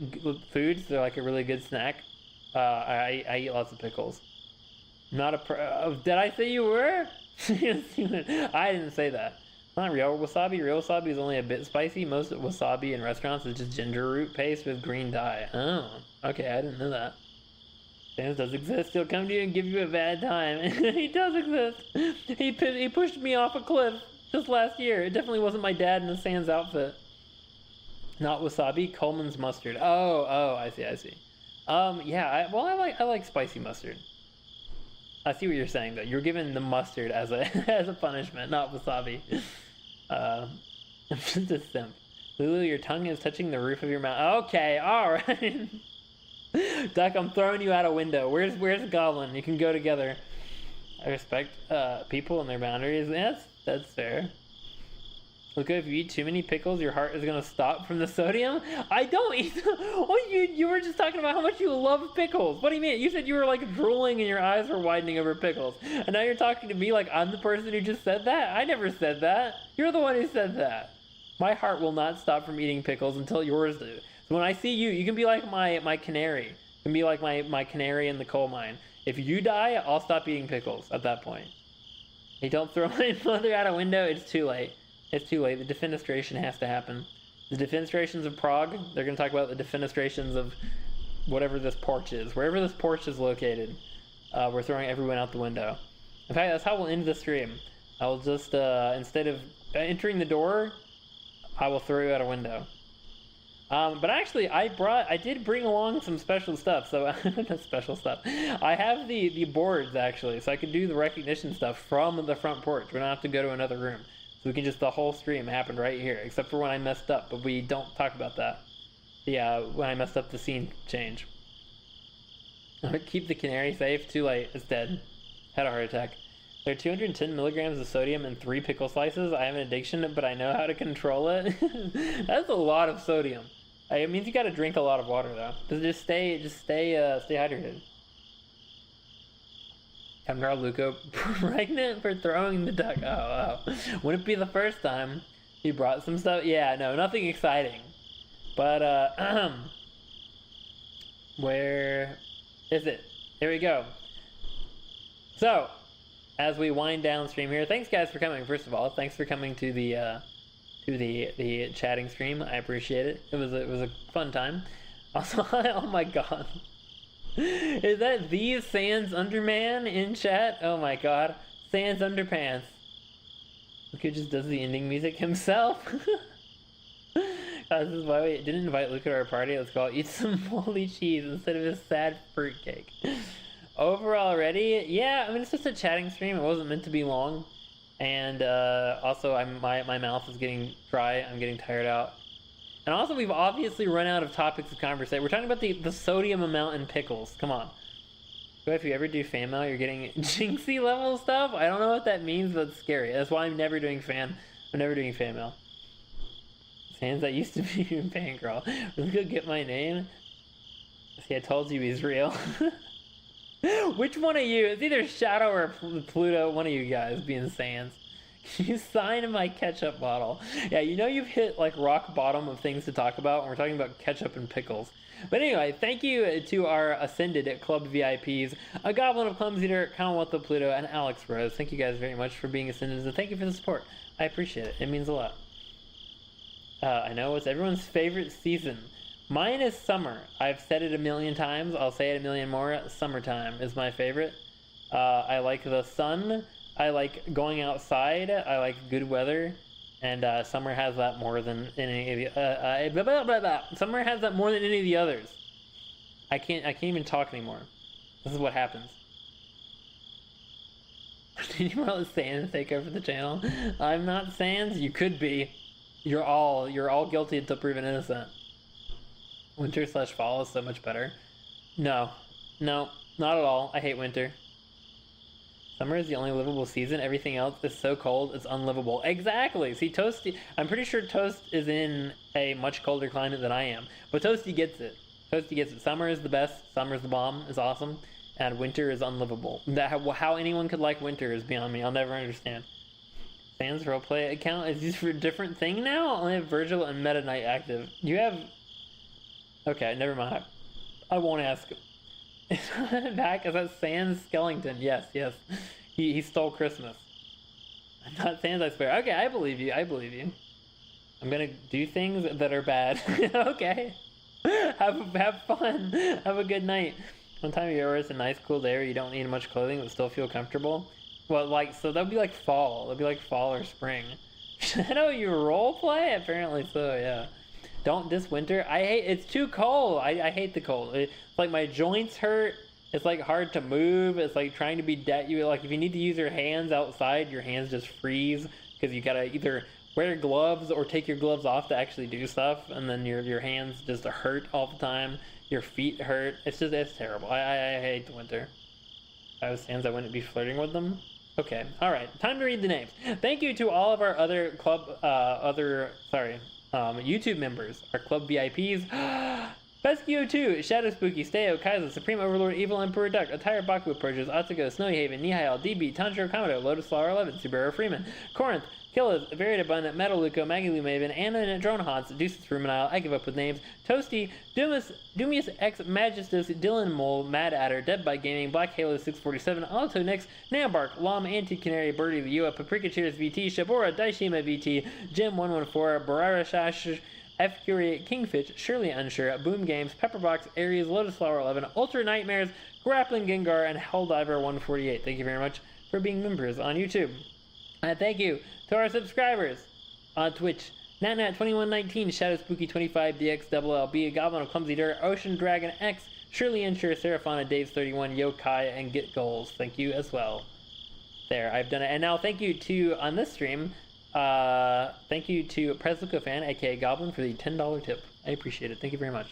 food. So they're like a really good snack. I eat lots of pickles. Not a did I say you were? I didn't say that. It's not real wasabi. Real wasabi is only a bit spicy. Most wasabi in restaurants is just ginger root paste with green dye. Oh, okay, I didn't know that. Sans does exist. He'll come to you and give you a bad time. He does exist. He pushed me off a cliff just last year. It definitely wasn't my dad in the Sans outfit. Not wasabi. Coleman's mustard. Oh, I see. Yeah. I like spicy mustard. I see what you're saying though. You're given the mustard as a punishment, not wasabi. I'm just a simp. Lulu, your tongue is touching the roof of your mouth. Okay, all right. Duck, I'm throwing you out a window. Where's the goblin? You can go together. I respect people and their boundaries. That's fair. Look, if you eat too many pickles, your heart is gonna stop from the sodium. I don't eat. Oh, you were just talking about how much you love pickles. What do you mean? You said you were like drooling and your eyes were widening over pickles, and now you're talking to me like I'm the person who just said that. I never said that. You're the one who said that. My heart will not stop from eating pickles until yours do. So when I see you, you can be like my canary. You can be like my canary in the coal mine. If you die, I'll stop eating pickles at that point. Hey, don't throw my mother out a window. It's too late. It's too late. The defenestration has to happen. The defenestrations of Prague, they're going to talk about the defenestrations of whatever this porch is. Wherever this porch is located, we're throwing everyone out the window. In fact, that's how we'll end the stream. I will just, instead of entering the door, I will throw you out a window. But actually, I did bring along some special stuff. So, special stuff. I have the boards, actually, so I can do the recognition stuff from the front porch. We don't have to go to another room. So we can just, the whole stream happened right here, except for when I messed up, but we don't talk about that. Yeah, when I messed up the scene change. Keep the canary safe. Too late. It's dead. Had a heart attack. There are 210 milligrams of sodium in 3 pickle slices. I have an addiction, but I know how to control it. That's a lot of sodium. It means you gotta drink a lot of water, though. Just stay hydrated. Camgar Luco pregnant for throwing the duck. Oh. Wouldn't be the first time he brought some stuff. Yeah, no, nothing exciting. But, where is it? Here we go. So, as we wind down stream here, thanks guys for coming, first of all. Thanks for coming to the chatting stream. I appreciate it. It was a fun time. Also, oh my god. Is that the Sans Underman in chat? Oh my god. Sans Underpants. Luca just does the ending music himself. This is why we didn't invite Luca to our party. Let's go eat some moldy cheese instead of his sad fruitcake. Overall already? Yeah, I mean, it's just a chatting stream. It wasn't meant to be long. And also, my mouth is getting dry. I'm getting tired out. And also, we've obviously run out of topics of conversation. We're talking about the sodium amount in pickles. Come on. So if you ever do fan mail, you're getting jinxie level stuff? I don't know what that means, but it's scary. That's why I'm never doing fan mail. Sans, I used to be your fangirl. Let's go get my name. See, I told you he's real. Which one of you? It's either Shadow or Pluto. One of you guys being Sans. Can you sign my ketchup bottle? Yeah, you know you've hit like rock bottom of things to talk about when we're talking about ketchup and pickles. But anyway, thank you to our ascended Club VIPs, a Goblin of Clumsy Dirt, Commonwealth of Pluto, and Alex Rose. Thank you guys very much for being ascended, and thank you for the support. I appreciate it. It means a lot. I know it's everyone's favorite season. Mine is summer. I've said it a million times. I'll say it a million more. Summertime is my favorite. I like the sun. I like going outside. I like good weather. And summer has that more than any of the summer has that more than any of the others. I can't even talk anymore. This is what happens. Did you want to let Sans take over the channel? I'm not Sans. You could be. You're all guilty until proven innocent. Winter/fall is so much better. No, not at all. I hate winter. Summer is the only livable season. Everything else is so cold, it's unlivable. Exactly. See, Toasty, I'm pretty sure Toast is in a much colder climate than I am. But Toasty gets it. Summer is the best. Summer is the bomb. It's awesome. And winter is unlivable. How anyone could like winter is beyond me. I'll never understand. Sans roleplay account is used for a different thing now? I only have Virgil and Meta Knight active. You have... Okay, never mind. I won't ask. Back? Is that Sans Skellington? Yes. He stole Christmas. I'm not Sans, I swear. Okay, I believe you. I'm gonna do things that are bad. Okay. Have fun. Have a good night. One time of year where it's a nice cool day where you don't need much clothing but still feel comfortable. Well, so that'd be like fall. That'd be like fall or spring. Shadow, you roleplay? Apparently so, yeah. Don't this winter. It's too cold. I hate the cold. It's like my joints hurt. It's like hard to move. It's like trying to be like if you need to use your hands outside, your hands just freeze because you gotta either wear gloves or take your gloves off to actually do stuff, and then your hands just hurt all the time. Your feet hurt. It's terrible. I hate the winter. If I was Sans, I wouldn't be flirting with them. Okay, all right. Time to read the names. Thank you to all of our other YouTube members, our Club VIPs. Fescue 2, Shadow Spooky, Steo, Kaizo, Supreme Overlord, Evil Emperor Duck, Attire Baku approaches, Atsuko, Snowy Haven, Nihil, DB, Tanjiro Kamado, Lotus Flower 11, Subaru Freeman, Corinth, Killis, Varied Abundant, Metal Luco, Maggie Lou Maven, Anna and Drone Haunts, Deuces Ruminile, I Give Up with Names, Toasty, Dumius X Magistus, Dylan Mole, Mad Adder, Dead by Gaming, Black Halo 647, Auto Nix, Nambark, Lom, Anti Canary, Birdie, the Ua, Paprika Cheers VT, Shabora, Daishima VT, Jim 114, Barara Shash, F Fury, Kingfish, Surely Unsure, Boom Games, Pepperbox, Aries, Lotus Flower 11, Ultra Nightmares, Grappling Gengar, and Helldiver 148. Thank you very much for being members on YouTube. And thank you to our subscribers on Twitch. Natnat2119, Shadow Spooky 25, DXLLB, Goblin of Clumsy Dirt, Ocean Dragon X, Surely Unsure, Seraphana, Dave's 31, Yokai, and Get Goals. Thank you as well. There, I've done it. And now thank you to, on this stream, thank you to Preslico Fan, aka Goblin, for the $10 tip. I appreciate it. Thank you very much.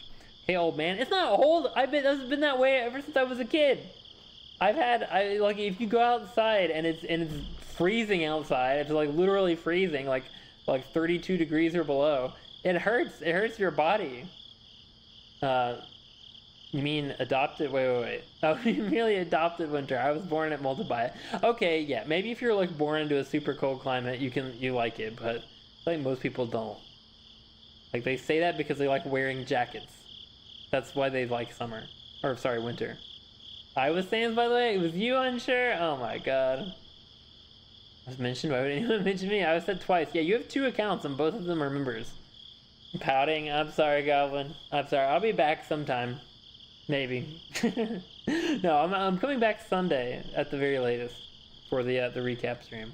Hey, old man. It's not old. It's been that way ever since I was a kid. Like, if you go outside and it's freezing outside, it's like literally freezing, like 32 degrees or below. It hurts. It hurts your body. You mean adopted? Wait. Oh, you really adopted winter. I was born at Multiply. Okay, yeah. Maybe if you're like born into a super cold climate, you like it, but like most people don't. Like they say that because they like wearing jackets. That's why they like summer. Or sorry, winter. I was Sans, by the way. It was you unsure? Oh my god. I was mentioned. Why would anyone mention me? I was said twice. Yeah, you have 2 accounts and both of them are members. I'm pouting. I'm sorry, Goblin. I'm sorry. I'll be back sometime. Maybe. No, I'm coming back Sunday at the very latest for the recap stream.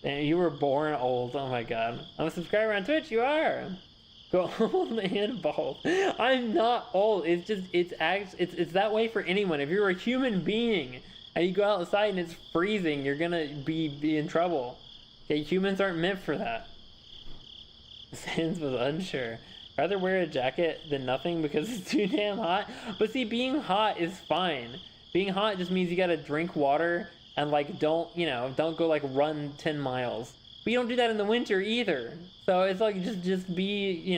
And you were born old. Oh my god. I'm a subscriber on Twitch. You are. Go old and bald. I'm not old. It's just it's that way for anyone. If you're a human being and you go outside and it's freezing, you're gonna be in trouble. Okay, humans aren't meant for that. Sans was unsure. Rather wear a jacket than nothing because it's too damn hot. But see, being hot is fine. Being hot just means you gotta drink water and like don't go like run 10 miles. But you don't do that in the winter either. So it's like just be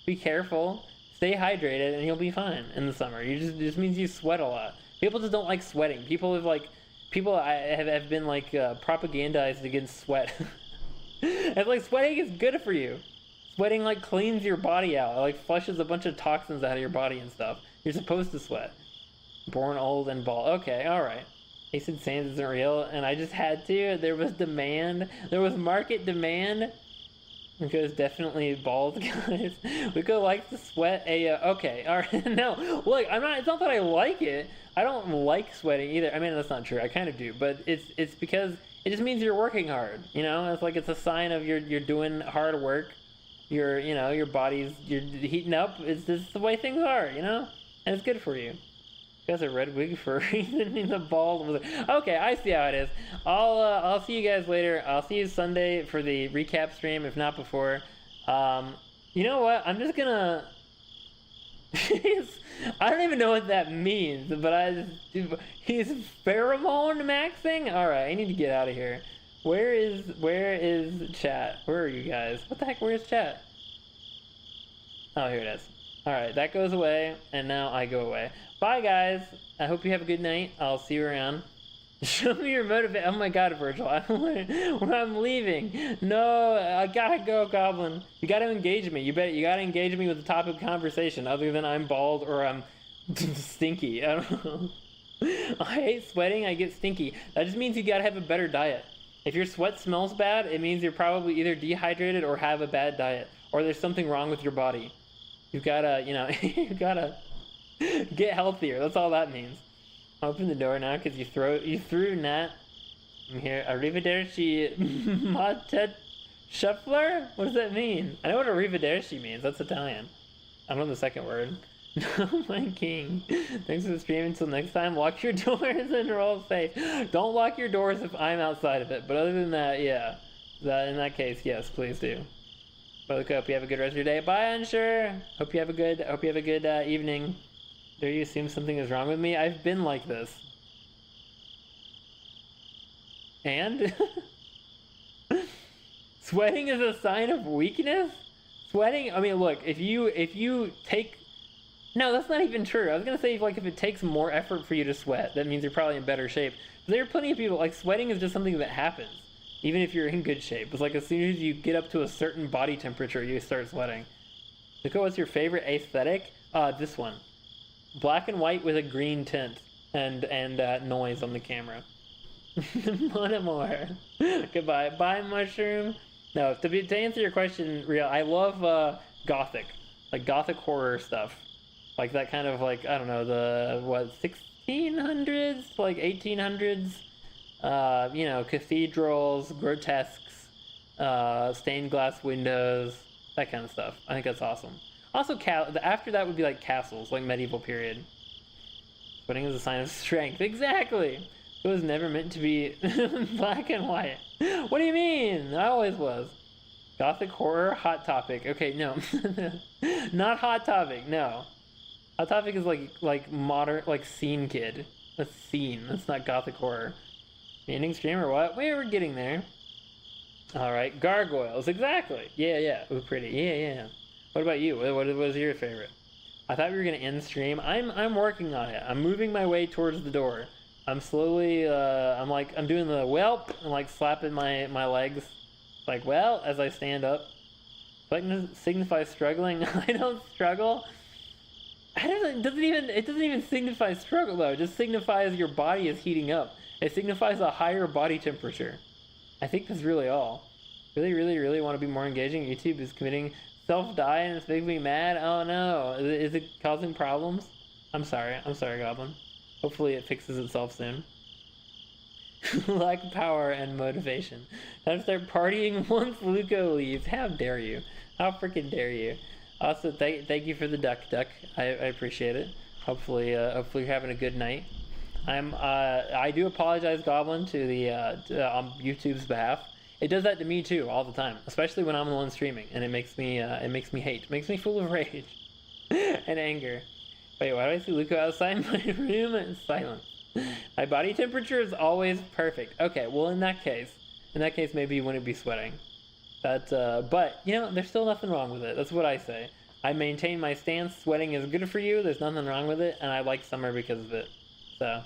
be careful, stay hydrated, and you'll be fine in the summer. It just means you sweat a lot. People just don't like sweating. People have been like propagandized against sweat. It's like sweating is good for you. Sweating like cleans your body out. It like flushes a bunch of toxins out of your body and stuff. You're supposed to sweat. Born old and bald. Okay, alright. He said Sans isn't real, and I just had to. There was demand. There was market demand. Because definitely bald guys. Rico likes to sweat okay, alright. No, look, it's not that I like it. I don't like sweating either. I mean, that's not true. I kind of do, but it's because it just means you're working hard. It's like it's a sign of you're doing hard work. Your body's heating up. It's just the way things are, and it's good for you. You guys a red wig for a reason. In the bald was okay. I see how it is. I'll see you guys later. I'll see you Sunday for the recap stream, if not before. You know what? I'm just gonna. I don't even know what that means, but he's pheromone maxing. All right, I need to get out of here. Where is chat? Where are you guys? What the heck? Where's chat? Oh, here it is. Alright, that goes away, and now I go away. Bye, guys. I hope you have a good night. I'll see you around. Show me your motivation. Oh my god, Virgil. When I'm leaving. No, I gotta go, Goblin. You gotta engage me. You gotta engage me with the topic of conversation, other than I'm bald or I'm stinky. I don't know. I hate sweating. I get stinky. That just means you gotta have a better diet. If your sweat smells bad, it means you're probably either dehydrated or have a bad diet, or there's something wrong with your body. You've gotta, you gotta get healthier. That's all that means. Open the door now because you threw Nat. I'm here. Arrivederci, Matet Shuffler? What does that mean? I know what arrivederci means. That's Italian. I don't know the second word. Oh my king. Thanks for the stream. Until next time, lock your doors and roll safe. Don't lock your doors if I'm outside of it. But other than that, yeah. In that case, yes, please do. But hope you have a good rest of your day. Bye, Unsure. Hope you have a good evening. Do you assume something is wrong with me? I've been like this. And? Sweating is a sign of weakness? Sweating, I mean, look, if you take No, that's not even true. I was gonna say, like, if it takes more effort for you to sweat, that means you're probably in better shape. But there are plenty of people, like, sweating is just something that happens, even if you're in good shape. It's like as soon as you get up to a certain body temperature, you start sweating. Nico, what's your favorite aesthetic? This one. Black and white with a green tint and noise on the camera. One more. Goodbye. Bye, mushroom. No, to answer your question, real, I love gothic, like gothic horror stuff. Like that kind of, like, I don't know, the, what, 1600s, like 1800s, you know, cathedrals, grotesques, stained glass windows, that kind of stuff. I think that's awesome. Also, after that would be like castles, like medieval period. Sweating is a sign of strength. Exactly! It was never meant to be black and white. What do you mean? I always was. Gothic horror, hot topic. Okay, no. Not hot topic, no. Hot topic is like modern, like scene kid. That's scene. That's not gothic horror. Ending stream or what? We're getting there. Alright, gargoyles. Exactly. Yeah. Ooh, pretty. Yeah. What about you? What was your favorite? I thought we were gonna end stream. I'm working on it. I'm moving my way towards the door. I'm slowly, I'm doing the whelp. I'm like slapping my legs. Like, well, as I stand up. Like, signifies struggling. I don't struggle. It doesn't even signify struggle though. It just signifies your body is heating up. It signifies a higher body temperature. I think that's really all. Really want to be more engaging. YouTube is committing self-die and it's making me mad. Oh no. Is it causing problems? I'm sorry, Goblin. Hopefully it fixes itself soon. Lack of power and motivation. Time to start partying once Luco leaves. How dare you? How freaking dare you? Also, thank you for the duck. I appreciate it. Hopefully you're having a good night. I do apologize, Goblin, to the on YouTube's behalf. It does that to me too all the time, especially when I'm the one streaming, and it makes me hate, makes me full of rage and anger. Wait, why do I see Luco outside my room in silence? My body temperature is always perfect. Okay, well in that case maybe you wouldn't be sweating. But you know, there's still nothing wrong with it. That's what I say. I maintain my stance. Sweating is good for you. There's nothing wrong with it, and I like summer because of it. So,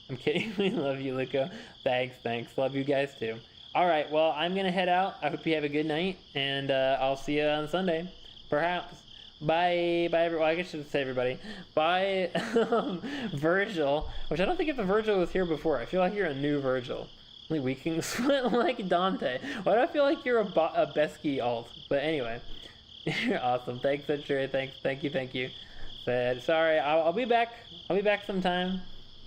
I'm kidding. We love you, Luco. Thanks. Love you guys too. Alright, well, I'm gonna head out. I hope you have a good night, and I'll see you on Sunday. Perhaps. Bye, everyone. Well, I guess I should say everybody. Bye, Virgil. Which I don't think if the Virgil was here before. I feel like you're a new Virgil. Only we can sweat like Dante. Why do I feel like you're a Besky alt? But anyway, you're awesome. Thanks, Century. Thank you. Sorry, I'll be back. I'll be back sometime.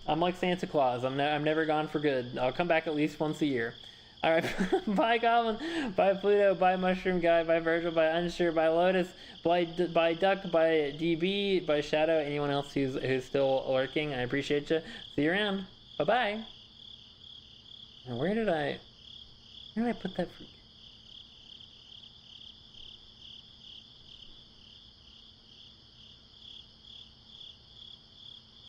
I'm like Santa Claus. I'm never gone for good. I'll come back at least once a year. All right, bye Goblin, bye Pluto, bye Mushroom Guy, bye Virgil, bye Unsure, bye Lotus, bye Duck, bye DB, bye Shadow, anyone else who's still lurking. I appreciate you. See you around. Bye bye. Where did I put that?